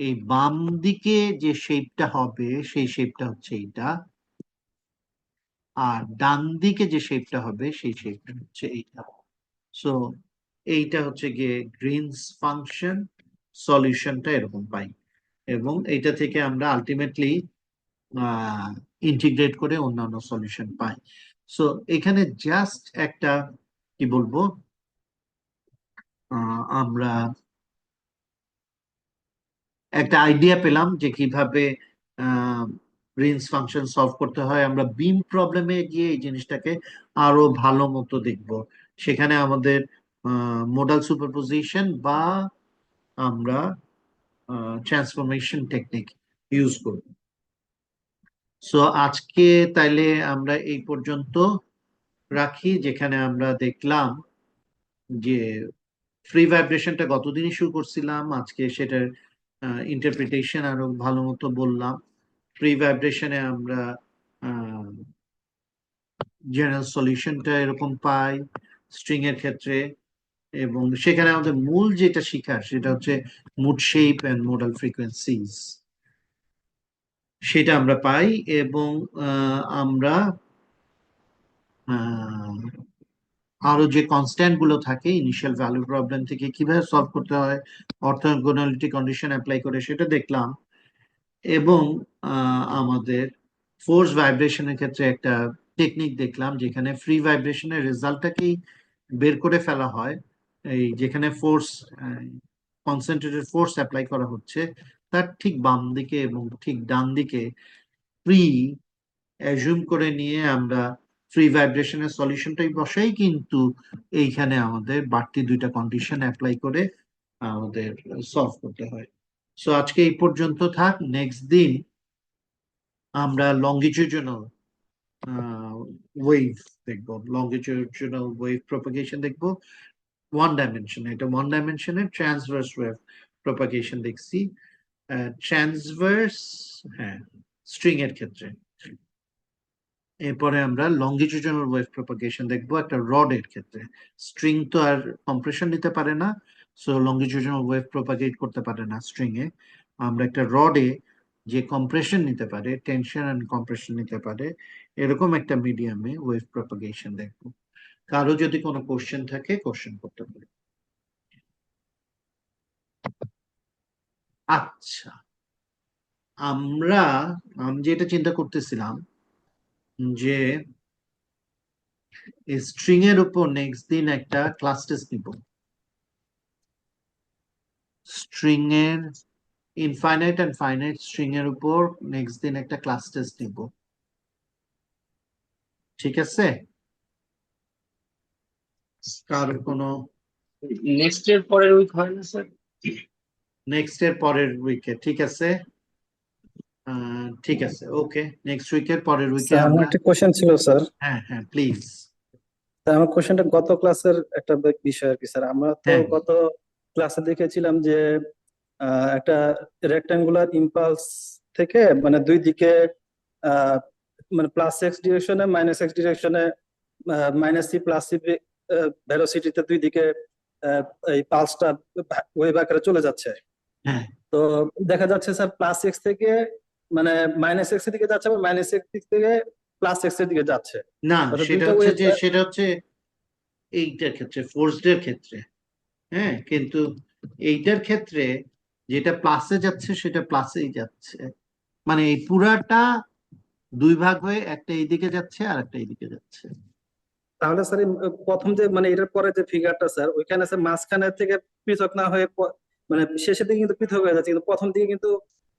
এই বাম দিকে যে শেপটা হবে সেই শেপটা হচ্ছে এইটা, আর ডান দিকে যে শেপটা হবে সেই শেপটা হচ্ছে এইটা। সো এইটা হচ্ছে গিয়ে গ্রিনস ফাংশন, সলিউশনটা এরকম পাই এবং এইটা থেকে আমরা আলটিমেটলি ইন্টিগ্রেট করে অন্যান্য সলিউশন পাই। সো এখানে জাস্ট একটা কি বলবো, আমরা একটা আইডিয়া পেলাম যে কিভাবে গ্রিনস ফাংশন সলভ করতে হয়। আমরা বিম প্রবলেমে গিয়ে এই জিনিসটাকে আরো ভালো মতো দেখব, সেখানে আমাদের মোডাল সুপারপোজিশন বা আমরা ট্রান্সফরমেশন টেকনিক ইউজ করব। সো আজকে তাইলে আমরা এই পর্যন্ত রাখি, যেখানে আমরা দেখলাম যে ফ্রি ভাইব্রেশনটা গতদিনই শুরু করছিলাম, আজকে সেটার ইন্টারপ্রিটেশন আরো ভালো মতো বললাম। ফ্রি ভাইব্রেশনে আমরা জেনারেল সলিউশনটা এরকম পাই স্ট্রিং এর ক্ষেত্রে, এবং সেখানে আমাদের মূল যেটা শিখার সেটা হচ্ছে মুড শেপ এন্ড মোডাল ফ্রিকোয়েন্সিজ, সেটা আমরা পাই। এবং আমরা আহ, আরো যে কনস্ট্যান্ট গুলো থাকে ইনিশিয়াল ভ্যালু প্রবলেম থেকে কিভাবে সলভ করতে হয় অর্থোগোনালিটি কন্ডিশন অ্যাপ্লাই করে সেটা দেখলাম। এবং আমাদের ফোর্স ভাইব্রেশনের ক্ষেত্রে একটা টেকনিক দেখলাম যেখানে ফ্রি ভাইব্রেশনের রেজাল্টটাকেই বের করে ফেলা হয়, এই যেখানে ফোর্স কনসেন্ট্রেটেড ফোর্স অ্যাপ্লাই করা হচ্ছে তার ঠিক বাম দিকে এবং ঠিক ডান দিকে ফ্রি অ্যাজুম করে নিয়ে আমরা ফ্রি ভাইব্রেশনের সলিউশনটাই বসাই, কিন্তু এইখানে আমাদের বাড়তি দুইটা কন্ডিশন অ্যাপ্লাই করে আমাদের সলভ করতে হয়। সো আজকে এই পর্যন্ত থাক, নেক্সট দিন আমরা লঙ্গিটিউডিনাল ওয়েভ দেখবো, লঙ্গিটিউডিনাল ওয়েভ প্রপাগেশন দেখবো ওয়ান ডাইমেনশন, এটা ওয়ান ডাইমেনশনের ট্রান্সভার্স ওয়েভ প্রপাগেশন দেখছি, ট্রান্সভার্স, হ্যাঁ, স্ট্রিং এর ক্ষেত্রে। এরপরে আমরা লঙ্গিটিউডিনাল ওয়েভ প্রপাগেশন দেখবো একটা রড এর ক্ষেত্রে। স্ট্রিং তো আর কম্প্রেশন নিতে পারে না, সো লঙ্গিটিউডিনাল ওয়েভ প্রপাগেট করতে পারে না স্ট্রিং এ। আমরা একটা রডে যে কম্প্রেশন নিতে পারে, টেনশন এন্ড কম্প্রেশন নিতে পারে, এরকম একটা মিডিয়ামে ওয়েভ প্রপাগেশন দেখবো। কারো যদি কোনো কোশ্চেন থাকে কোশ্চেন করতে পারে। আচ্ছা, আমরা আমি যেটা চিন্তা করতেছিলাম যে স্ট্রিং এর উপর নেক্সট দিন একটা ক্লাস টেস্ট নিব, স্ট্রিং এর ইনফাইনাইট এন্ড ফাইনাইট স্ট্রিং এর উপর নেক্সট দিন একটা ক্লাস টেস্ট নিব, ঠিক আছে? কার কোনো নেক্সট এর পরের উইক হয় না স্যার? নেক্সট এর পরের উইকে, ঠিক আছে, ঠিক আছে, ওকে, নেক্সট উইকের পরের উইকে স্যার আমার আমরা, একটা কোশ্চেন ছিল স্যার। হ্যাঁ হ্যাঁ প্লিজ, স্যার আমার কোশ্চেনটা গত ক্লাসের একটা বিষয় আর কি স্যার। আমরা তো হ্যাঁ গত ক্লাসে দেখেছিলাম যে একটা রেক্টাঙ্গুলার ইম্পালস থেকে মানে দুই দিকে আহ, মানে প্লাস এক্স ডিরেকশনে মাইনাস এক্স ডিরেকশনে মাইনাস সি প্লাস সি ভেলোসিটিতে দুই দিকে আহ, এই পালসটা ওয়েভ আকারে চলে যাচ্ছে। হ্যাঁ, তো দেখা যাচ্ছে স্যার প্লাস এক্স থেকে মানে মাইনাস এক্স এর দিকে যাচ্ছে, আবার মাইনাস এক্স দিক থেকে প্লাস এক্স এর দিকে যাচ্ছে। না অর্থাৎ সেটা দুইটা হচ্ছে ওয়েভ। যে সেটা হচ্ছে এইটার ক্ষেত্রে ফোর্সড এর ক্ষেত্রে, হ্যাঁ, কিন্তু এইটার ক্ষেত্রে যেটা প্লাসে যাচ্ছে সেটা প্লাসেই যাচ্ছে, মানে এই পুরাটা দুই ভাগ হয়ে একটা এইদিকে যাচ্ছে আর একটা এইদিকে যাচ্ছে। তাহলে স্যার প্রথম যে মানে এটার পরে যে ফিগারটা স্যার ওইখানে স্যার মাঝখানের থেকে পৃথক না হয়ে মানে শেষের দিকে কিন্তু পৃথক হয়ে যাচ্ছে, কিন্তু প্রথম দিকে কিন্তু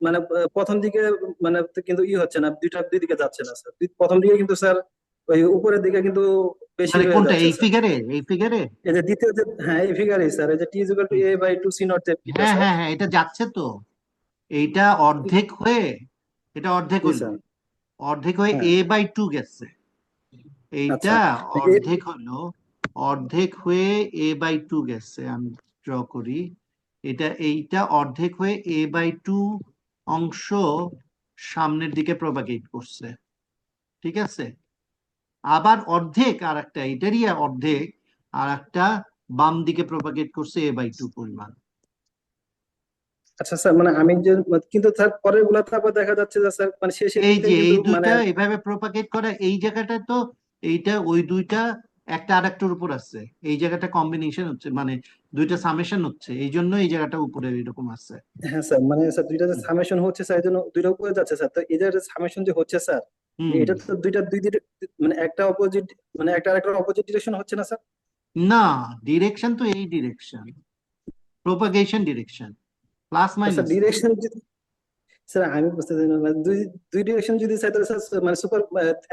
মানে প্রথম দিকে মানে কিন্তু হচ্ছে না, দুই দিকে যাচ্ছে না স্যার। প্রথম দিকে কিন্তু স্যার ওই উপরের দিকে কিন্তু বেশি মানে হয়ে কোনটা, যাচ্ছে এই স্যার। ফিগারে, এই ফিগারে? এই যে দ্বিতীয় যে, হ্যাঁ এই ফিগারই স্যার, এই যে t equal to a by two c naught যে এটা হ্যাঁ স্যার। হ্যাঁ হ্যাঁ, এটা যাচ্ছে তো। এইটা অর্ধেক হয়ে, এটা অর্ধেক জি হলো, স্যার। অর্ধেক হয়ে হ্যাঁ। a/2 গেছে। আচ্ছা। এইটা অর্ধেক হলো, অর্ধেক হয়ে a/2 গেছে। আমি ড্র করি এটা, এইটা অর্ধেক হয়ে a/2 অংশ সামনের দিকে প্রপাগেট করছে, ঠিক আছে। আবার অর্ধেক আর একটা, এটারই অর্ধেক আর একটা বাম দিকে প্রপাগেট করছে a/2 পরিমাণ। আচ্ছা স্যার, মানে আমি যে কিন্তু স্যার পরের গুলাতে আবার দেখা যাচ্ছে যে স্যার মানে শেষের এই দিকে যে কিন্তু এই মানে দুইটা এভাবে প্রপাগেট করা, এই জায়গাটায় তো এইটা ওই দুইটা একটা আরেকটার উপর আছে, এই জায়গাটা কম্বিনেশন হচ্ছে, মানে দুইটা সামেশন হচ্ছে, এই জন্য এই জায়গাটা উপরে এরকম আছে। হ্যাঁ স্যার, মানে স্যার দুইটা যে সামেশন হচ্ছে স্যার এই জন্য দুইটা উপরে যাচ্ছে স্যার। তো এই যে সামেশন যে হচ্ছে স্যার, হুম। এটা তো দুই দিকে মানে একটা অপোজিট, মানে একটা আরেকটার অপোজিট ডিরেকশন হচ্ছে না স্যার? না, ডিরেকশন তো এই ডিরেকশন, প্রপাগেশন ডিরেকশন, প্লাস তো স্যার মাইনাস না। ডিরেকশন স্যার আমি বুঝতেছি না, মানে দুই দুই ডিরেকশন যদি চাই তাহলে স্যার মানে সুপার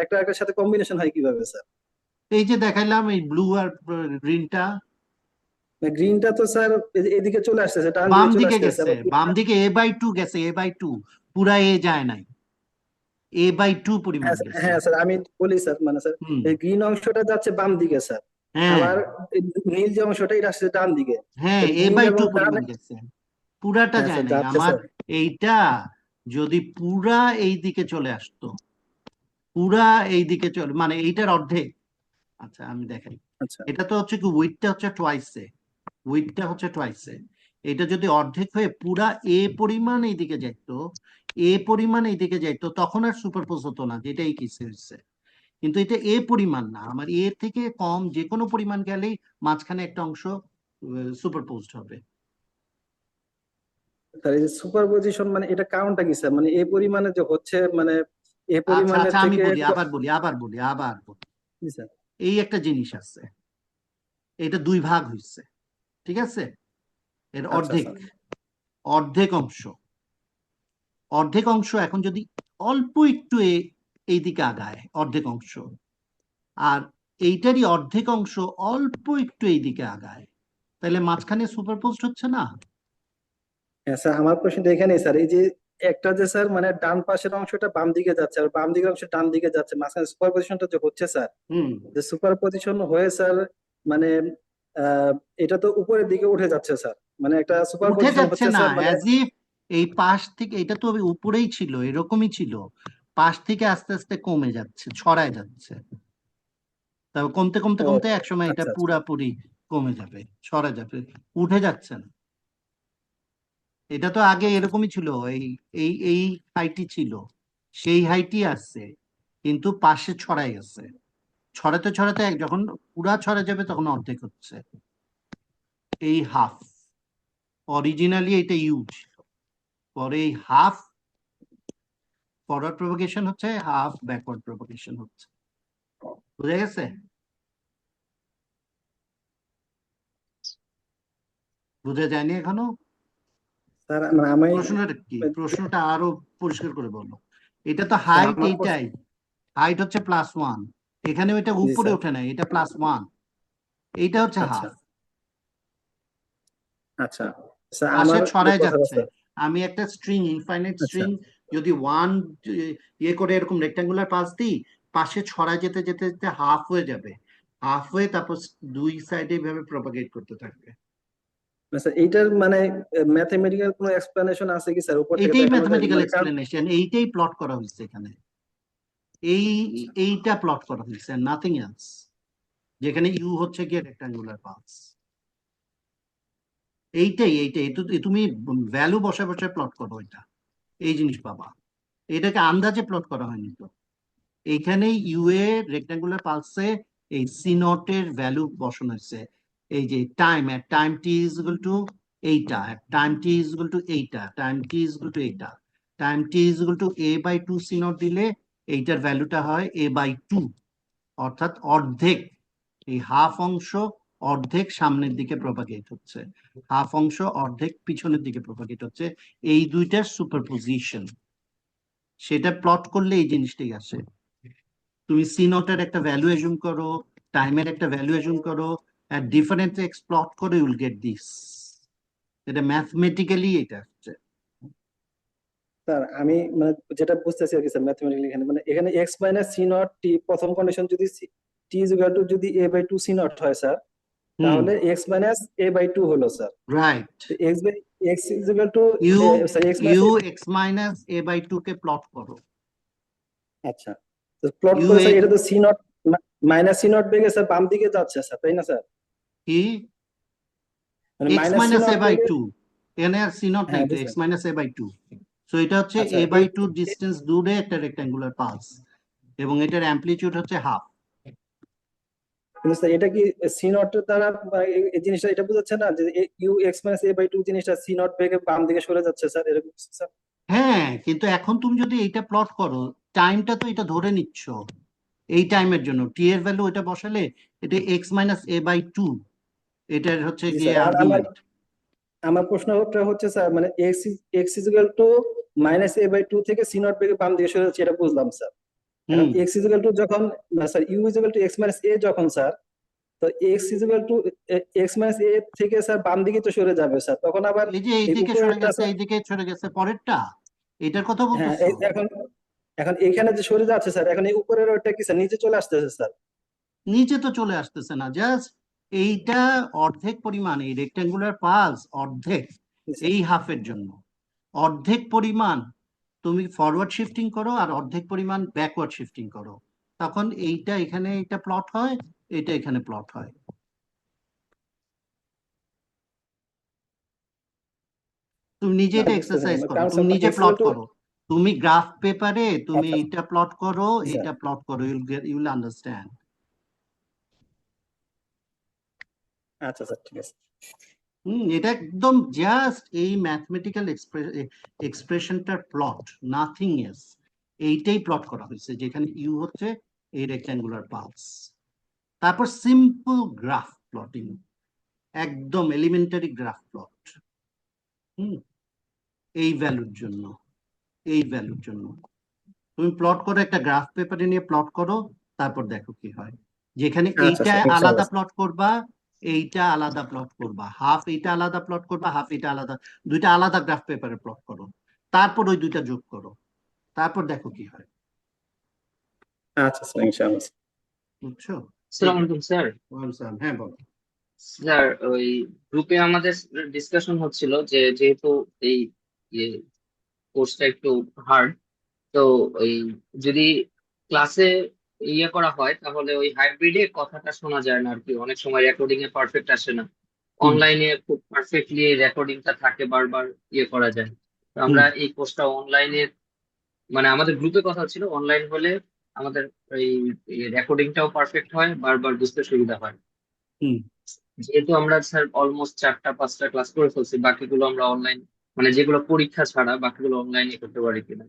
একটা আরেকটার সাথে কম্বিনেশন হয় কিভাবে স্যার? এই যে দেখাইলাম এই ব্লু আর গ্রিনটা গ্রিনটা তো স্যার এদিকে চলে আসতেছে, ডান বাম দিকে চলে দিকে আসতেছে, গেছে, আবার বাম greenটা- দিকে a/2 গেছে, a/2, পুরা এ যায় নাই, a/2 পরিমাণ গেছে। হ্যাঁ স্যার আমি বলি স্যার, মানে স্যার হুম। এই গ্রিন অংশটা যাচ্ছে বাম দিকে স্যার, হ্যাঁ আবার এই নীল যে অংশটা এটা আসছে ডান দিকে। হ্যাঁ, তাহলে নীল এবং a/2 ডান, পরিমাণ গেছে, পুরাটা হ্যাঁ যায় স্যার নাই যাচ্ছে আমার। স্যার। এইটা যদি পুরা এই দিকে চলে আসতো, পুরা এই দিকে চলে, মানে এইটার অর্ধেক। আচ্ছা আমি দেখাই, আচ্ছা এটা তো হচ্ছে কি উইডথটা হচ্ছে টোয়াইসে, উইডথটা হচ্ছে টোয়াইসে। এটা যদি অর্ধেক হয়ে পুরা এ পরিমাণ এইদিকে যাইতো, এ পরিমাণ এইদিকে যাইতো, তখন আর সুপারপোজ হতো না, যেটাই কিছু হচ্ছে। কিন্তু এটা এ পরিমাণ না, আমার এ থেকে কম যে কোনো পরিমাণ গেলেই মাঝখানে একটা অংশ সুপারপোজড হবে। স্যার এই যে সুপারপজিশন মানে এটা কারণটা কি স্যার, মানে এই পরিমাণে যে হচ্ছে মানে এই আচ্ছা পরিমাণের আচ্ছা, আমি থেকে বলি, আবার বলি। জি স্যার। এই একটা জিনিস আছে, এটা দুই ভাগ হইছে, ঠিক আছে। এর আচ্ছা অর্ধেক, স্যার। অর্ধেক অংশ, অর্ধেক অংশ এখন যদি অল্প একটু এইদিকে আগায় অর্ধেক অংশ, আর এইটারই অর্ধেক অংশ অল্প একটু এইদিকে আগায়, তাহলে মাঝখানে সুপারপোজড হচ্ছে না? হ্যাঁ স্যার, আমার কোশ্চেনটা এখানেই স্যার, এই যে একটা যে স্যার মানে ডান পাশের অংশটা বাম দিকে যাচ্ছে আর বাম দিকের অংশ ডান দিকে যাচ্ছে, মাঝখানে সুপারপজিশনটা যে হচ্ছে স্যার, হুম। যে সুপারপজিশন হয়ে স্যার মানে আহ এটা তো উপরের দিকে উঠে যাচ্ছে স্যার, মানে একটা উঠে সুপারপজিশন যাচ্ছে হচ্ছে না, স্যার মানে। অ্যাজ ইফ এই পাশ থেকে, এটা তো উপরেই ছিল, এরকমই ছিল, পাশ থেকে আস্তে আস্তে কমে যাচ্ছে, ছড়ায় যাচ্ছে, তবে কমতে কমতে ও কমতে একসময় এটা আচ্ছা আচ্ছা। পুরাপুরি কমে যাবে, ছড়া যাবে, উঠে যাচ্ছে না। এটা তো আগে আচ্ছা এরকমই ছিল, এই এই এই হাইটি ছিল, সেই হাইটি আছে, কিন্তু পাশে ছড়াই গেছে, ছড়াতে ছড়াতে যখন পুরা ছড়া যাবে তখন অর্ধেক হচ্ছে, এই হাফ। অরিজিনালি এটা ইউ ছিল, পরে এই হাফ ফরওয়ার্ড প্রোপাগেশন হচ্ছে, হাফ ব্যাকওয়ার্ড প্রোপাগেশন হচ্ছে। বুঝা গেছে? বুঝা যায়নি এখনো? স্যার মানে আমি প্রশ্নটা কি, প্রশ্নটা আরো পরিষ্কার করে বলো। এটা তো স্যার হাইট, আমার এইটাই হাইট হচ্ছে +1, এখানে এটা জি উপরে স্যার। ওঠে না, এটা +1, এইটা হচ্ছে আচ্ছা হাফ, আচ্ছা স্যার, পাশে আমার যে ছড়ায় কথাটা যাচ্ছে। স্যার। আমি একটা স্ট্রিং, ইনফাইনাইট আচ্ছা স্ট্রিং যদি ওয়ান ইয়ে করে এরকম রেক্টাঙ্গুলার পাস দিই, পাশে ছড়ায় যেতে যেতে যেতে হাফ হয়ে যাবে, হাফ হয়ে তারপর দুই সাইডে এইভাবে প্রপাগেট করতে থাকবে। স্যার এইটার মানে ম্যাথমেটিক্যাল কোনো এক্সপ্লেনেশন আছে কি স্যার, উপর থেকে এইটাই দেখানো যায় ম্যাথমেটিক্যাল মানে কারণ? এক্সপ্লেনেশন, এইটাই প্লট করা হয়েছে এখানে, এই এইটা প্লট করা হয়েছে, নাথিং এলস, যেখানে ইউ হচ্ছে গিয়ে রেক্টাঙ্গুলার পালস। এইটাই তুমি ভ্যালু বসে বসে প্লট করো, এটা এই জিনিস পাবা, এটাকে আন্দাজে প্লট করা হয়নি তো। এইখানে ইউ এ রেক্টাঙ্গুলার পালসে এই সি নট এর ভ্যালু বসানো হয়েছে, এই যে time, at time t is equal to এইটা, time t is equal to এইটা, time t is equal to এইটা, time t is equal to a by two c naught দিলে এইটার ভ্যালুটা হয় এ বাই টু, অর্থাৎ অর্ধেক, এই হাফ অংশ অর্ধেক সামনের দিকে প্রপাগেট হচ্ছে, হাফ অংশ অর্ধেক পিছনের দিকে প্রপাগেট হচ্ছে, এই দুইটার সুপারপোজিশন। সেটা প্লট করলে এই জিনিসটাই আসে। তুমি সি নটের একটা ভ্যালু এজুম করো, টাইমের একটা ভ্যালু এজুম করো, আর ডিফারেন্ট এক্স প্লট করে ইউল গেট দিস। এটা ম্যাথমেটিক্যালি এটা হচ্ছে। স্যার আমি মানে যেটা বুঝতেছি আর কি স্যার ম্যাথমেটিক্যালি, এখানে মানে এখানে x minus c naught t, প্রথম কন্ডিশন যদি টি ইজ ইকুয়াল টু যদি a by two c naught হয় স্যার, তাহলে x minus a by two হলো sir. Right. X by x is equal to u sir x minus, u x minus a by two কে plot করো। আচ্ছা তো plot you করে এ sir এটা তো c naught minus c naught বেগে sir বাম দিকে যাচ্ছে স্যার, তাই না স্যার? কি মানে x minus c minus a naught by বেগে, টু, এখানে আর সি নট নাই হ্যাঁ তো, এক্স বুঝলাম। Minus a by two. So এটা হচ্ছে আচ্ছা এ বাই টু ডিস্টেন্স দূরে একটা রেক্টাঙ্গুলার পালস, এবং এটার অ্যামপ্লিটিউড হচ্ছে হাফ। কিন্তু স্যার এটা কি সি নট দ্বারা এই জিনিসটা এটা বোঝাচ্ছে না যে u x minus a by two জিনিসটা সি নট বেগে বাম দিকে সরে যাচ্ছে স্যার, এরকম কিছু স্যার? হ্যাঁ, কিন্তু এখন তুমি যদি এইটা প্লট করো, টাইমটা তো এটা ধরে নিচ্ছ, এই টাইমের জন্য টি এর ভ্যালু এটা বসালে এটা x minus a by two, এটার হচ্ছে জি গিয়ে স্যার। আর আমার আর্গুমেন্ট। আমার প্রশ্নটা হচ্ছে স্যার মানে x is equal to minus a by two থেকে সি নট বেগে বাম দিকে সরে যাচ্ছে, এটা বুঝলাম স্যার। এখন hmm. X is equal to যখন, না sir u is equal to x minus a যখন স্যার, তো x is equal to x minus a থেকে স্যার বাম দিকে তো সরে যাবে স্যার, তখন আবার এই যে এই এইদিকে সরে উপরেরটা গেছে, স্যার, এইদিকে সরে গেছে, পরেরটা এটার কথা হ্যাঁ বলতেছো? এখন এখন এখানে যে সরে যাচ্ছে স্যার, এখন এই উপরের ওটা কি স্যার নিচে চলে আসতেছে স্যার? নিচে তো চলে আসতেছে না, জাস্ট এইটা অর্ধেক পরিমাণ, এই রেক্টাঙ্গুলার পালস অর্ধেক, জি স্যার। এই হাফের জন্য অর্ধেক পরিমাণ তুমি ফরওয়ার্ড শিফটিং করো আর অর্ধেক পরিমাণ ব্যাকওয়ার্ড শিফটিং করো, তখন এইটা এখানে এটা প্লট হয়, এটা এখানে প্লট হয়। তুমি নিজে না এটা বুঝতেছি না এক্সারসাইজ করো, কারণ তুমি স্যার নিজে এক্স প্লট টু, করো, তুমি গ্রাফ পেপারে তুমি আচ্ছা এইটা প্লট করো, জি স্যার, এইটা প্লট করো, ইউল আন্ডারস্ট্যান্ড। আচ্ছা স্যার ঠিক আছে। এটা একদম জাস্ট এই ম্যাথমেটিক্যাল এক্সপ্রেশনটার প্লট, নাথিং এলস। এইটাই প্লট করা হয়েছে, যেখানে ইউ হচ্ছে এই রেক্ট্যাঙ্গুলার পালস, তারপর সিম্পল গ্রাফ প্লটিং, একদম এলিমেন্টারি গ্রাফ প্লট। এই ভ্যালুর জন্য, এই ভ্যালুর জন্য তুমি প্লট করো, একটা গ্রাফ পেপারে নিয়ে প্লট করো, তারপর দেখো কি হয়। যেখানে আচ্ছা এইটা স্যার আলাদা ইনশাআল্লাহ। প্লট করবা, এইটা আলাদা প্লট করবা, হাফ এইটা আলাদা প্লট করবা, হাফ এটা আলাদা, দুইটা আলাদা গ্রাফ পেপারে প্লট করো, তারপর ওই দুইটা যোগ করো, তারপর দেখো কি হয়। আচ্ছা স্যার ইনশাআল্লাহ। বুঝছো? ঠিক আসসালামু আছে। আলাইকুম স্যার। হ্যাঁ বলো। স্যার ওই গ্রুপে আমাদের ডিসকাশন হচ্ছিল যে যেহেতু এই কোর্সটা একটু হার্ড, তো ওই যদি ক্লাসে ইয়ে করা হয় তাহলে ওই হাইব্রিডে কথাটা শোনা যায় না আর কি, অনেক সময় রেকর্ডিং এ পারফেক্ট আসে না। হুম। অনলাইনে খুব পারফেক্টলি রেকর্ডিংটা থাকে, বারবার ইয়ে করা যায়। তো হুম। আমরা এই কোর্সটা অনলাইনে, মানে আমাদের গ্রুপে কথা ছিল অনলাইন হলে আমাদের এই রেকর্ডিংটাও পারফেক্ট হয়, বারবার বুঝতে সুবিধা হয়। হুম। যেহেতু আমরা স্যার অলমোস্ট 4টা 5টা ক্লাস করে ফেলছি, বাকিগুলো আমরা অনলাইন, মানে যেগুলো পরীক্ষা ছাড়া বাকিগুলো অনলাইনে করতে পারি কিনা।